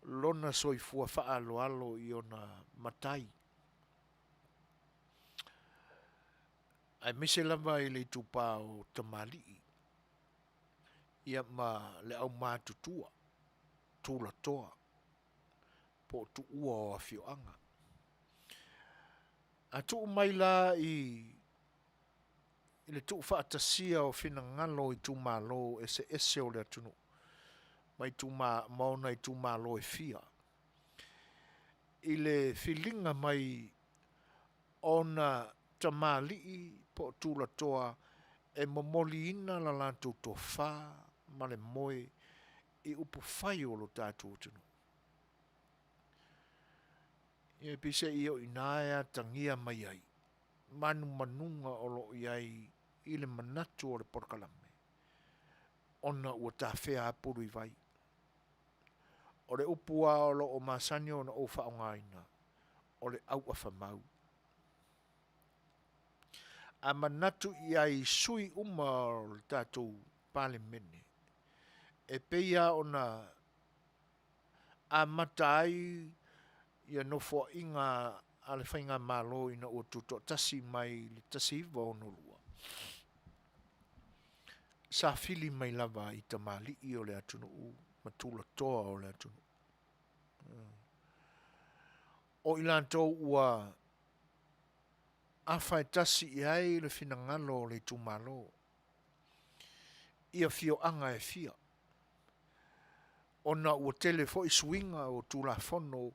lona soifua whaaloalo i ona matai. Ai mise lava i le tupa o tamali ia ma le au mātutua, tūla toa, po tu ua o awhioanga. A tu mai la i le tu Faatasi o fina ngalo i tu malo ese o le atunu. Mai tu maona i tu malo e fia. I le filinga mai ona tamali po tūla toa e momoli ina la lantu to fa ma le moe i upu fai o lo tātou tunu. Ia pise i o inaea tangia mai ai. Manunga o lo iai i le manatu o le Polokalame. Ona ua tā whea apuru i vai. O le upua o lo o masani o na o whaongaina. O le au a whamau. A manatu iai sui uma o le tātou pale mene. E peia ona a matai ia no fo inga a le whainga malo ina o tuto tasi mai le tasi iwa o nolua. Sa fili mai lava i tamali i o le atunu u, matula toa o le atunu. O ilantou ua a whai tasi i ai le fina ngalo o le tumalo. Ia fio anga e fia. Ona ua telefo i swinga o tula fono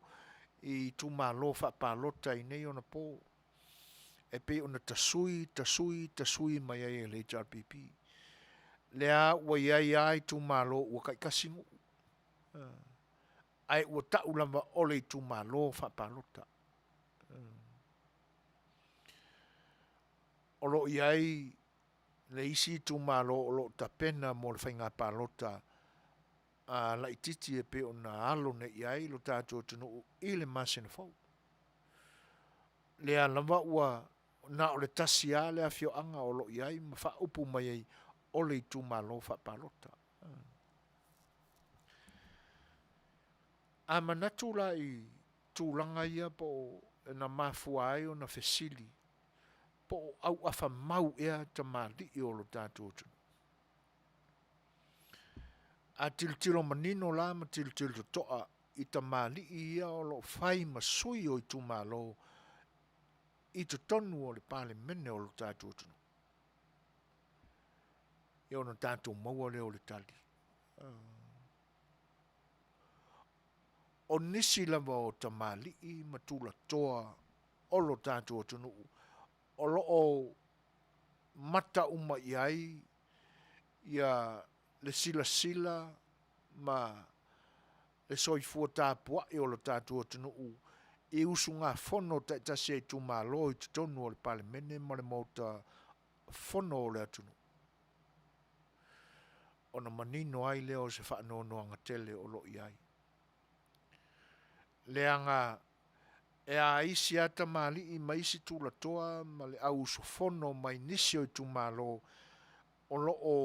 i tumalo whapalota i nei ona po. E pe ona tasui mai ai e le HRPP. Lea ua iai ai tumalo ua kaikasingu. Ai ua tau lama ole i tumalo whapalota. Olo iai le isi tumalo olo tapena mo le whainga palota a la ititi e pe ona alo ne iai lo tātou tunu i le masina fau. Lea lama ua na ole tasia le a fio anga olo iai ma wha upu mai ai ole i tumalo whapalota. A manatu la i tūlanga ia po na mafua ai o na fesili. Po au afa mau ea tamali i olo tātou tunu. A tiltilo manino la ma tiltilo toa i tamali i ia o lo fai masui o i tumalo i to tonu o le pale mene o lo tātou tunu. I ono tātou maua le o le tali. O nisi lava o tamali i matula toa o lo tātou tunu. O lo o mata uma iai ia le sila ma le soifua tāpua i o lo tātou tunu i usu ngā fono ta se i tumalo i tutonu o le pale mene ma le mauta fono o le atunu. O na manino ai leo se whaanono anga tele o lo iai. Leanga e a isi ata mali i maisi tula toa ma le au sofono mai nisio i tumalo o lo o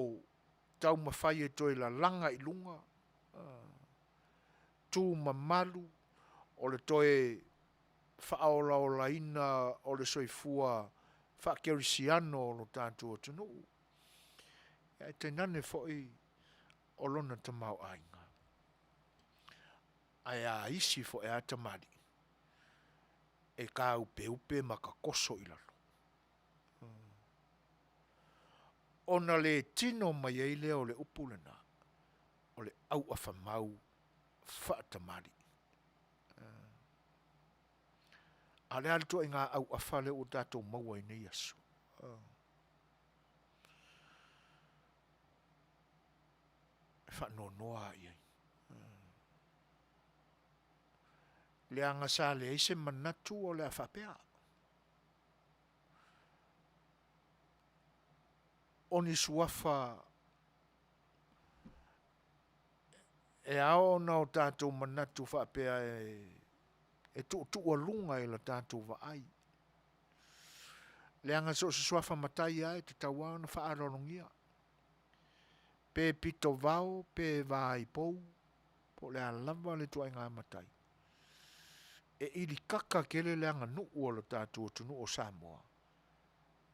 tau mawhai e toi la langa i lunga. Tu mamalu o le toi whaola o la ina o le soifua whakerisiano o lo tātua tunu. E te nane foi o lona tamau ainga. Ai a isi fo e ata mali. E ka upe maka koso i lalo. Ona le tino mai ei leo le upulena. O le au afa mau whaata mali. A le alto e ngā au afa le o tātou maua i nei asu. Wha no noa i ei. Le anga sa le eise manatu o le a whapea. Oni suafa e ao na o tātou manatu whapea e tu lunga i la tātou wa ai. Le anga so suafa matai ai te tawa na whaarongia. pe pito vao, pe vai pou, po le alava le tua ngā matai. E ili kaka kele le anga nuu o lo tātou tunu o Samoa.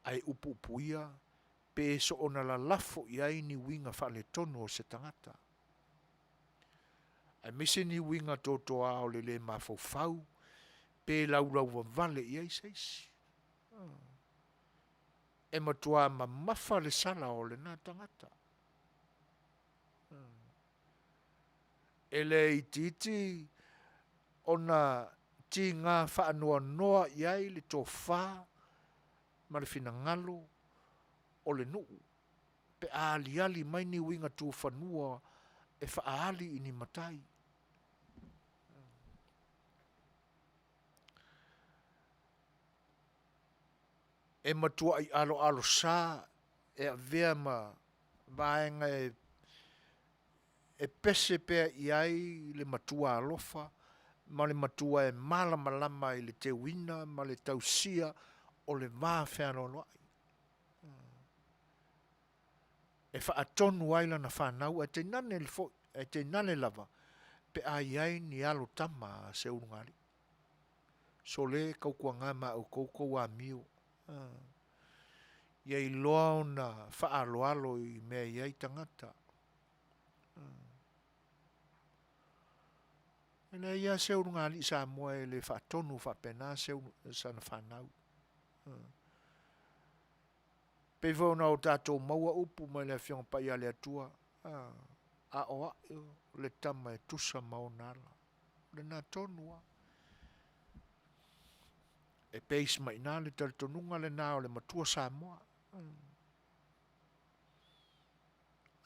Ai upu upuia, pe so ona la lafo iai ni winga whale tonu o se tangata. Ai mise ni winga totoa o le mawhau, pe lau wa vale iai seisi. E matua ma mafa le sala o le nā tangata. E le ititi ona ti ngā whaanoa noa iai le tō whā, ma le fina ngalo o le nuu. Pe ali mai ni winga tū whanua e whaali ini matai. E matua i alo sā, e a vea ma vaenga e pese pea iai le matua alofa, ma le matua e malama i le te wina, ma le tausia o le vā whēno loai. E whaatonu aila na whanau, e te nane lava, pe a iai ni alo tama se urungari. So le kaukua ngā ma au koukou a mio. Iai loa o na whaaloalo i mea iai tangata. Ena ia se urungari sa moa e le whaatonu whapena se sana whanau. Pe vona o tātou maua upu mai le whionga pai a le atua. Aoauli le tama e tusa maonala. Le nā tonua. E peis mai nā le taritonunga le nā o le matua Samoa.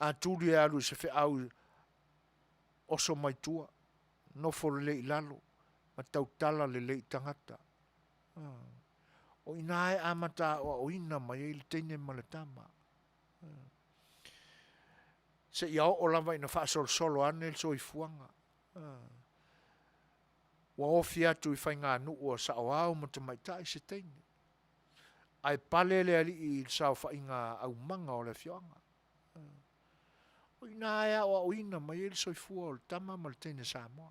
A tūri e alu se au oso mai tua. Nofo le lei lalo. Ma tautala le lei tangata. O ina e amata o ina mai e le teine ma le tama. Se ia o lava ina whaasol solo ane le so i fuanga. Wa ofi atu i whai ngā nuu o sa o au ma te maitai se teine. Ai pale le ali i sao whai ngā au manga o le fionga. O ina e o ina mai e le so i fua o le tama ma le teine Samoa.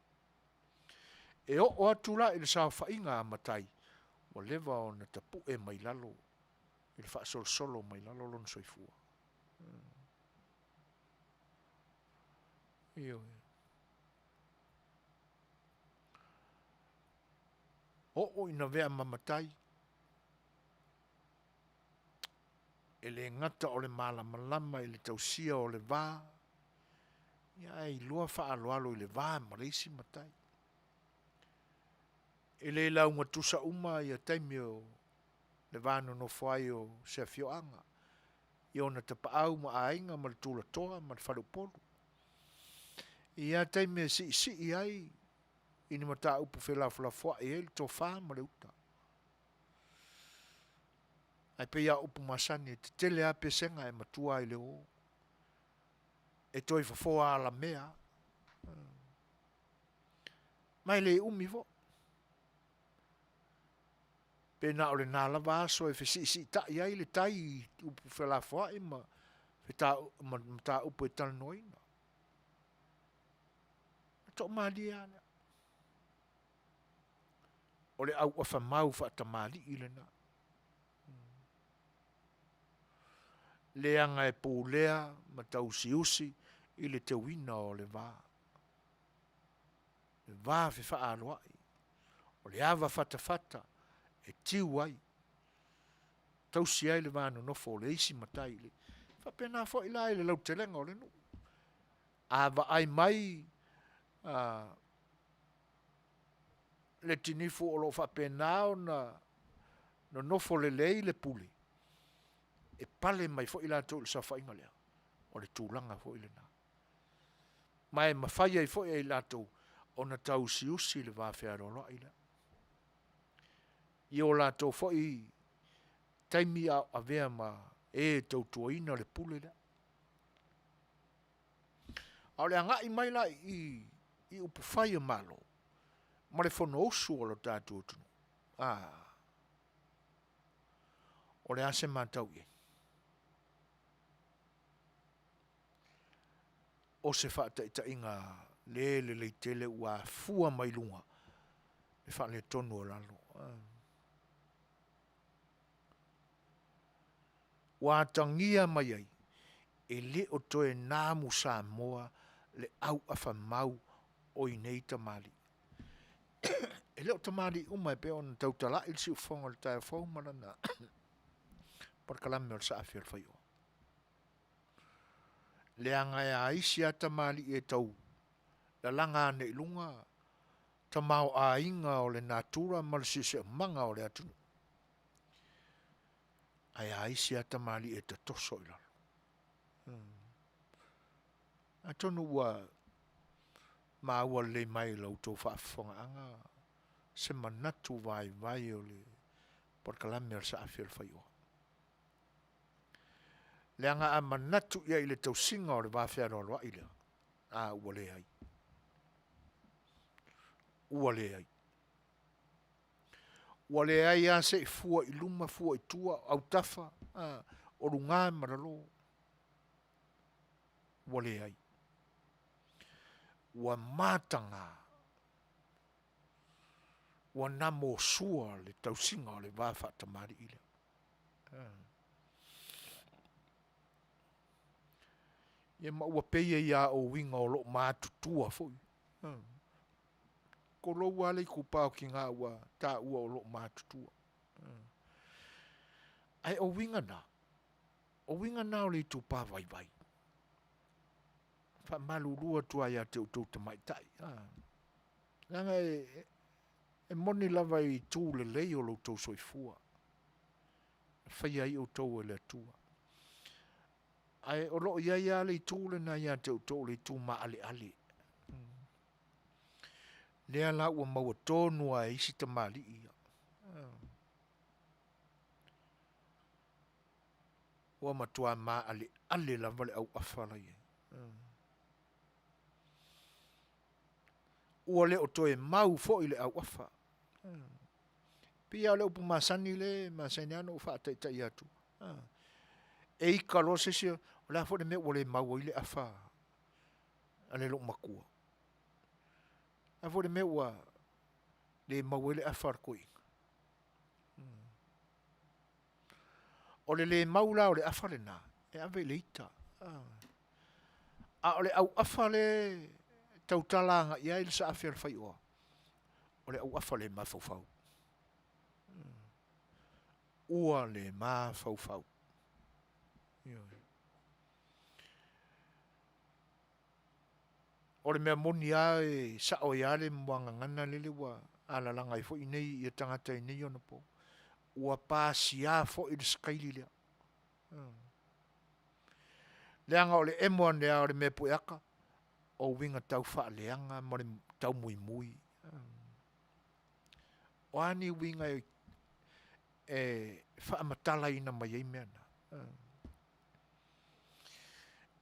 E o atu la i le sao whai ngā matai. Wa lewa o na tapu e mai lalo. I le whaasol solo mai lalo lon so i fua. Io o ina vea mamatai. E le ngata o le malama i le tausia o le vā. Ia i lua whaaloalo i le vā marisi matai. E le lau ngatusa uma i a taimi o le vāno no whai o se fioanga. I ona te paau ma ainga ma le tūla toa ma le whalupolu. I a taimi e si i ai ini mata upu whelawhala fwa e ele tō whā ma le uta. Ai pe ia upu masani te tele a pesenga e matua i le o. E toi whawhoa ala mea. Mai le umi vo. Pe na o le nā lava aso e whesi ta i ai le tai upu whelawhala e ma ta upu e tala noina. Tō maali ana. O le au afa mau fa tamali i le na. Le anga e pōlea ma tau usi i le te wina o le vā. Le vā whi wha aloai. O le awa fata e tiu ai. Tau si ai le vāno nofo le isi matai le. Fa pena fo i lai le lau te lenga o le nu. Awa ai mai le tinifu o lo fa penao na no nofo le lei le puli. E pale mai fo ila to sa fa ingalea. O le tūlanga fo ile na. Mai mawhai ai fo ila to o na tau si usi le wawhea rolo ila. I o la to fo i taimi a vea ma e tau tuaina le pule le. Au le anga i mai la i upu whai malo. Ma le whono osu o lo tātou tunu. O le ase mātau e. o se whaataitainga le tele ua fua mai lunga. E wha le tonu o lalo. Wa tangia mai ai, e le o toe nāmu Samoa le au awha mau o i nei tamali. E le o tamali umai pe on tautala il si ufonga le tae fau marana. Polokalame o le A Le Fai'oa. Le anga e aisi a tamali e tau. La langa ane ilunga. Tamau a inga o le natura ma le sise manga o le atunu. Ai aisi a tamali e ta toso i lalo. Atonu ua ma ua le mai lau tau whaafonga anga. Se manatu vai o le Polokalame o le A Le Fai'oa. Le anga a manatu ia i le tau singa o le wawhea roa i lea. Ua le ai. Ua le ai. Ua le ai a se i fua i luma, fua i tua, au tafa, o runga maralo. Ua le ai. Ua matanga. Ua namo sua le tau singa o le wawha tamari i lea. Ia maua peia ia o winga o lo mātutua foi. Ko lo wale ku pao ki ngā ua tā ua o lo mātutua. Ai o winga na. O winga na o le tu pā vai. Wha malu rua tua ia te utou tamai tai. Nanga e moni lava i tū le lei o lo tau soifua. Whai ai o tau e le tua. Ai o lo ia le tūle na ia te utou le tū ma ale. Lea la ua maua tonu a isi tamali ia. Ua matua ma ale la vale au awhala ia. Ua le o toe mau fo i le au awha. Pia le upu masani le, masani ano ufa ataita ia tu. E ika lo se se, o la fo le me ua le mau i le awha. Ale lo makua. A fo le me ua le mau i le awha koi. O le mau la o le awha le na. E ave le ita. A o le au awha le tautalanga ia il sa A Le Fai'oa. O le au awha le mafaufau. Ua le mafaufau. O le mea moni a e sa o ia le mwanga ngana lele ua ala langa i fo i nei i tangata i nei ona po. Ua pāsi a fo i le skaili lea. Leanga o le emoan lea o le mea pueaka. O winga tau wha leanga mo le tau mui. O ani winga e wha matala ina mai ei meana.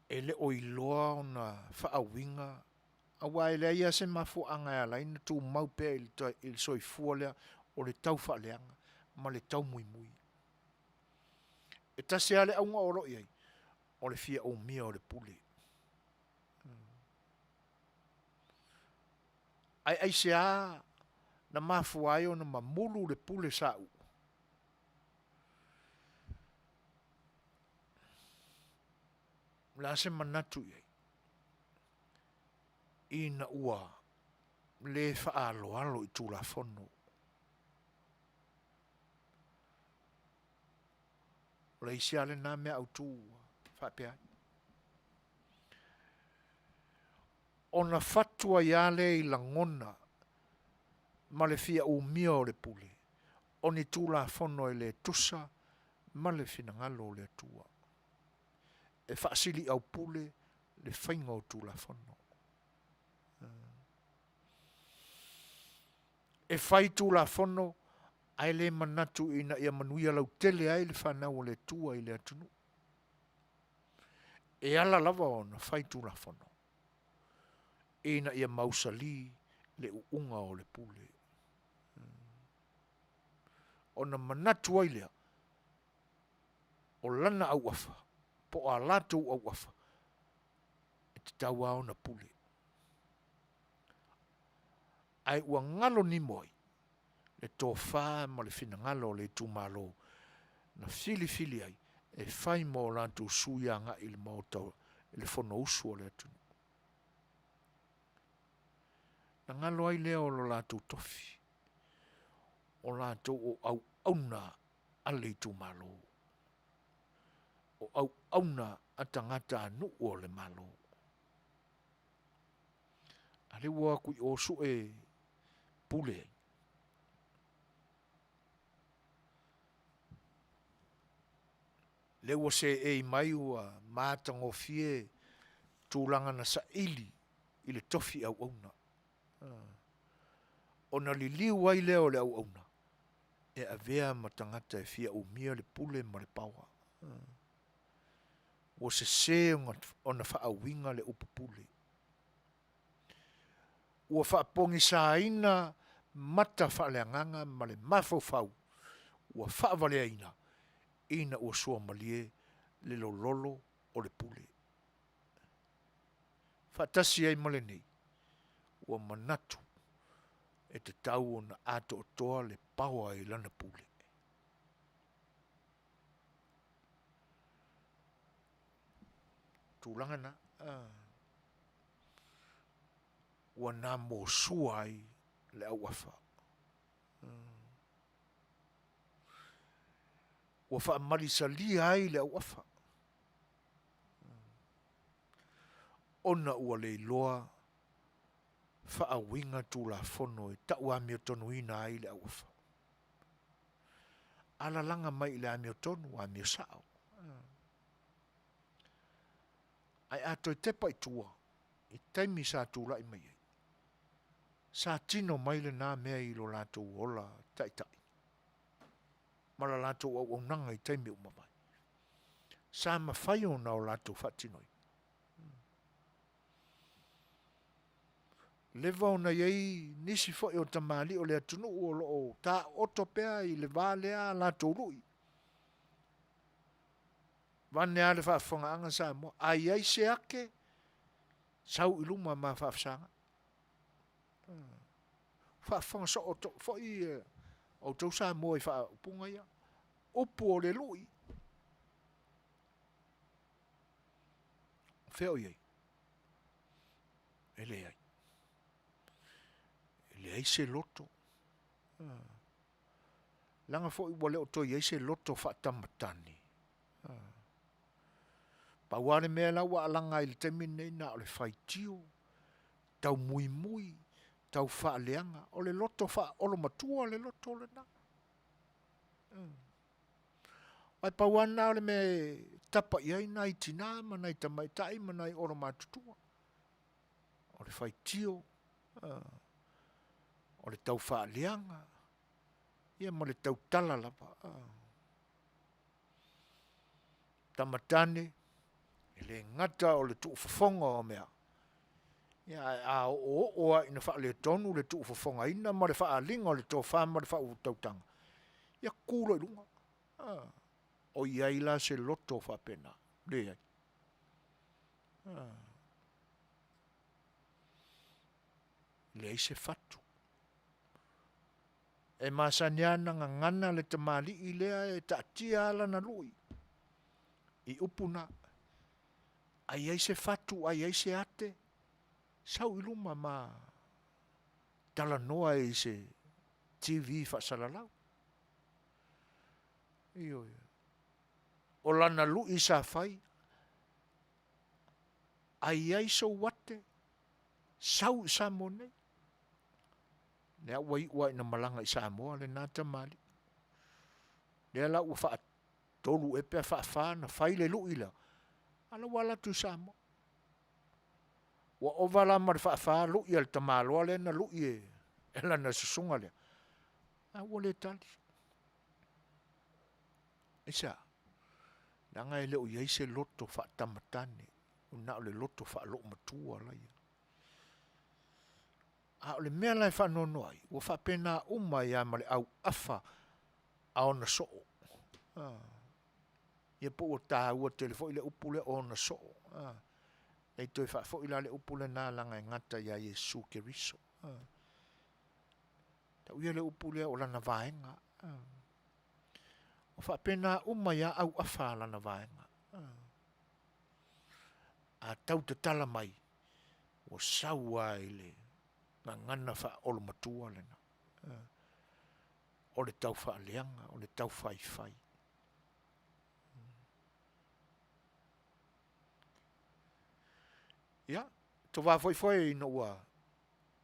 E le o iloa o na wha winga. A wai lea ia se mafu anga e ala ina tu maupe il soifua lea o le tau wha leanga ma le tau mui. E tase ale aunga oro iai. O le fia o mia o le pule. Ai se a na mafu ai o na mamulu le pule sau. La se manatu iai. Ina ua le wha alo i tūla fono. Le isi ale nā mea au tū whapea. Ona fatua iale i langona ma le fia umia o le pule. Oni tūla fono i le tusa ma le finangalo o le atua. E whaasili au pule le whainga o tūla fono. E whai tūla fono ai le manatu ina ia manuia lau tele ai le whanau o le tua i le atunu. E ala lava ona whai tūla fono. Ina ia mausali le uunga o le pule. Ona manatu ai lea. O lana au afa. Po a lato au afa. E te tau au na pule. Ai ua ngalo ni moi, le tō whā ma le whina ngalo le tūmalo, na fili ai, e whai mō lantou suianga i le mautau, i le whono usu o le atunu. Na ngalo ai leo lo lantou tofi, o lantou o au auna a le tūmalo, o au auna a tangata anu o le malo. Ale ua kui o su e pule. Le ua se e mai ua mātango fie tūlanga na sa ili i le tofi au auna. O na li liu ai leo le au auna. E a vea matangata e fia umia le pule ma le paua. O se o na wha winga le upupule. Ua wha pongi sa ina mata wha le anganga ma le mafau. Ua wha vale ina. Ina ua sua malie le lolo o le pule. Faatasi ai male nei. Ua manatu e te tau o na ato o toa le paua i lana pule. Tūlanga na. Ua nā mō sua ai le au afa. Ua wha marisa lia ai le au afa. Ona ua le loa wha a winga tū la fono e tau a mio tonu ina ai le au afa. Ala langa mai le a mio tonu a mio sao. Ai ato i tepa i tua, i taimi sa tūla i mai. Sa tino mai le nā mea i lo lātou ola tai. Mala lātou au nanga i taimi umamai. Sa mawhai o na o lātou whatinoi. Lewa o na iei nisi fo o tamali o le atunu o lo o ta otopea i le vālea lātou rui. Vane ale whaafonga anga sa mo, ai ai se ake, sau iluma ma whaafsanga. Whaafonga so o to, fo i o tau sa mo i whaapunga ia. Opu o le lui. Feo iei. Ele ai. Ele ai se loto. Langa fo i wale o to iei se loto whaatamatani. Pa wale mea la wa alanga il temine na o le whaitio, tau mui, tau wha leanga, o le loto wha olo matua le loto le na. Ai pa wana o le me tapa iai nai tina, manai tamaitai, manai olo matutua. O le whaitio, o le tau wha leanga, ia mo le tau tala lapa. Tamatane, le ngata o le tuu whafonga o mea. Ia a oa ina wha le tonu le tuu whafonga ina ma le wha linga o le tō whama le wha utautanga. Ia kūlo i runga. O iai la se loto wha pena. Le ai. Le ai se fatu. E masaniana ngana le tamali i lea e taatia ala na lui. I upuna. Ai ai se fatu, ai ai se ate, sau iluma ma tala noa e se TV whaasalalau. Iyo. O lana lu i sa whai, ai ai so wate, sau sa mone. Nea wai ua ina malanga i sa moa le nata mali. Nea la ua wha tolu e pia wha na whai le lu i la. Ala wala tu samo. Wa ovala mar fa lu i al tamalo ale na lu i ela na susunga le. A wale tali. Isa. Nanga ele o yei se loto fa tamatane. Una ole loto fa lo matua la ia. A ole mea lai fa nono ai. Wa fa pena uma ia male au afa a ona so. Ia po o tā ua telefo ile upule o na so. Kei toi whaafo ila le upule nā langa e ngata ia Yesu ke riso. Ta uia le upule o lana vaenga. O whaapena umaya au awha lana vaenga. A tau te tala mai. O saua ile. Nga ngana wha olo matua lena. O le tau wha leanga, o le tau whai whai. Ia, to wā foi no ua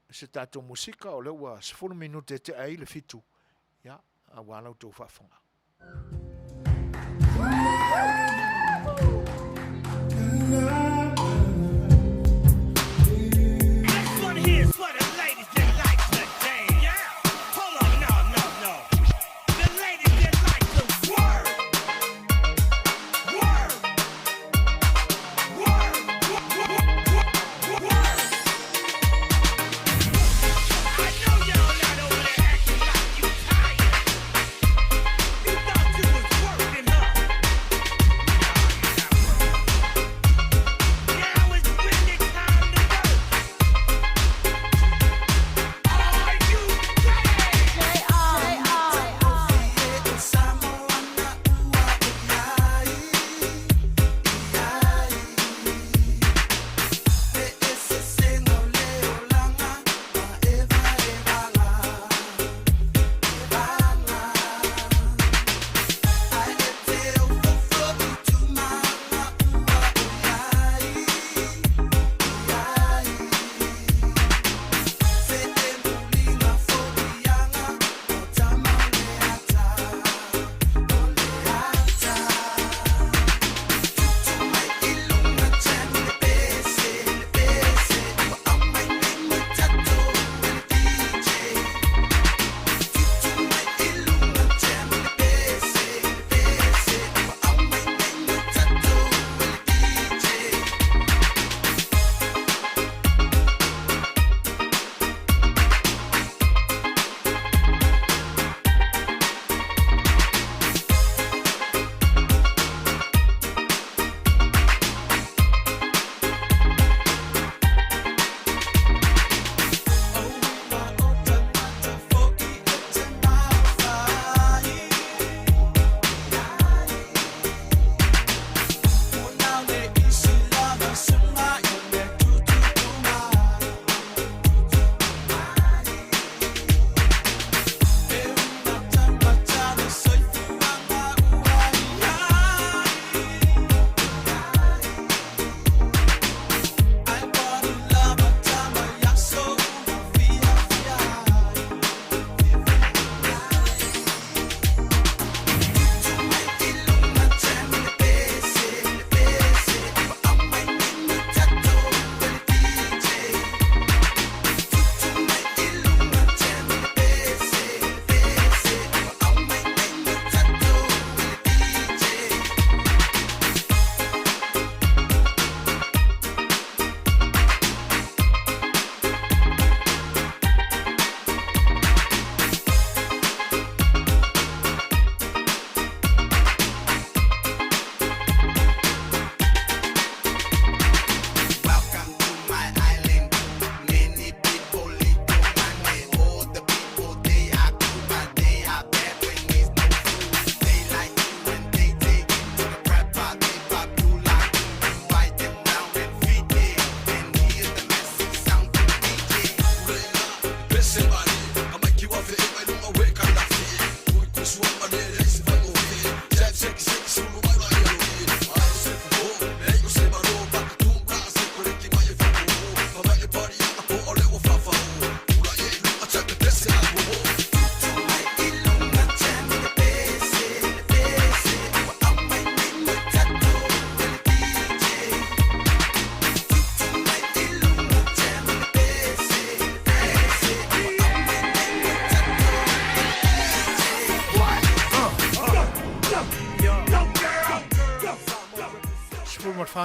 se tātou musika o le ua 10 minute te ai le fitu. Ia, a wālau tō whaafonga.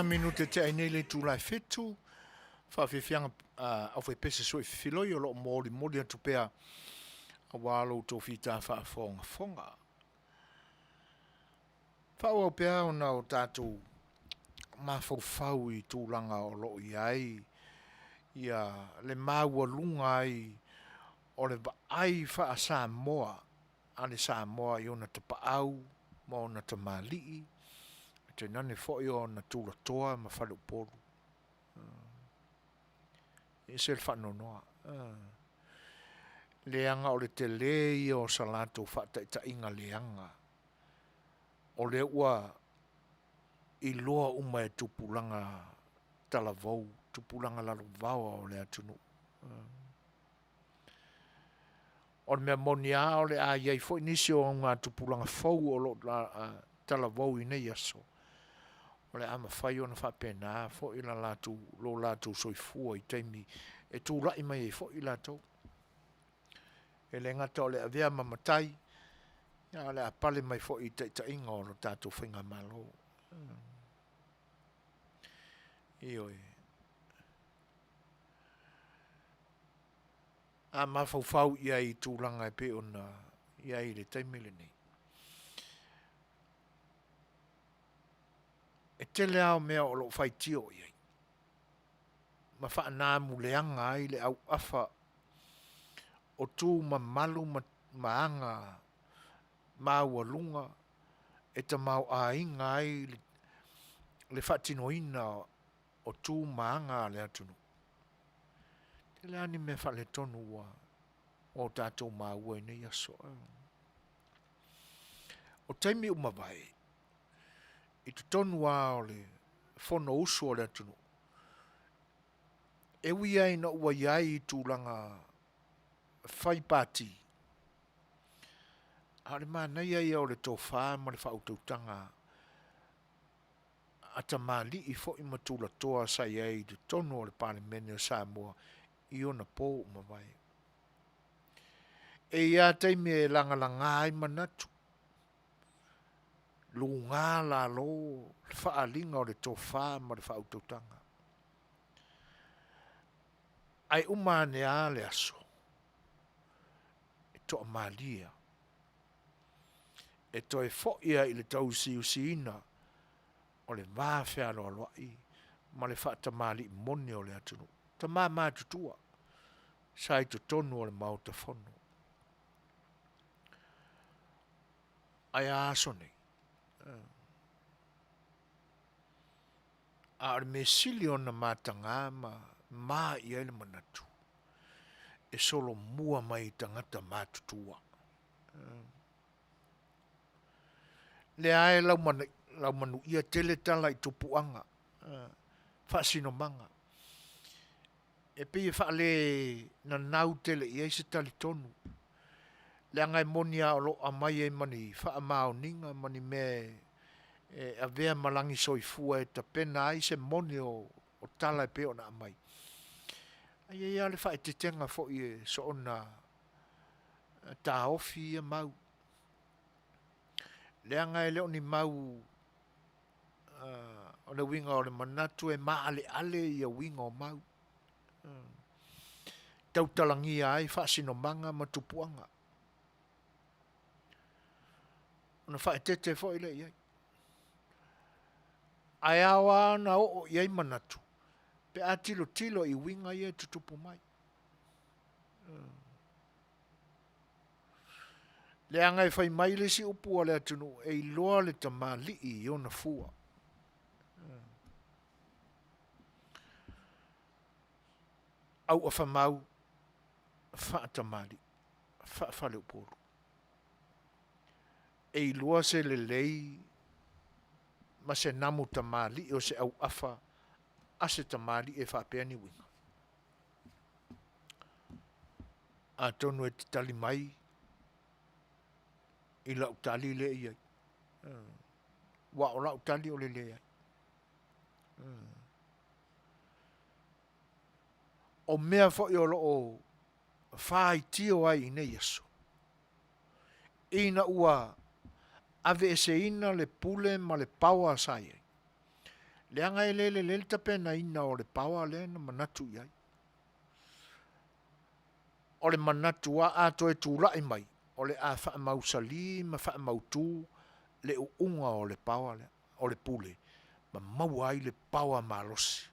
Minute te ai nele tu lai fetu fa fianga au fe pese so filo yo lo moli atu pea awalo to fita fa fonga fa o pea ona o tatou mafau I tūlanga o lo iai, ia le maua lunga ai, o le ai wha a Samoa, a le Samoa I ona te paau, ma ona te malii, te nane fo I ona tūla toa ma whalu polu. E se le whanonoa. Leanga o le te lei o salato whata inga leanga. O le ua I loa uma e tupulanga talavou, tupulanga lalu vawa o le atunu. O le mea monia o le a iai fo inisi o ngā tupulanga fau o lo talavou I nei aso. O le ama whai o na whapena, fo I la latu, lo latu soifua I teimi, e tū lai mai e fo I latu. E le ngata o le avea mamatai, ia le apale mai fo I ta inga o lo tātou whinga malo. Ioi. A mawhau ia I tūlanga e pe ona, ia I le taimile nei. E tele ao mea o lo whai tio iai. Ma wha nā muleanga ai le au afa o tū ma malu ma anga ma walunga e ta mau a inga ai le whatinoina o tū ma anga le atunu. Te le ani me whale tonu wa o tātou ma ua nei aso. O taimi umawai I tu tonu a o le whono usu o le atunu. E ui ai na ua iai I tūlanga whai pāti. A le mānei ai o le tō whā ma le whautautanga. A ta māli I fo I matula toa sai ai tu tonu o le Parliamene o Samoa I ona pō umawai. E ia teimi e langa ai manatu. Lunga la lo whaalinga o le tō whā ma le whautautanga. Ai umane a le aso. E toa malia. E toi fo ia I le tau siusiina o le vāwhea loa loai ma le whaata mali moni o le atunu. Ta mā tutua. Sai tu tonu o le mauta whono. Ai aso nei. A le me sili o na mātanga ma ia le manatu. E solo mua mai tangata mātutua. Le ae lau manu ia tele tala I tupuanga. Whaasino manga. E pei e whaale na nau tele ia I se tali tonu. Le angai monia o lo amai e mani wha amao ninga mani me a vea malangi soifua e ta pena ai se moni o tala e peo na amai. Ai ia le wha e te tenga fo I e so ona ta ofi e mau. Le angai leo ni mau o le winga o le manatu e maa ale I a winga o mau. Tau talangia ai whaasino manga matupuanga. Ona wha e tete fo I le iai. Ai awa na o iai manatu. Pe a tilo I winga iai tutupu mai. Le angai whai mai le si upu o le atunu e I loa le tamali I ona fua. Au a whamau wha tamali. Wha le uporu. E I loa se le lei ma se namu tamali o se au afa a se tamali e whapea ni winga. A tonu e te tali mai I lau tali le iai. Wa o lau tali o le le iai. O mea fo I o lo o whai tio ai I ne yeso. Ina ua ave e se ina le pule ma le paua sai ai. Le anga e le tapena ina o le paua le na manatu iai. O le manatu a to e tūrai mai. O le a wha mausali ma wha mautu le unga o le paua le, o le pule. ma mau ai le paua malosi.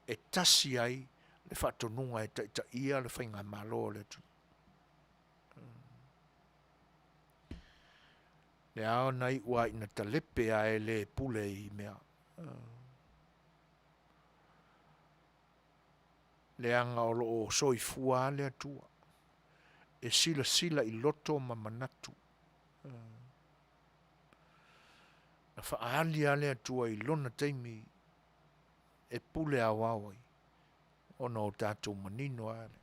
E tasi ai le whatonunga e ta ia le whainga malo le tu. Le ao nei ua ina talepe ai le pule i mea. Le anga o loo soifua le atua. E sila sila i loto ma manatu. Na whaali ale atua i lona teimi e pule a wawai. Ona o tātou manino ale.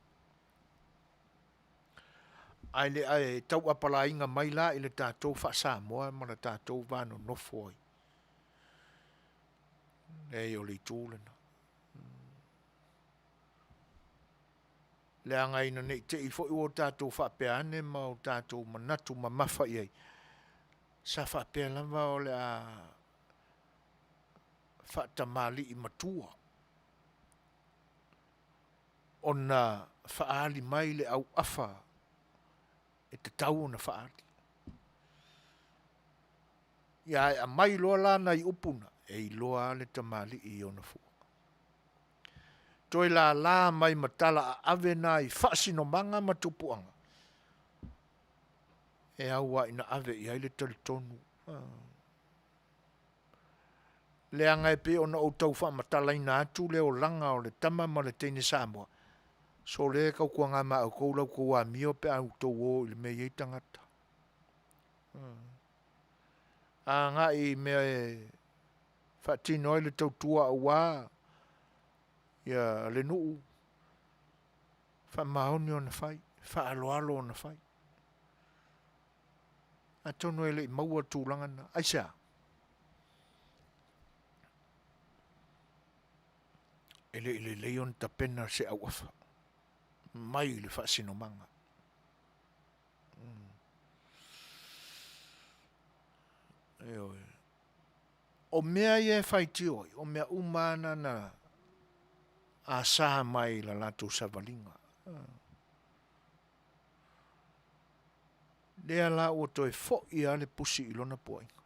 Ai le ai tau apala inga maila i le tātou whaasamoa ma le tātou vāno nofo ai. E o le tūlena. Le anga ina nei te i fo i o tātou whaapeane ma o tātou manatu ma mawha i ai. Sa whaapea lava o le a whaatamali i matua. Ona whaali mai le au afa e te tau na whaali. Ia e a mai loa lana i upuna e i loa le tamali i ona fua. Toi la mai matala a ave na i whaasino manga matupuanga. E aua ina ave i aile talitonu. Le anga e pe ona o tau wha matala ina atu le o langa o le tama ma le teine Samoa. So le kau kua ngā maa kou lau kua mio pe au tau o ili mei ei tangata. A ngā i mea e whaatino le tau tua a wā. Ia le nuu. Wha maoni o na whai. Wha aloalo o na whai. A tono ele i maua tūlanga na. Aisa. Ele leon ta pena se au afa. Mai le whaasino manga. O mea ie whaiti oi. O mea umana na a saha mai la lato savalinga. Lea la o toi fo i ale pusi ilona poinga.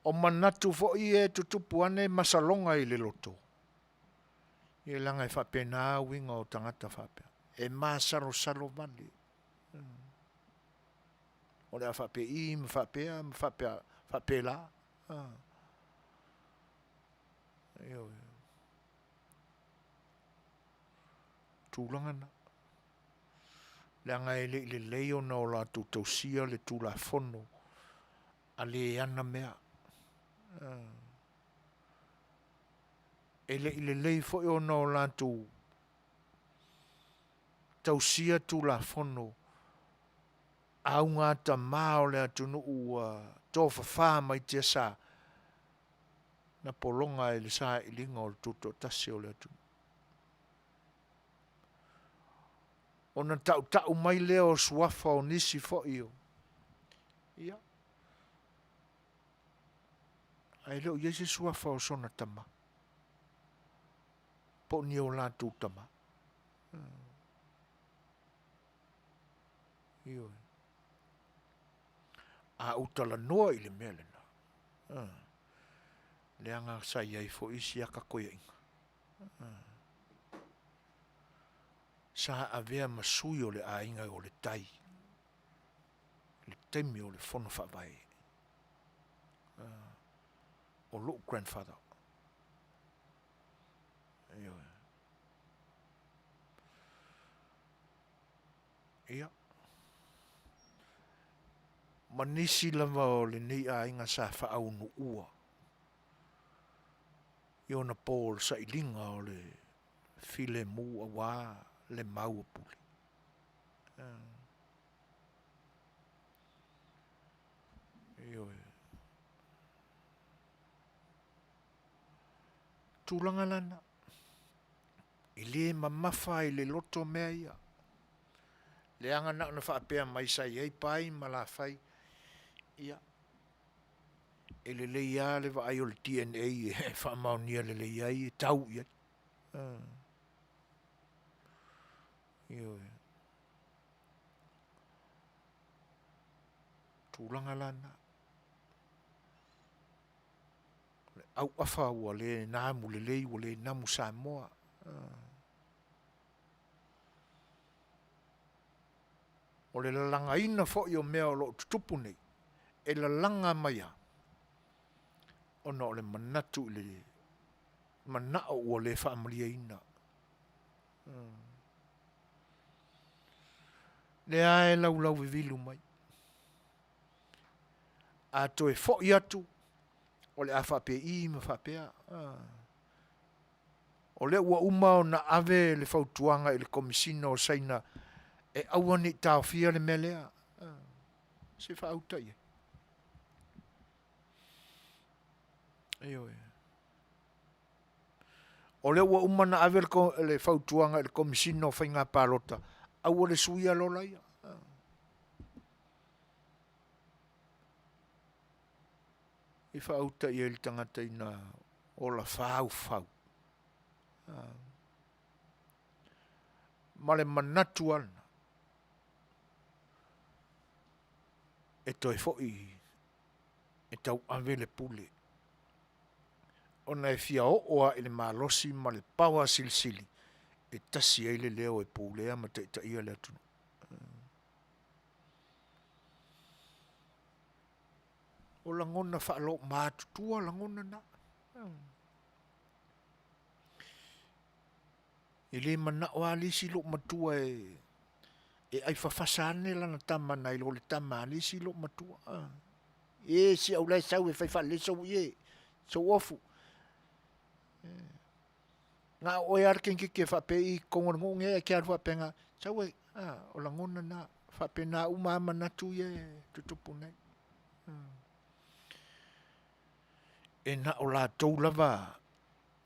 O manatu fo i e tutupu ane masalonga i le loto. I langa i whapena winga o tangata whapea. E masaro salo vali. O lea whape i, whape la. Tūlanga na. Langa e le leo na o la tūtausia le tūla fono. A le ana mea. E le lei fo o na o la tausia tūla fono. Au ngā ta mao le atunu ua tō whawha mai te sa. Na polonga e le sa i linga o le tuto tasi o le atunu. O na tau mai leo suafa o nisi fo i o. Ia. Ai leo iese suafa o sona tama. Po ni o la tu tama. Io. A utala noa i le melena. Le anga sa iai fo isi aka koe inga. Sa avea masui o le ainga o le tai. Le temi o le fono whawai. O lo grandfather. Io. Ia. Manisi lava o le nei a inga sa whaau no ua. Io na Paul sa ilinga o le file mu a wā le mau a puli. Io. Tūlanga lana. I le mamafa i le loto mea ia. Le anga na whaapea mai sai ei pai ma la whai. Ia. E le leia le wa ai o le DNA e whaamaunia le leia e tau ia. Io. tūlanga lana. Au afa ua le nā mulelei ua le namu Samoa. O le lalanga ina fo i o mea o lo tutupu nei. E lalanga mai a. Ona o le manatu le manao ua le whaamalia ina. Le ae lau vivilu mai. A toe fo i atu. O le a whape I ma whapea. O le ua uma o na ave le whautuanga i le komisina o saina e awane tau fia le melea. Se whaauta ia. O le ua uma na ave le whautuanga i le komisina o whainga palota. Au o le suia lola ia. I whaauta ia li tangata ina o la whau. Ma le manatu ana. E toi fo'i. E tau ave le pule. Ona e fia oa i le malosi ma le pawa silisili. E tasi ai le leo e pulea ma te ia le atunu. O langona whaalo mātutua langona na. E le mana o alisi lo matua e ai whawhasane lana tamana i lo le tama alisi lo matua. E si au lai sau e whaifa le sau e. Sau ofu. Ngā oe arkenke ke whape I kongongonge e kia whapenga. Sau e, o langona na whape na umama natu e tutupu nei. E na o la tau lava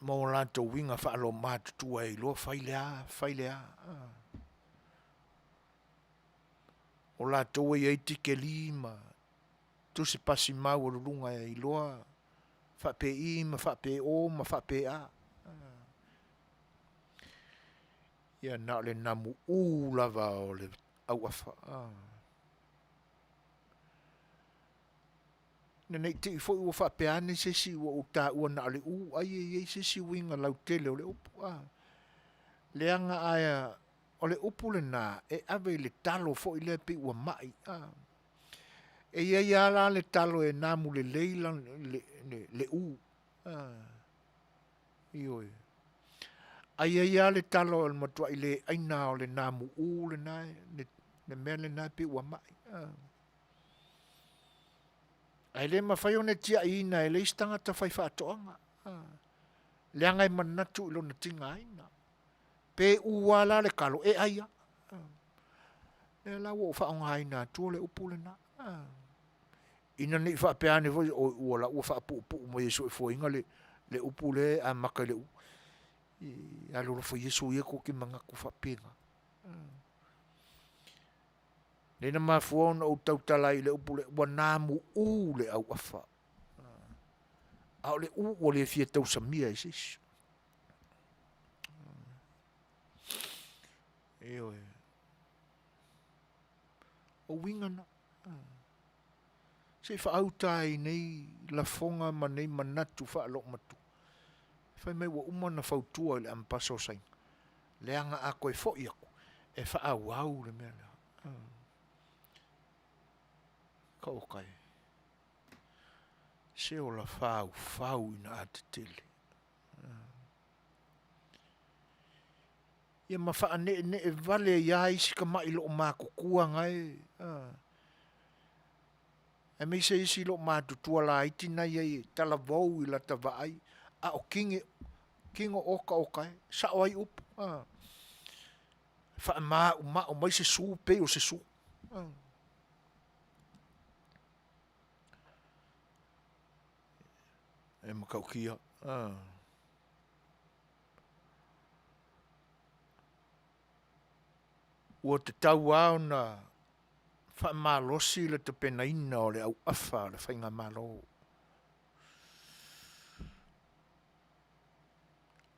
ma o la tau winga whaalo mātutua e loa whailea. O la tau e eitike lima tu se pasi mau o runga e loa whape I ma whape o ma whape a. Ia na le namu lava o le au afa. Nei te I fwoi ua whapeane se si ua o tā ua na le ai se si winga lau tele o le upu. Le anga aia o le upu le nā e ave le talo fwoi le pe ua mai. E ia la le talo e namu le leila le u. Ioi. Ai ia le talo o le matua I le aina o le namu le nai, le mea le nai pe ua mai. Ai le mawhai o ne tia ina e le istanga ta whai whaatoanga. Le angai manatu ilo na tinga aina. Pe uwala le kalo e aia. Le la wo whaonga aina tua le upu le na. Ina ni whapeane voi o uala ua whaapu mo Yesu e fwoinga le upu le a maka le u. A lolo fo Yesu ye ko ki manga ku whapenga. Le na mafuona o tautalai le upu le wanamu le au afa. Au le o le fia tau samia I sis. Eoe. O winga na. Se whaautai nei la fonga ma nei manatu whaalok matu. Whai mai wa umana whautua le ampaso sain. Le anga a koe fo I aku. E whaau le mea lea. Ka o kai. Se o la whau ina a te tele. Ia ma wha ne e vale ia isi ka mai lo mako kua ngai. E me se isi lo mātutua la itina ia tala vau I la tawai. A o kingo oka o kai. Sa o ai upu. Wha ma o mai se su pe o se su. E makau kia. Ua te tau au na wha malosi le te penaina o le au afa le whainga malo.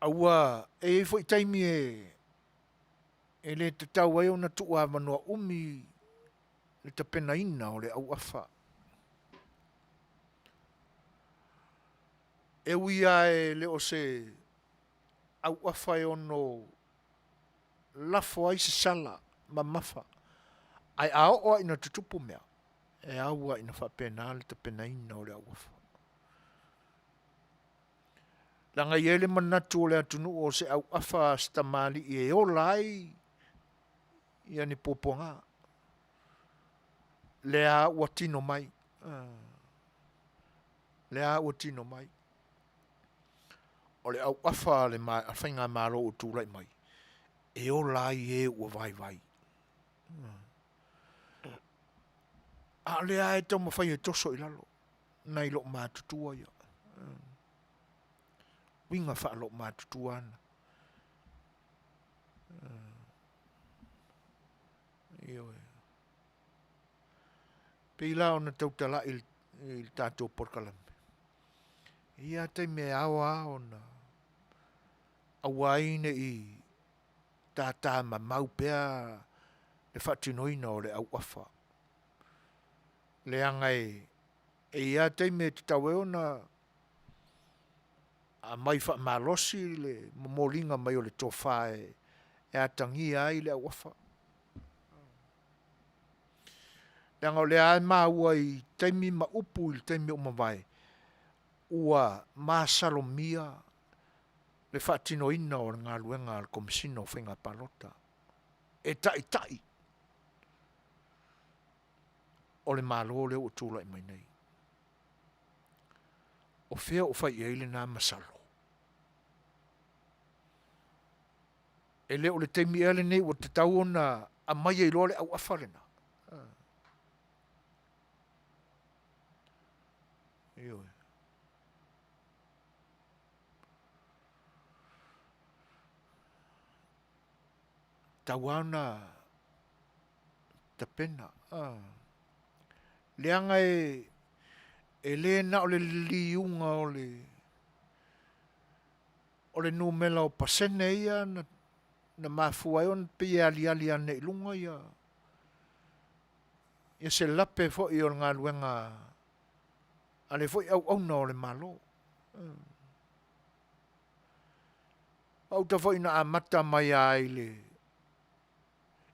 Aua e fo I taimi e le te tau ai o na tua manua umi le te penaina o le au afa. e uia e le o se au awhai ono lafo ai se sala ma mafa. Ai ao o ina tutupu mea. E aua ina whapena le te pena ina o le au awha. Langa iele manatu o le atunu o se au awha stamali i e o lai ia ni poponga. Lea ua tino mai. Lea ua tino mai. O le au awha le whainga maro o tūlai mai. E o lai e ua vai vai. A lea e tau mawhai e toso i lalo. Nei lo mātutua ia. Winga wha lo mātutua ana. Io e. Pila ona tautala il Tatou Polokalame. Ia te me awa ona. Awaine i tata ma maupea le whatinoina o le au awha. Le angai e ia te me te tawe ona a mai wha malosi le momolinga mai o le tofai e atangi ai le au awha. Le anga o le ai maa ua i teimi ma upu i teimi o mawai. Ua maa salomia le whatinoina o ngā luenga al komisino whinga palota. E tai tai. O le malo le o tūla i mai nei. O whea o whai eile nā masalo. E le o le teimi ele nei o te tau ona a mai e lole au awharena. Io e. Tawana ta pena. Leanga e le na o le liunga o le numela o pasene ia na mafua e on pe ali ane ilunga ia. Ia se lape fo i o ngā luenga ale fo i au na o le malo. Au ta fo i na amata mai a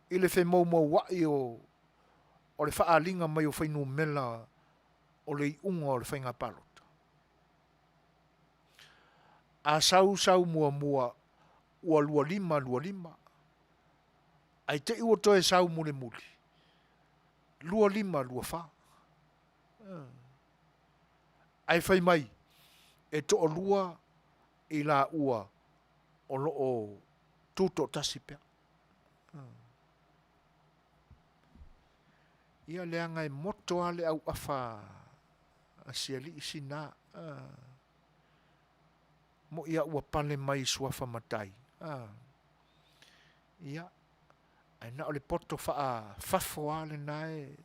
ile fe mau wa i o le whaalinga mai o whainu mela o le iunga o le whainga palota. A sau mua ua lua lima. Ai te iwa toe sau mule. Lua wha. Ai whai mai e to o lua i la ua o lo o tuto tasipea. Ia leanga e moto ale au awha a siali isi nā. Mo ia ua pale mai suafa matai. Ia. Ai na ole poto wha Faasoa le nae.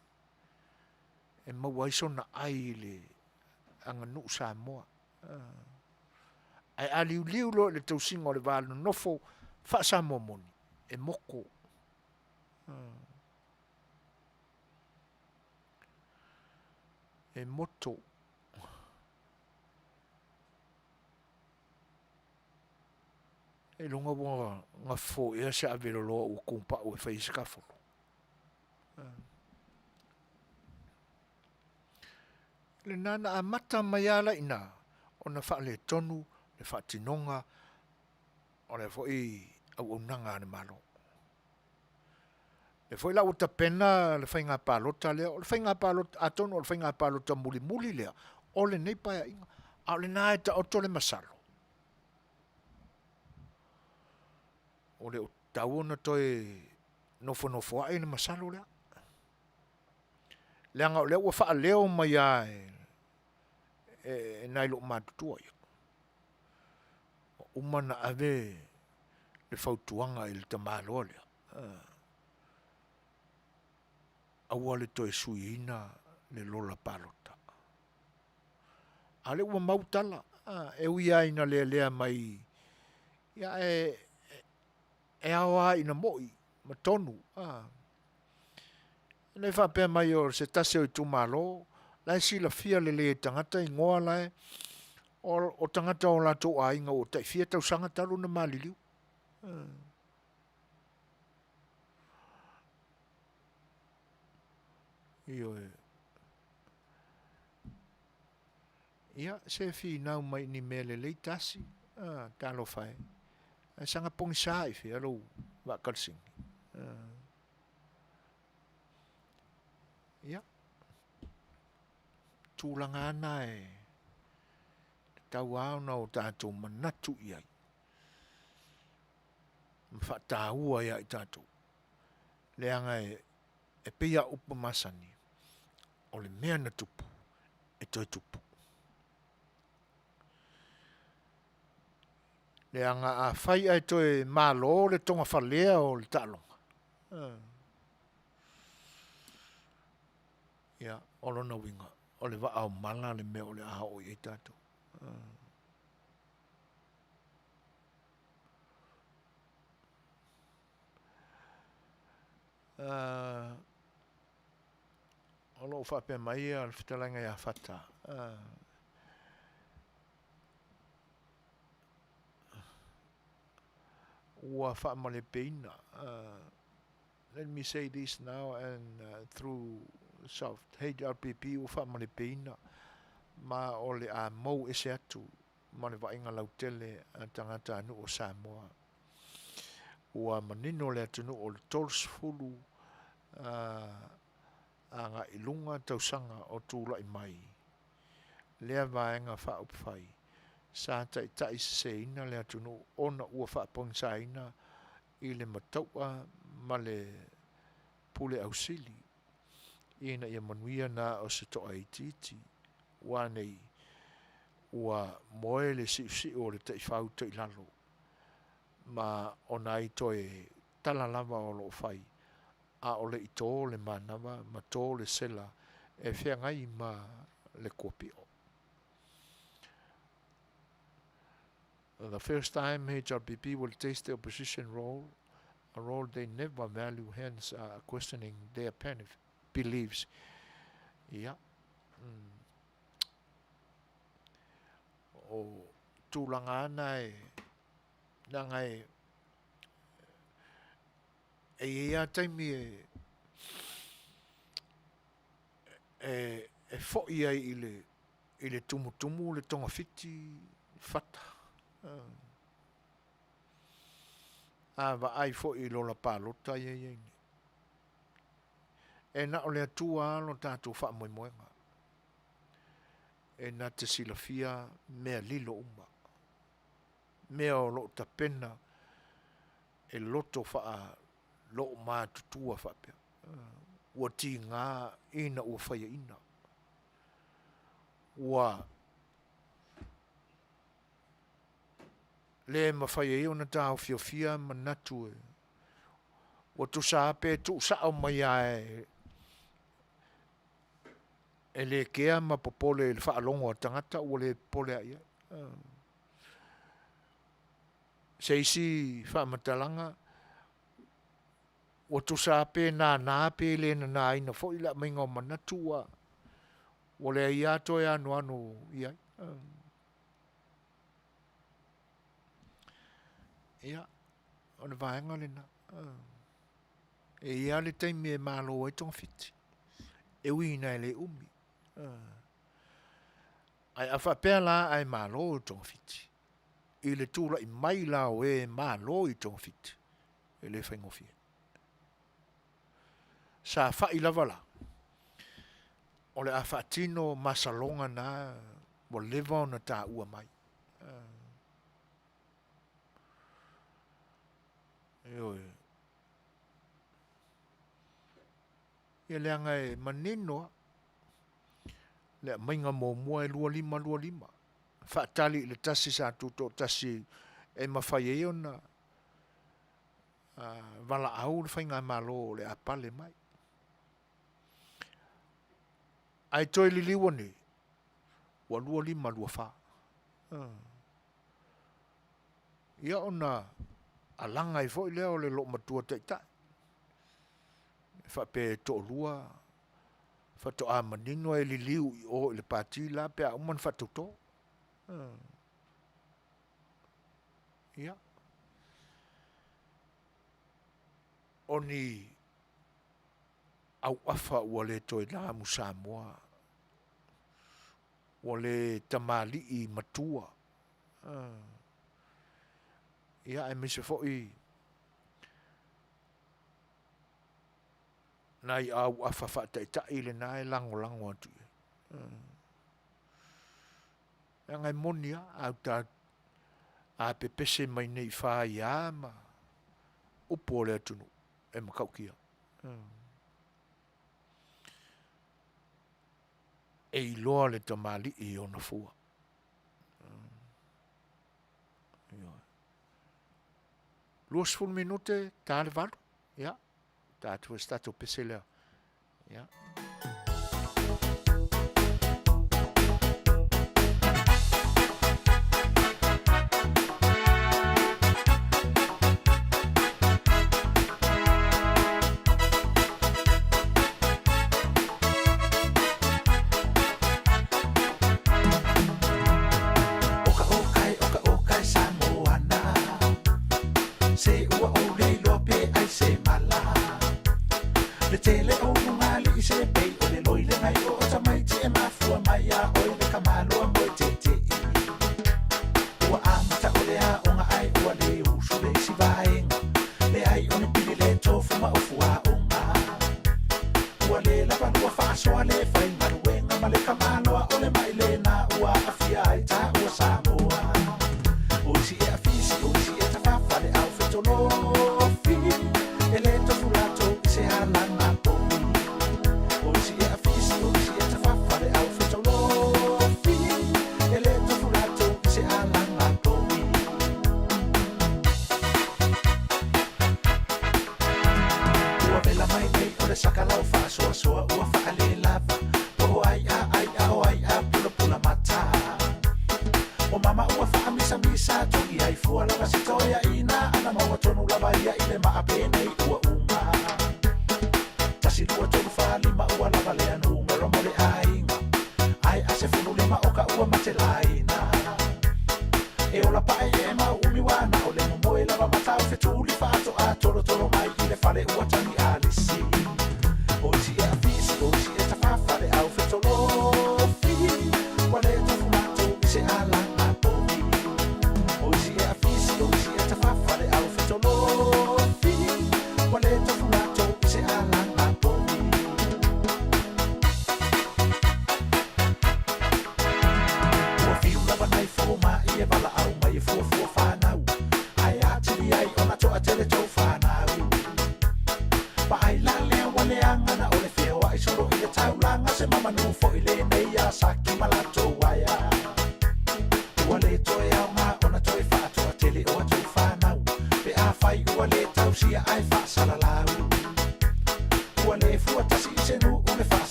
E mawaiso na ai le anga nu sa moa. Ai aliu lo le tausinga o le wālu nofo wha sa momoni. E moko. E moto. E lunga wā ngā fō ea se avero loa ua kumpa o e whaise ka wholo. Le nana a mata mai ala ina o na wha le tonu, le wha tinonga, o le fo i au unanga ane malo. Le foi la uta pena le fai ngā pālota lea, o le fai ngā pālota atonu, o le fai ngā pālota muli lea, o le nei paia inga, a le nāe ta oto le masalo. O le tau na toi nofo ai le masalo lea. Leanga o lea ua wha leo mai a e nai lo mātutua ia. Umana ave le fautuanga i le tamalo lea. Aua le toe suiina le lola palota. Ale ua mautala, e uia ina lea mai, ia e awa ina moi, ma tonu. Nei whapea mai o se tase o i tumalo, lai sila fia le tangata i ngoa lai, o tangata o la to ainga o tai fia tau sanga talu na maliliu. Io e. Ia, se fi nau mai ni mele lei tasi. Talo fai. Sanga pong sai fi alo wa kalsing. Ia. Tūlanga ana e tau au na o tātou manatu iai. Mwhataua ia i tātou. Leanga e pia upa masani. O le mea na tupu. E toi tupu. Leanga a whai ai toi malo le tonga whalea o le tālonga. Ia, olona winga. O le wa au mala le mea o le aha o i tātou. Olo whape mai al Fetalaiga ia whata. Ua whaamale peina. Let me say this now and through South HRPP ua whaamale peina. Ma ole a mau ese atu. Ma le wainga lautele a tangata anu o Samoa. Ua manino le atunu o le tolsfulu a ngā ilunga tausanga o tūla i mai. Lea vaenga whaupwhai. Sa tai se ina le atunu ona ua whaapong sa ina i le mataua ma le pule ausili. Ina ia manuia na o se toa i titi. Ua nei ua moe le si o le tai whau tai lalo. Ma ona i toe talalava o lo whai. A o le ito le manawa, ma tō le sela, e whea ngai ma le kōpio. The first time HRPP will taste the opposition role, a role they never value, hence questioning their beliefs. Yeah. O tūlanga ana e, nanga e ia taimi e fo'i ai i le tumutumu, le tonga fiti, fata. Wa ai fo'i lola pālota iei. E na o le atua alo tātou wha moe moenga. E na te silafia mea lilo umma. Mea o lo tapena e loto wha lo ma tutua whapea. Ua ti ngā ina ua whaia ina. Ua le ma whaia i ona tāo whiawhia manatu e. Ua tu sāpe tu sao mai ai e le kea ma popole le whaalongo a tangata ua le pole a ia. Seisi whaamatalanga o tu sape na pe le na ina fo ila mainga manatua o le ia to ya no anu ia ia ona vaenga le na e ia le taimi e malo e tong fiti e wina le umi ai afa pela ai malo e tong fiti i le tula i mai la o e malo i tong fiti e le whaingofia sa fa i lava la. O le a whaatino masalonga na mo lewa o na tā ua mai. Ia leanga e manino le mainga mo mua e lua lima. Whaatali le tasi sa tuto tasi e mawhai e ona wala au le whainga malo le apale mai. Ai toi li liwani, wa lua lima lua wha. Ia ona alanga i fo i leo le lo matua taitai. Fa pe to lua, fa to a manino e li liu i o le pati la pe a uman fa tuto. Ia. Oni au afa ua le toi la Samoa. Ua le tamali I matua. Ia e mise fo'i nai au afa whaataitai le nai lango atu. Ngai monia au ta a pepese mai nei wha ia ma upo le atunu e makaukia. E iloa le tamali I ona fua. Luas full minute tale valu. Ja. Tatu e stato pese lea. Ja.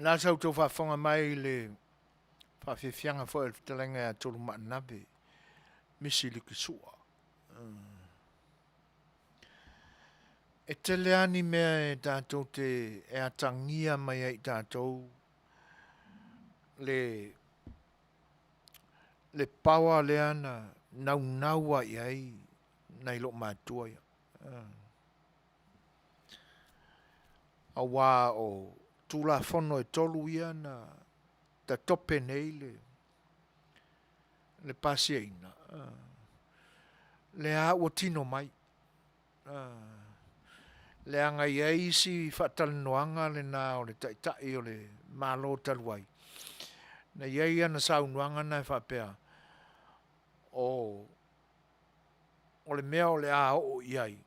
Nā sau tō whawhonga mai le whawhiwhianga fo e Fetalaiga tolu maanawe. Misi li ki sua. E te leani mea e tātou te e atangia mai ai tātou le pawa le ana naua i ai nei lo mātua ia. A wā o tūla whono e tolu ia na ta tope nei le pasia ina. Le a ua tino mai. Le anga ia isi whatalanoanga le nā o le taitai o le mālo taluai. Na ia ia na saunuanga na e whapea o le mea o le a o iai.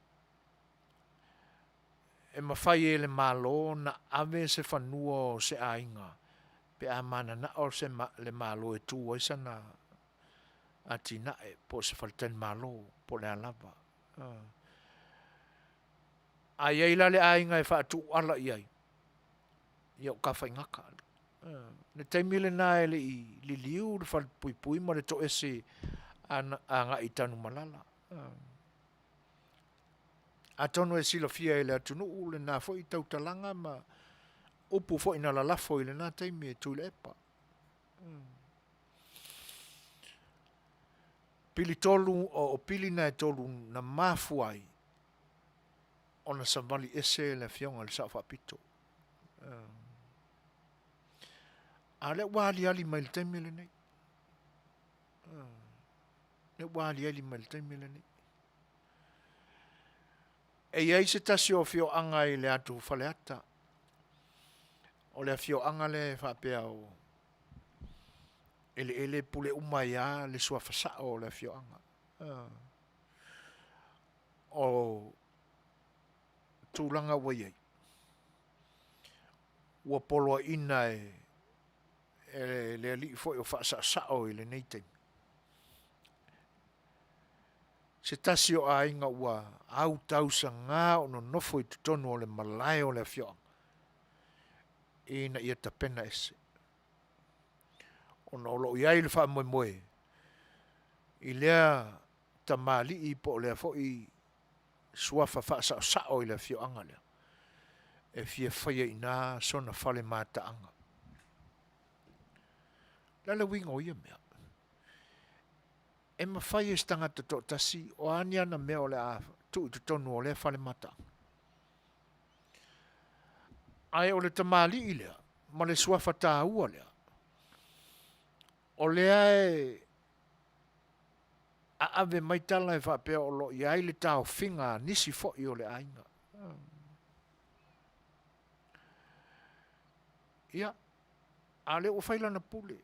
E mawhai e le mālo na ave se whanua o se ainga. Pe a mana na o se le mālo e tū oisa na ati na e po se whalten mālo po le alava. A iai la le ainga e whaatu ala iai. Iau ka whaingaka. Le taimile nā e le i li liu le whal pui pui ma le to ese a ngā i tanu malala. A tono e sila fia e le atunu u le nā fo i tau talanga ma upu fo ina la lafo i le nā taimi e tui le epa. Pili tolu o pili na e tolu na mafuai ona samali ese le fionga le sa whapito. A le wali ali mai le taimi le nei. Le wali ali mai le taimi le nei. E iai se tasi o fio anga i le atu whaleata. O le fio anga le whapea o ele pule umaya le sua whasao o le fio anga. O tūlanga waiai. Ua polo ina le li foi o whasao i le nei taimi. Se tasi o a inga ua au tausa ngā o no nofo i tutonu o le malai o le fio. Ina ia ta pena ese. O no lo iai le wha moe moe. I lea ta mali i po lea fo i suafa wha sao i le fio anga lea. E fia whaia i nā sona whale māta anga. Lala wingo ia mea. E ma whai e stangata tō tasi o aniana mea o le a tu i tutonu o le whale mata. Ai o le tamali i lea, ma le suafa tā ua lea. O lea e a ave maitala e whapea o lo i ai le tāo whinga nisi fo i o le ainga. Ia, a le o whailana pule.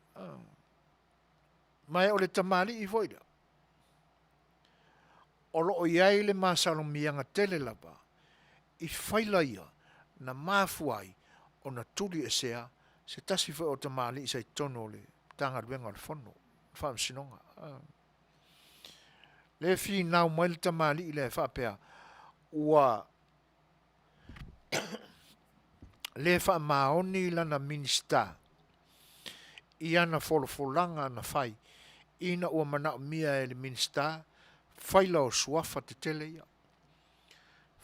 Mai o le tamali i voida. O lo iai le masalo mianga tele lava, i whaila ia na mafuai o na tuli e sea, se tasi whai o tamali i sei tono le tanga ruenga le whono, whaam sinonga. Le fi nau mai le tamali i le whapea, ua le wha maoni lana minista, i ana fololanga na whai, ina ua mana mia e le minista, whaila o suafa te tele ia.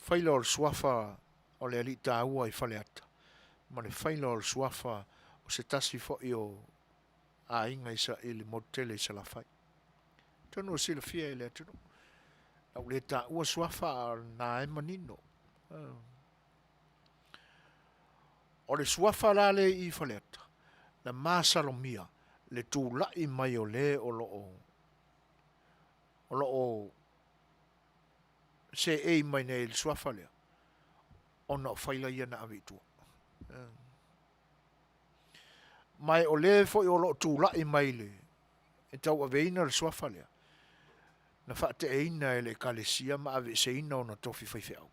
Whaila o suafa o le alita ua i whaleata. Ma le whaila o suafa o se tasi fo i o a inga isa i le motele isa la whai. Tonu o sila fia i le atunu. Au le ta ua suafa na e manino. O le suafa la le i whaleata. Na masalomia le tūlai mai o le o lo se ei mai nei le suafa lea. O na whaila ia na awitua. Mai o le fo i o lo tūlai mai le. E tau aveina le suafa lea. Na whaate eina e le kalesia ma ave se ina o na tofi whaifeau.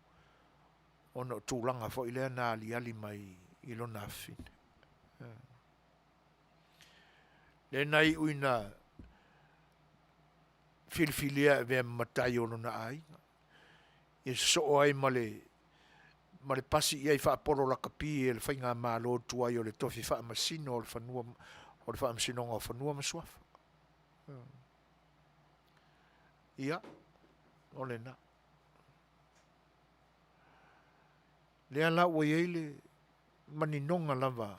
O na tūlanga fo i lea na ali mai i lo na fine. Le nai uina filfilia e vea matai ono na ai. E so ai male
ma le pasi ia i whaaporo la kapi e le whainga mālo tua i o le tofi whaamasino o le whanua o le whaamasinonga o whanua masuafa. Ia, o le na. Lea la ua iei le maninonga lava.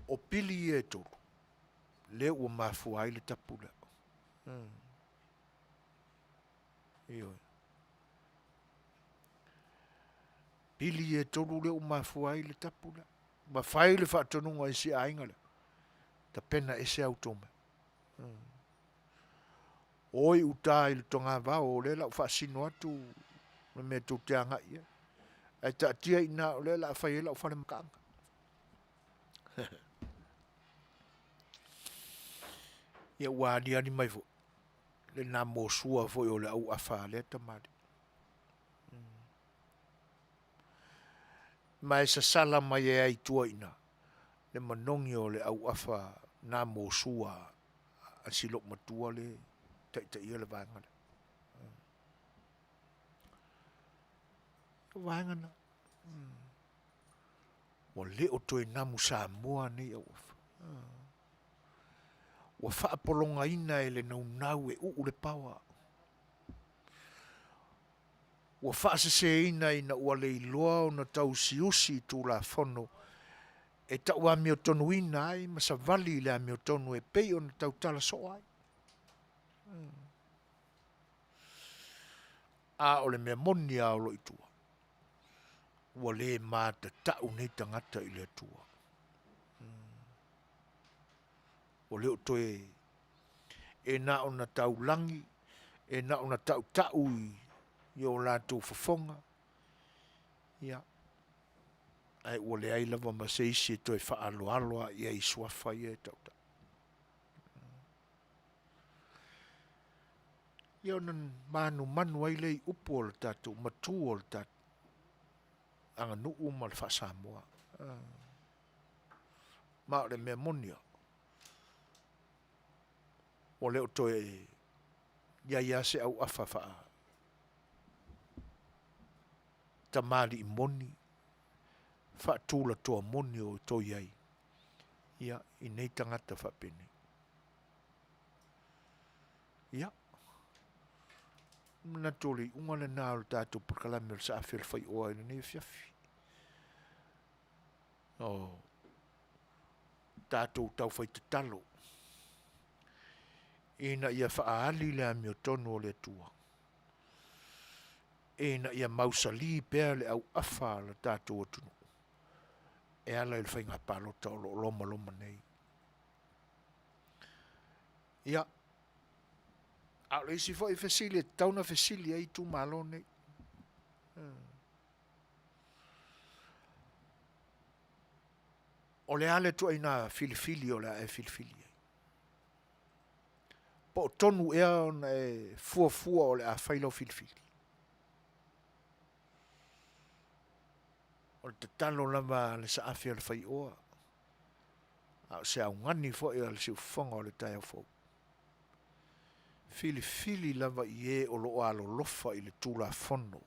O pili e tolu. Le ua mafua ai le tapula. Iyo. Pili e tolu le ua mafua ai le tapula. Ma fai le whaatonunga i si ainga le. Ta pena e se automa. Oi uta i le tonga vao o le la whaasino atu me me tu te anga ia. Ai ta tia ina o le la whai e la whare makanga. Ia wadi ani mai fo. Le na mo sua fo o le au afa le tamari. Mai sa sala mai e ai tua ina. Le manongi o le au afa na mo sua a silok matua le ta ia le vanga. Vanga na. O le o toi namu sa mua ni au afa. Wa whaapolonga ina e le nau e u le pawa. Wa whaasese ina ina ua le iloa o na tau siusi tu la fono. E ta ua mio tonu ina ai, ma sa vali le a mio tonu e pei o na tau tala so ai. A o le mea moni a o lo itua. Ua le maa ta tau nei tangata i le tua. O leo toe e na o na tau langi, e na o na tau tau i o la tau fafonga. Ia. Ai ua le ai lava ma se isi e toe wha alo aloa i ai suafa i e tau tau. Ia o nan manu ai lei upo o le tatu, matu o le tatu. Anga nuu ma le wha Samoa. Ma o le mea monia. O leo toe ia se au afafa tamali i moni fa tula toa moni o to iai ia i nei tangata fa pene ia na toli unga le nā o Tatou Pulkalame o sa A Le Fai'oa i nei fiafi o Tatou tau fai te talo ina ia whaali le amio tonu o le tua. Ina ia mausali pēr le au afa le tātou atunu. E ala il whainga pālota o lo loma nei. Ia. A le isi fo i fesili, tauna fesili ai tu malo nei. O le ale tu aina filifili o le e filifili. Po tonu ea on e fua o le a whailo filifili. O le tatalo lava le sa A Le Fai'oa. A se au ngani fo e le si ufonga o le tai au fo. Filifili lava i e o lo alo lofa i le tula fono.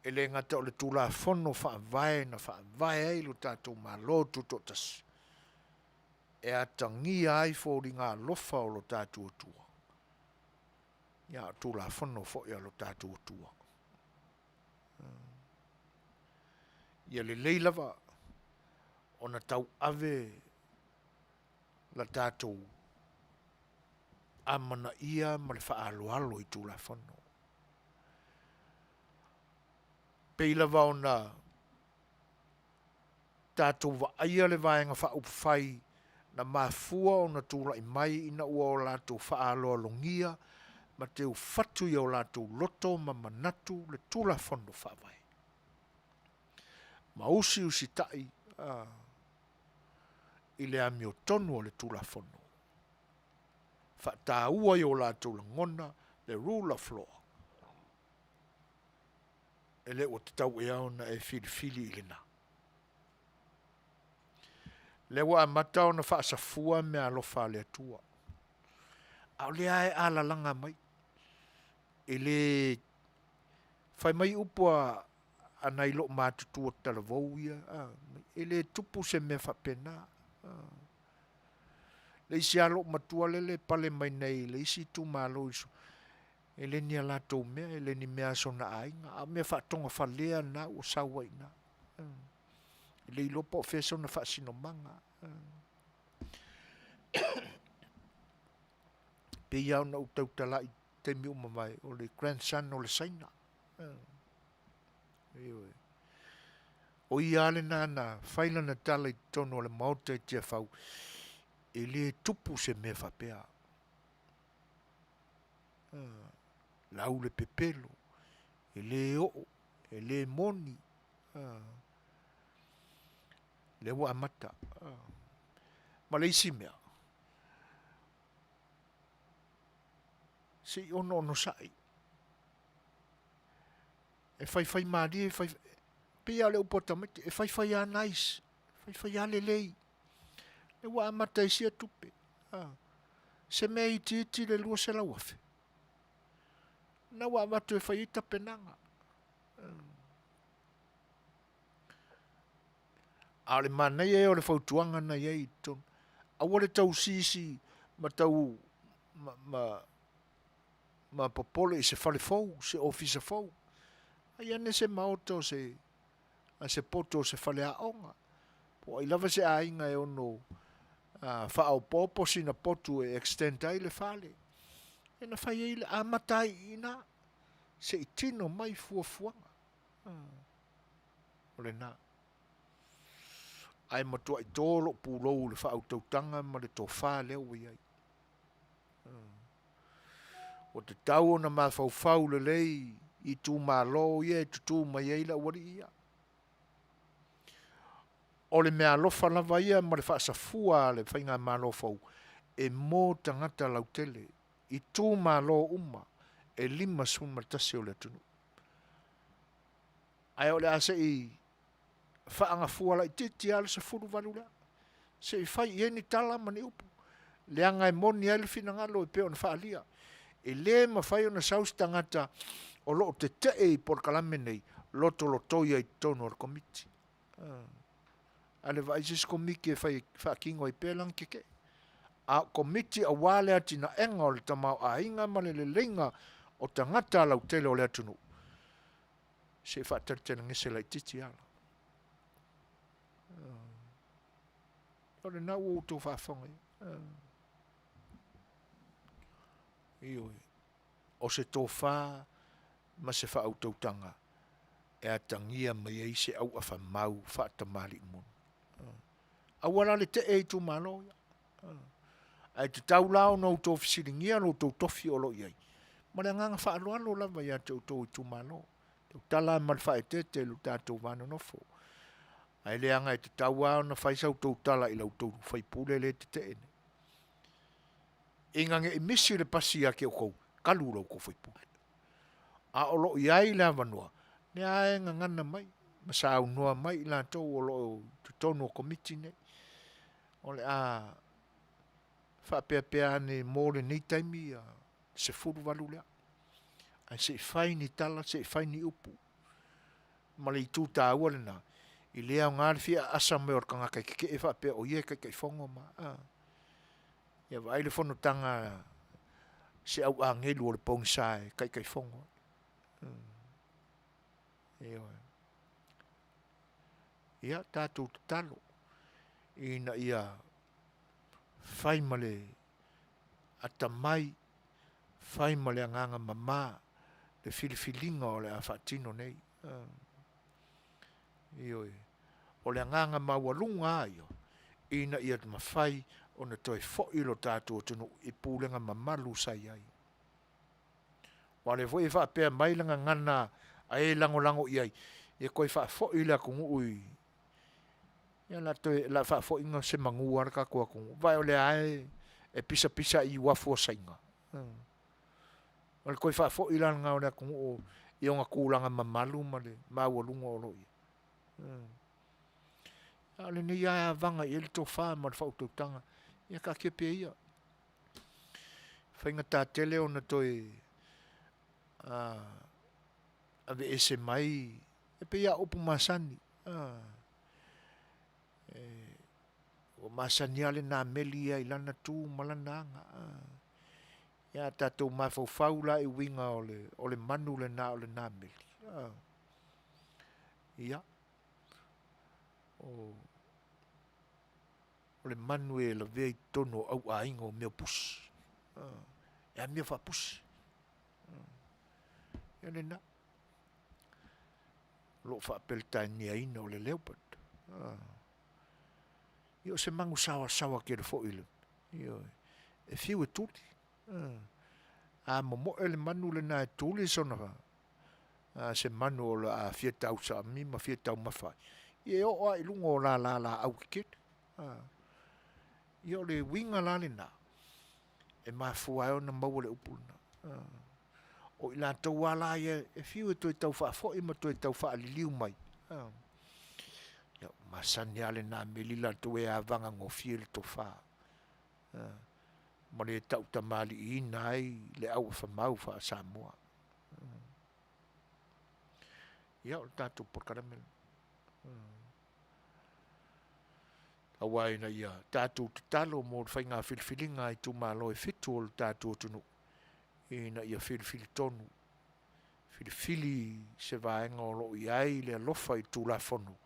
E le ngata o le tula fono wha vai ai lo tātou malo tutotas. E atangia ai fo ri ngā lofa o lo tātou atua. Ia tula fono fo ia lo tātou atua. Ia le leilava o na tau ave la tātou amana ia ma le whaaloalo i tula fono. Peilava o na tātou wa aia le vaenga whaupwhai na mafua o na tūla i mai ina ua o lātou whaalolongia ma te ufatu i o lātou loto ma manatu le tūla fono whawai. Ma usi tai i le amio tonu o le tūla fono. Whata ua i o lātou la ngona le rule of law. E le o te tau e au na e filifili i le na. Le wa mata ona whaasafua me alofa le atua. Au le ae ala langa mai. E le Fai mai upua anai lo mātutu o talavou ia. Ele tupu se me whapena. Le isi alo matua lele pale mai nei, le isi tu malo iso. Ele ni ala tau mea, ele ni mea so na ainga. A mea whaatonga whalea na o sawa ina. Ele ilo po feso na whaasino manga. Pe iau na utau tala i te mi umamai, o le grandson o le saina. O iale na whaila na tala i tono o le maota i tia whau. Ele tupu se me whapea. Lau le pepelo. Ele o. Ele moni. Le wa amata. Ma le isi mea. Se ono sai. E fai maari, e fai... Pea le upotamete, e fai a nice. Fai a le lei. Le wa amata isi a tupe. Se mea iti le lua se la wafe. Na wa amatu e fai ita penanga. A le mana e o le fautuanga na iei ton. A wale tau sisi, ma tau... Ma popole i se fale fau, se ofisa fau. Ai ane se maoto se... A se poto se fale a onga. Po ai lava se a inga e ono... Whaau popo sina potu e extend ai le fale. E na whai eile a matai ina. Se i tino mai fuafuanga. Ole na. Ai matua i tolo pulou le whaau tautanga ma le tō wha leo i ai. O te tau na ma fau le lei i tū ma lo ia, i tutu mai eila wari ia. O le mea lofa lava ia ma le whaasafua le whainga ma lo fau. E mō tangata lautele, i tū ma lo uma, e lima sun matase o le tunu. Ai o le ase i whaanga fua la i titi ala sa furu valu la. Se i whai i eni tala mani upu. Le anga e moni ele fina ngalo i peo na whaalia. E le ma whai o na saus tangata o lo te te e i Polokalame nei, loto lotoia i tono o komiti. Ale vai sis komiki e whai kingo i pelang keke. A komiti a wale ati na enga o le tamau a inga male le lenga o tangata lau tele o le atunu. Se wha taritena ngese lai titi ala. O le nau o tō whaafonga i. Ioi. O se tō wha ma se wha au tautanga. E a tangia mai ei se au a wha mau wha tamari mon. A wala le te e tu malo. Ai te tau lao no tō whisiringia no tō tofi o lo iai. Ma le nganga wha alo alo lava ia tō tō i tu malo. Tau tala mal wha e te lu tātou wano nofo. Ai le anga e te tau ao na whaisau tō tala i lau tō whai pule le te ene. Ingange e misi le pasi a ke o kou. Kalu lau ko whai pule. A o lo iai la vanua. Ne ae ngangana mai. Masa au noa mai la tō o lo tono komiti ne. O le a whapea ne mōre nei taimi a se furu walu lea. Ai se whai ni tala, se whai ni upu. Ma le i tū tā ua le nā. I lea o ngāri fia asa me or kanga kai ke e whapea o ie kai whongo ma. Ia vai le whono tanga se au a ngelu o le pong sae kai whongo. Ia tātou te talo. Ina ia whai male atamai, whai male anganga mama, le filifilinga o le a whaatino nei. Ioi. O le anganga mawalunga aio, ina ia te mawhai o na toi fo'ilo tātou tunu i pūlenga mamalu sai ai. Wale fo e whaapea mailanga ngana a e lango iai, e koi fo'ila kungu ui. Ia la toi la fo'inga se manguar ka kua kungu. Vai o le ae e pisa i wafua sainga. Wale koi fo'ila nga o le kungu o i onga kūlanga mamalu ma le mawalunga o loi. Ale ni ia vanga i le tō wha ma le whautautanga. Ia ka kia pia ia. Whainga tā tele o na toi ave ese mai, e pe ia upu masani. O masani ale nā meli ia i lana tū malananga. Ia tātou mawhau la i winga o le manu le nā meli. Ia. O le manu e la vei tono au a ingo o mea pusi. Ia mea wha pusi. Ia le nā. Lo wha peltai nia ina o le leopard. Ia se mangu sawa ke le fo ilu. Ia e fiu e tuli. A momo e le manu le nā e tuli sonara. Se manu o le a fietau sa mi ma fietau mawhai. Ia o a ilungo la au kikete. Ia o le winga la le nā. E ma fuai o na maua le upuna. O ila tau ala ia e fiu e toi tau wha fo ima toi tau wha aliliu mai. Ia masani ale nā melila tu e a vanga ngofie le to wha. Ma le tau tamali i nai le au wha mau wha Samoa. Ia o tātou Polokalame. Awai na ia tātou te talo mo le whainga whilwhilinga i tu malo e fitu o le tātou tunu. I na ia whilwhili tonu. Whilwhili se vaenga o lo i ai le alofa i tu la fono.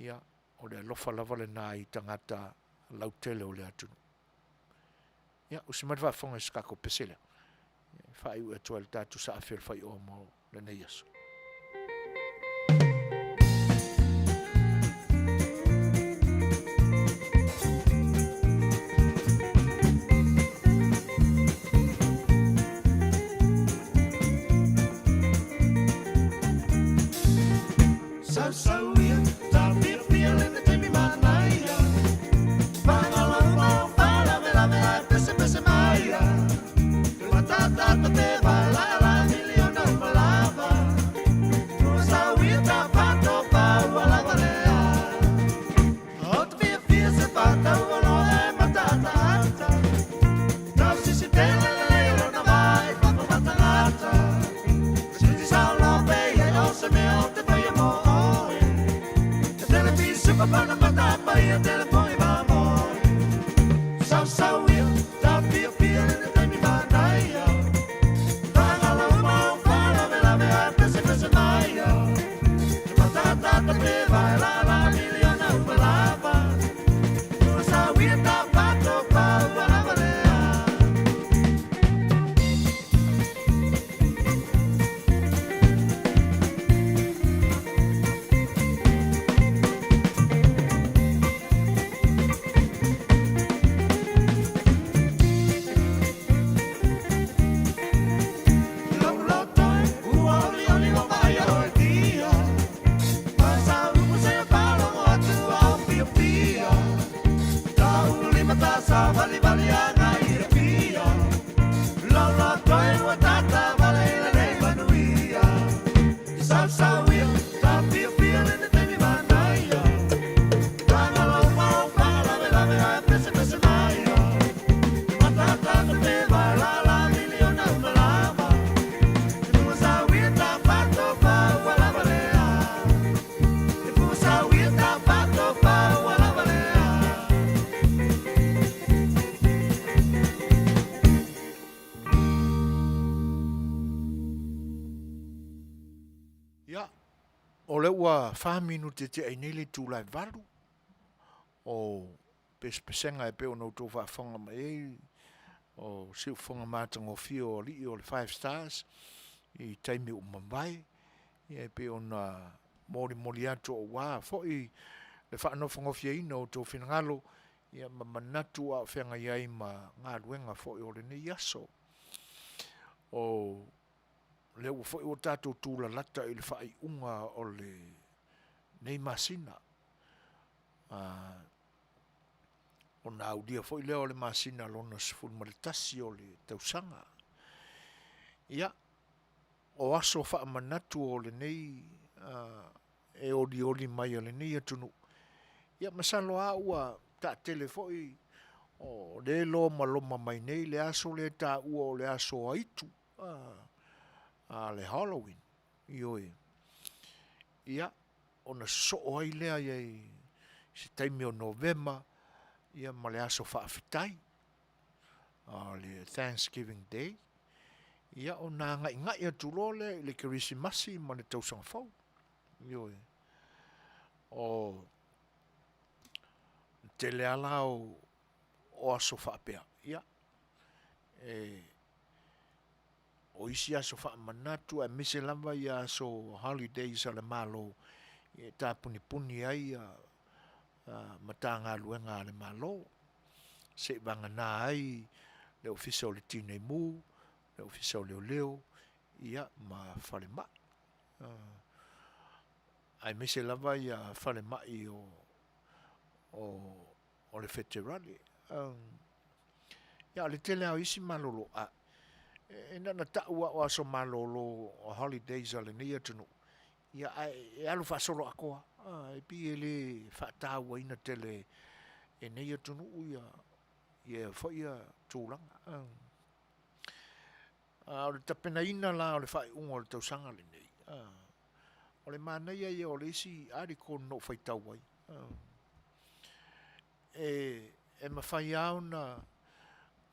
Ia o le alofa lava le nā i tangata lautele o le atunu. Ia o se madwa fonga skako pesele. Whai ua tua le tātou sa a Fai'oa mo le nei aso.
Saunia, tapi feeling the Timmy Manuia. Pangalama, pala, pese Maya. Matata, te la miliona malava. Saunia, tapato, wala valea. Out be a fierce pata, wala matata. Now si tele, na vai, papa matata. Si sa la bay, also me out the bay more. Papana matapa e a telefone vamos. Saunia, tapi o feeling the Timmy Manuia. Pangalama, pala, pese Maya. Matata, te la miliona malava. Saunia, tapato, wala valea. O le ua whaminu te ai nele tūlai valu. O pesenga e peo nou tō whawhanga mai. O siu whanga mātanga o fio o li o le 5 stars. I taimi o mambai. I e peo na mori ato o wā. Fo i le whaanofanga o fia ina o tō whinangalo. I a mamanatu a whenga iai ma ngā ruenga fo i o le nei aso. O le ua foi o tātou tūla lata i le whai unga o le nei masina. O nā audia foi leo le masina lona sifuru ma le tasi o le tausanga. Ia, o aso wha manatu o le nei e oli mai o le nei atunu. Ia, masalo a ua ta tele foi o le lo maloma mai nei le aso le ta ua o le aso aitu. A le Halloween.
Ioi. Ia, ona so ai lea iai se taimi o November, ia ma le aso whaafitai, le Thanksgiving Day, ia o nā ngai atu lo le kirisimasi ma le tausanga fau. Ioi. O te le ala o aso whaapea. Ia. O isi aso whaamanatu, mise lava ia aso holidays ale malo, tā puni ai mata ngā luenga ale malo. Se vanga nā ai, le ofisa o le tine mu, le ofisa o leo, ia ma whale mai. Ai mise lava ia whale mai o le Fetalaiga. Ia le tele au isi malolo a. Nana ta'ua o aso malolo o holidays ale nei atunu. Ia alu whasolo akoa. E pi ele whaataua ina tele e nei atunu ia whaia tūlanga. O le tapena ina la o le whai unga o le tausanga le nei. O le mānaia ia o le isi ariko no whaitau ai. E mawhai au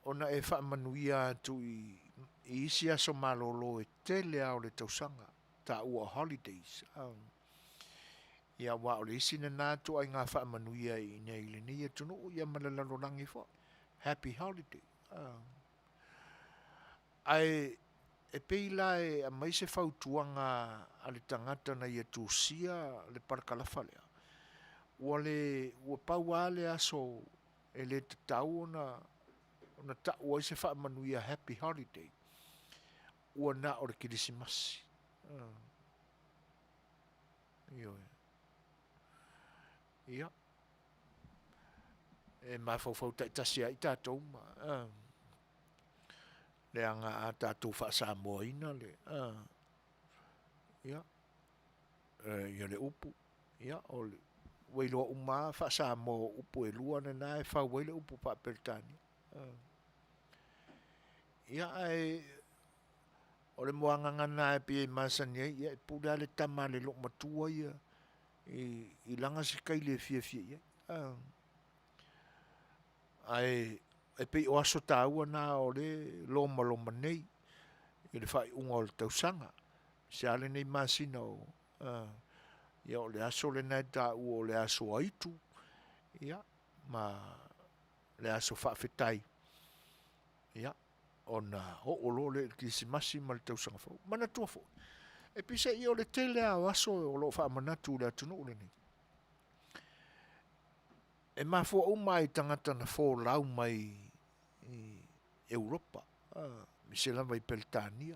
ona e wha manuia tu i isi aso malolo e tele au le tausanga ta ua holidays. Ia wa o le isi na nātu ai ngā wha manuia i nei le nei atunu ia malalalo langi fo. Happy holiday. Ai e peila e a mai se whautuanga a le tangata na ia tūsia le parakalafa lea. Ua pau ale aso e le tatau ona ta'ua i se wha manuia happy holiday. Ua na o le kirisimasi. Ia. E mawhau taitasia i tātou ma. Le anga a tātou wha Samoa ina le. Ia. Ia le upu. Ia o le. Wailo uma wha Samoa upu e lua na e wha waile upu pa Peltani. Ia ai o le moanga ngana e pia i masani ai, ia e pura le tama le lok matua ia, i langa si kai le fia ia. Ai, e pei o aso tāua nā o le loma nei, i le whai unga o le tausanga, se ale nei masina o, ia o le aso le nai tāua o le aso aitu, ia, ma le aso whaafetai, ia, ona ho'olo le kisimasi ma le tausanga fau. Mana tua fau. E pisa i o le tele a aso o lo whaamanatu le atunu le ni. E mafua umai tangata na fō lau mai i Europa. Mise lava i Peltania.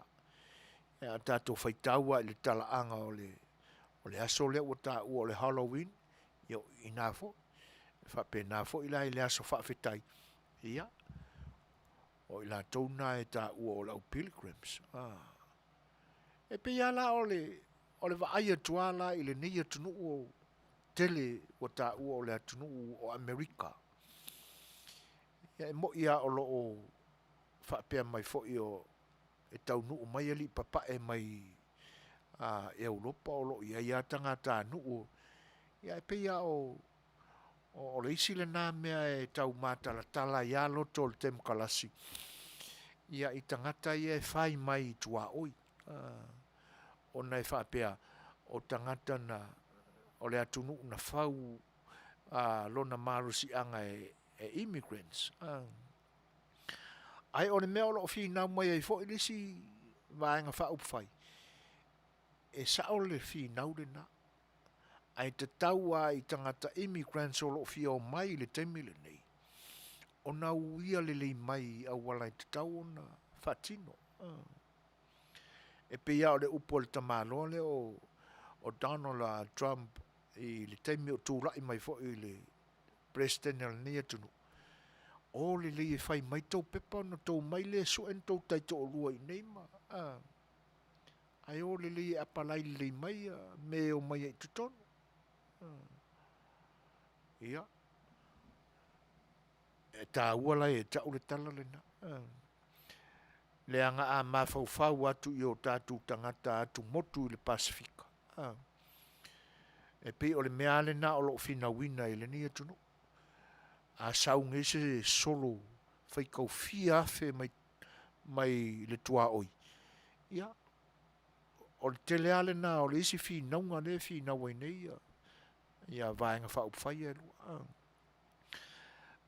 E a tātou whaitaua i le talaanga o le aso le o tā ua o le Halloween. Io i nāfo. Whape nāfo i la i le aso whaafetai. Ia. O i la tauna e tā ua o lau pilgrims. E pe ia la o le vaai atua la i le nei atunu o tele o tā ua o le atunu o Amerika. Ia e mo ia o lo o whapea mai fo i o e tau nuu mai ali papa e mai e Europa o lo ia tanga tā nuu. Ia e pe ia o le isi le nā mea e tau mātala ia loto le temu kalasi. Ia i tangata ia e whai mai i tua oi. O nei whapea o tangata na o le atunu na whau lona marusi anga e immigrants. Ai o le mea o lo whina mai ai fo ilisi vaenga wha upwhai. E sao le whina ure na. Ai te taua i tangata immigrants o lo whia o mai le temile nei. O na uia le mai a wala i te tau na whatino. E pe ia o le upo le tamalo le o Donald Trump i le temi o tūra i mai fo i le president al nia tunu. O le e whai mai tau pepa na tau mai le so en tau taito o lua i neima. Ai o le e apalai le mai me o mai e tutonu. Ia. E tā uala e tau le tala le na. le anga a mawhauwhau atu i o tātou tangata atu motu i le Pasifika. E pe o le mea le na o lo fina wina i le ni atu no. A saunga se solo whaikau fia afe mai le tua oi. Ia, o le tele ale na o le isi fi naunga le fi naua nei ia vaenga whauwhai e lua.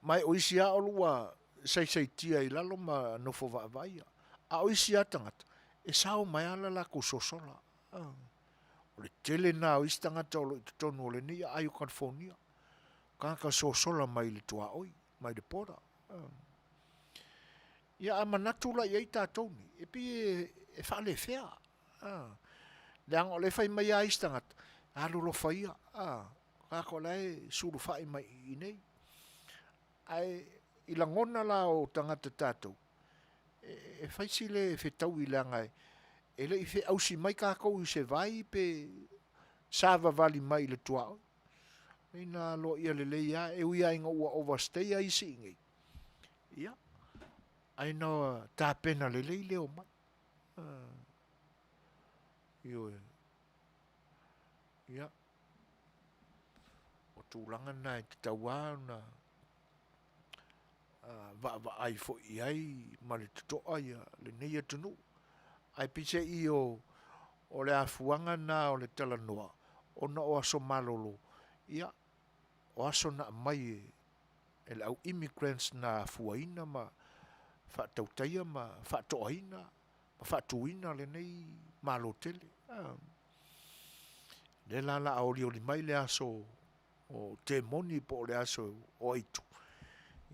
Mai o isi a o lua sei tia i lalo ma nofo vaavaia. A o isi a tangata, e sao mai ala la ko sosola. O le tele na o isi tangata o lo i tutonu o le ni a Aio California. Ka sosola mai le tua oi, mai le pora. Ia a manatu la i tātou ni, e pi e whale whea. Le anga o le whai mai a isi tangata, a lolo whaia. Ka ko lai suru whai mai i nei. Ai i langona la o tangata tātou. E whaisi le whetau i langai. E le i whe ausi mai kākou i se vai pe sāva vali mai le tuao. E nā lo ia le leia e ui ainga ua overstay a isi ingei. Ia. Ai no tāpena le lei leo mai. Io e. Ia. O tūlanga nai te taua na va ai fo i ai ma le tutoa ia le nei atunu. Ai pise i o le afuanga na o le talanoa. O na o aso malolo. Ia. O aso na mai e le au immigrants na fuaina ma whaatautaia ma whaatoaina ma whaatuina le nei malo tele. Le la aoli oli mai le aso o te moni po le aso o itu.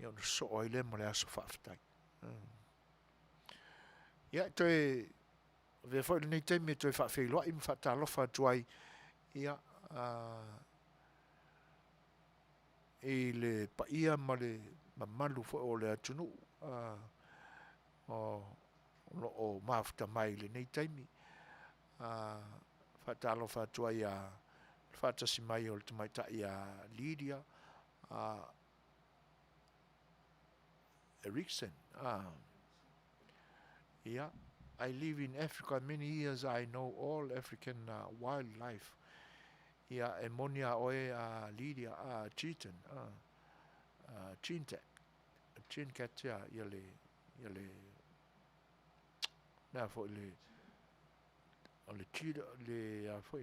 Ia no so oile mo le aso whaafitai. Ia toi ve foi nei te me toi whaafeilua i mwhaatalofa tuai ia e le paia ma le mamalu foi o le atunu o mafuta mai le nei taimi whaatalofa tuai a Faatasi mai o le tamaitai a Lydia Erickson. Yeah, I live in Africa many years. I know all African wildlife. Yeah, e monia oe Lydia Cheaton, Chintek, Chinket ya le na fo le cheetah le fo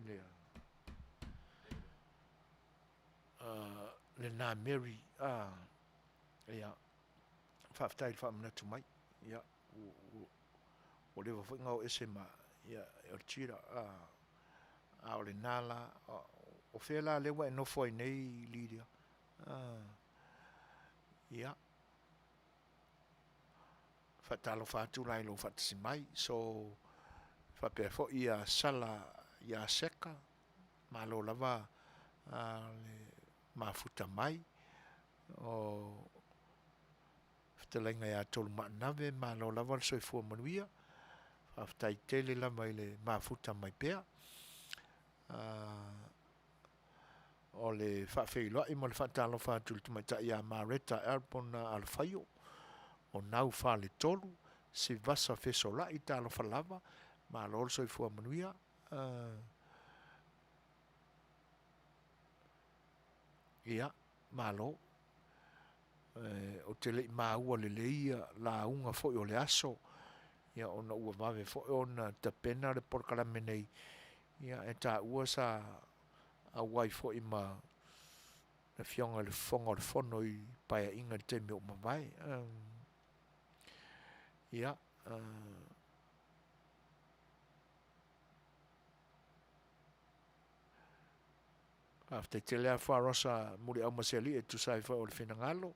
le na Mary yeah. Whaftai whamana tu mai. Ia. O lewa whaingau ese ma. Ia. O tira. O le nala. O whela lewa e nofo i nei Lydia. Ia. Whatalo whatu lai lo whatasi mai. So, whapea fo ia sala ia seka. Malo lava le mafuta mai. O Fetalaiga ia tolu maanave ma lo lava le soifua Manuia. Whaftai tele lava i le mafuta mai pea. O le whaafeiloa i mo le whaatalofa atu le tumaitai a Mareta Airpon A Le Fai'oa. O nau wha le tolu, se vasa fesola i talofa lava, ma lo le soifua Manuia. Ia, ma lo. O te le maua le leia la unga foi o le aso ia ona ua vave foi ona tapena le Polokalame nei ia e ta ua sa a wai foi ma na fionga le fonga le fono i paia inga te me o mawai ia after te lea wharosa muri au maseli e tu sai foi o le whinangalo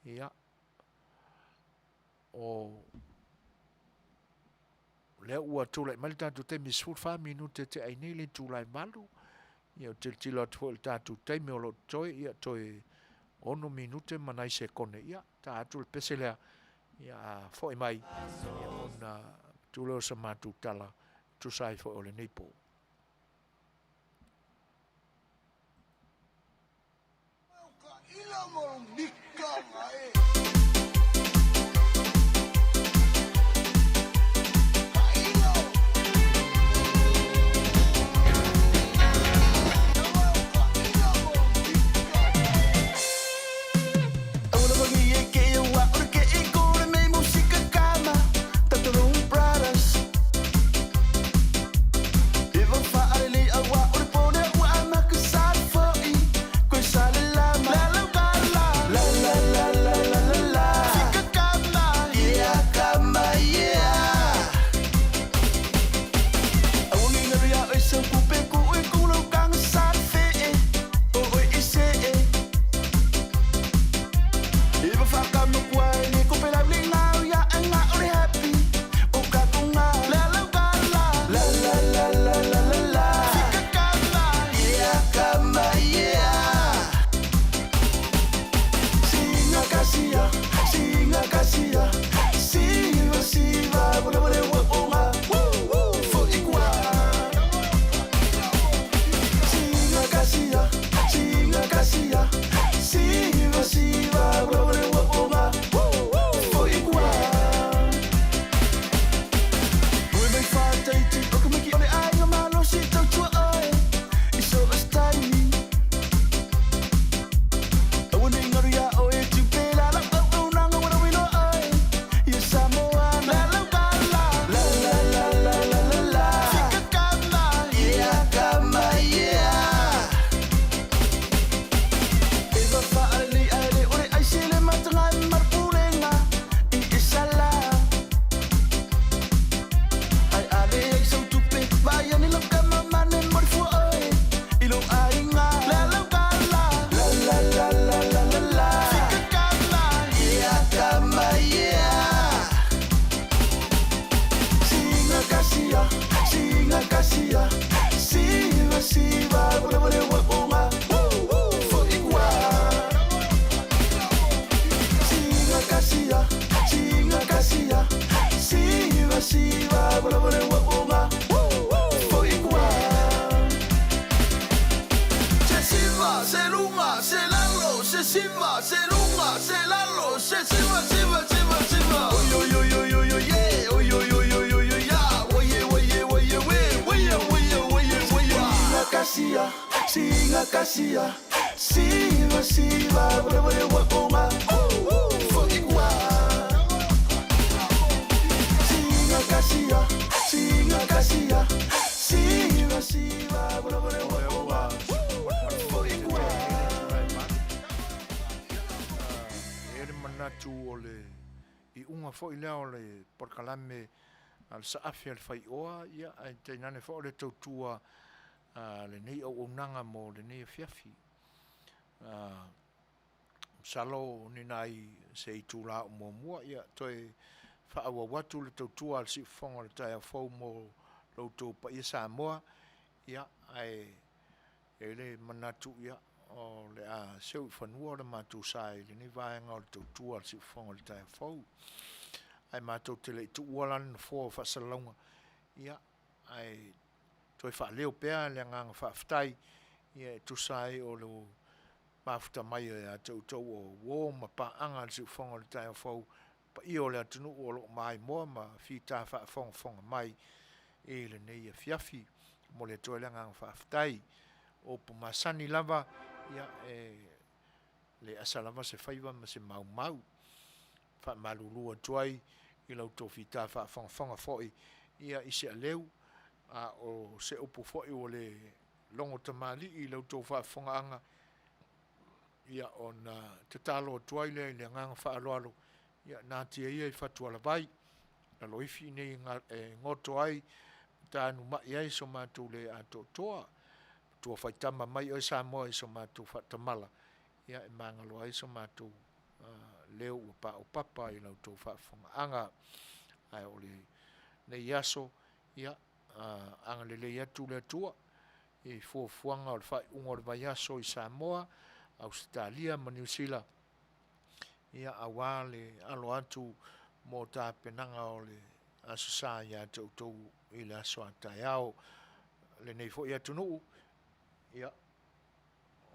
ia o le ua tūlai mali tātou te misfut wha minute te aini le tūlai malu ia o te tilo atu le tātou te me o lo toi ia toi ono minute manai se kone ia tātou le pese lea ia foi mai ia ona tūleo sa mātou tala tu sai foi o le neipo.
se siva, se lunga, se lalo, se siva, siva, siva, siva. Oy, oy, oy, oy, oy, oy, yeah. Oy, oy, oy, oy, oy, oy, yeah. Oye, oye, oye, oye, oye, oye, oye, oye. Singa kasia, siva, siva, bore, bore, wakonga. Fucking wa. Singa kasia, siva, siva, bore, bore, wakonga. Fucking wa.
Ere manatu o le I unga fo I lea o le Polokalame al saafi al Fai'oa ia ai teinane fo o le tautua le nei au unanga mo le nei fiafi. Salo ni nai se I tūla o mua ia toi whaawa watu le tautua al si fonga le tai a fau mo lautou pa ia Samoa ia ai le manatu ia o le a seu whanua le mātou sai le ni vaenga o le tautua al si fonga le tai a fau. Ai mātou te le I tu ualan na fōa whasalaunga ia ai toi whaaleo pēa le nganga whaafitai ia tu sai o le mafuta mai a tautou o wō ma paanga al si fonga le tai a fau pa I o le atunu o lo mai moa ma whita whaafonga mai e le nei a fiafi mo le toi le nganga whaafitai o po masani lava ia le asa lava se whaiva ma se mau mau wha malulua tuai I lautou whita whaafonga foi ia I se aleu a o se upu foi o le longo tamali I lautou whaafonga anga ia o na te talo tuai le nganga whaaloalo ia nā tia ia I whatua vai na loifi nei ngoto ai tānu mai ai so mātou le ato toa tua whaitama mai o Samoa I so mātou whatamala ia mangalo ai so mātou leo ua pa o papa I lautou whaafonga anga ai o le nei aso ia anga le atu le atua I fuafuanga o le whai unga o le vai aso I Samoa Australia ma New Zealand ia awa le alo atu mo tā penanga o le aso sa ia tautou I le aso atai au le nei fo ia tunu ia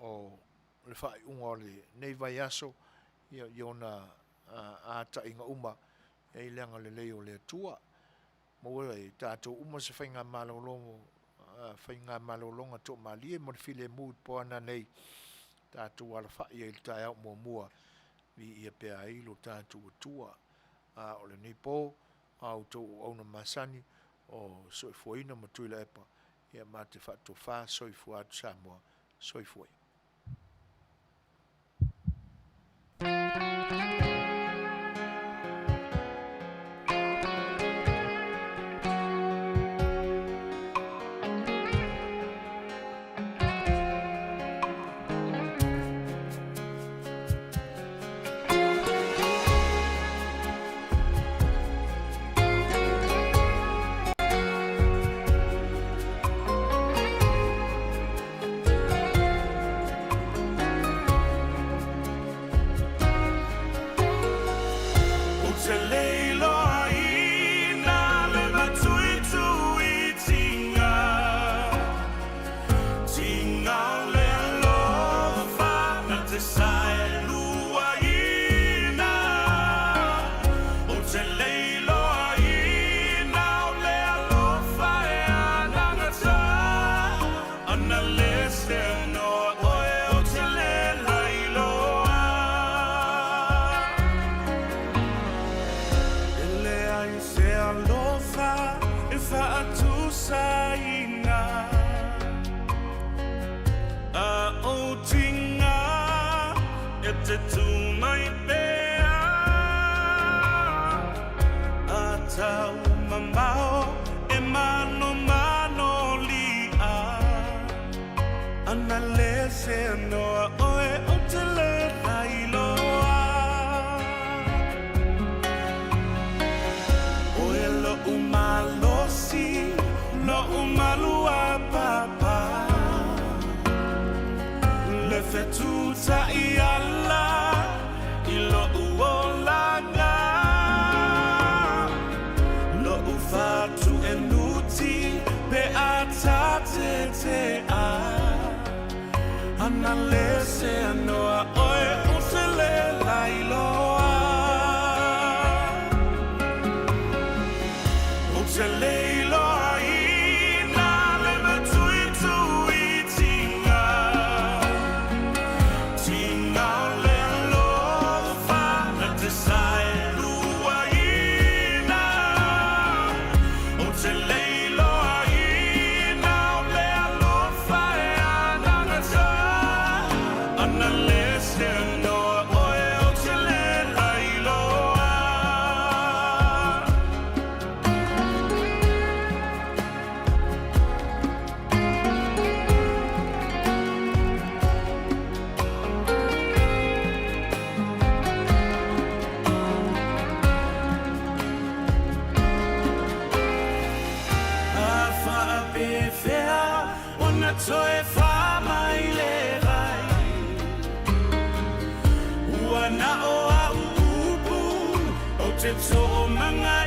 o le whai unga o le nei vai aso ia iona ata inga uma e leanga le leo le atua mo e tātou uma se whainga malolongo whainga malolonga to malie mo le file mood po ana nei tātou ala whai e tai au mua vi ia pēa ilo tātou atua o le nei po au tau auna masani o soifuaina ma tuila epa ia ma te whato wha soifua atu Samoa soifua
Fetu ta iala ilo uolanga lo ufatu enuti pe atate te a analese noa oe
Toe fa mai le rai Ua na o a upu O te tō manga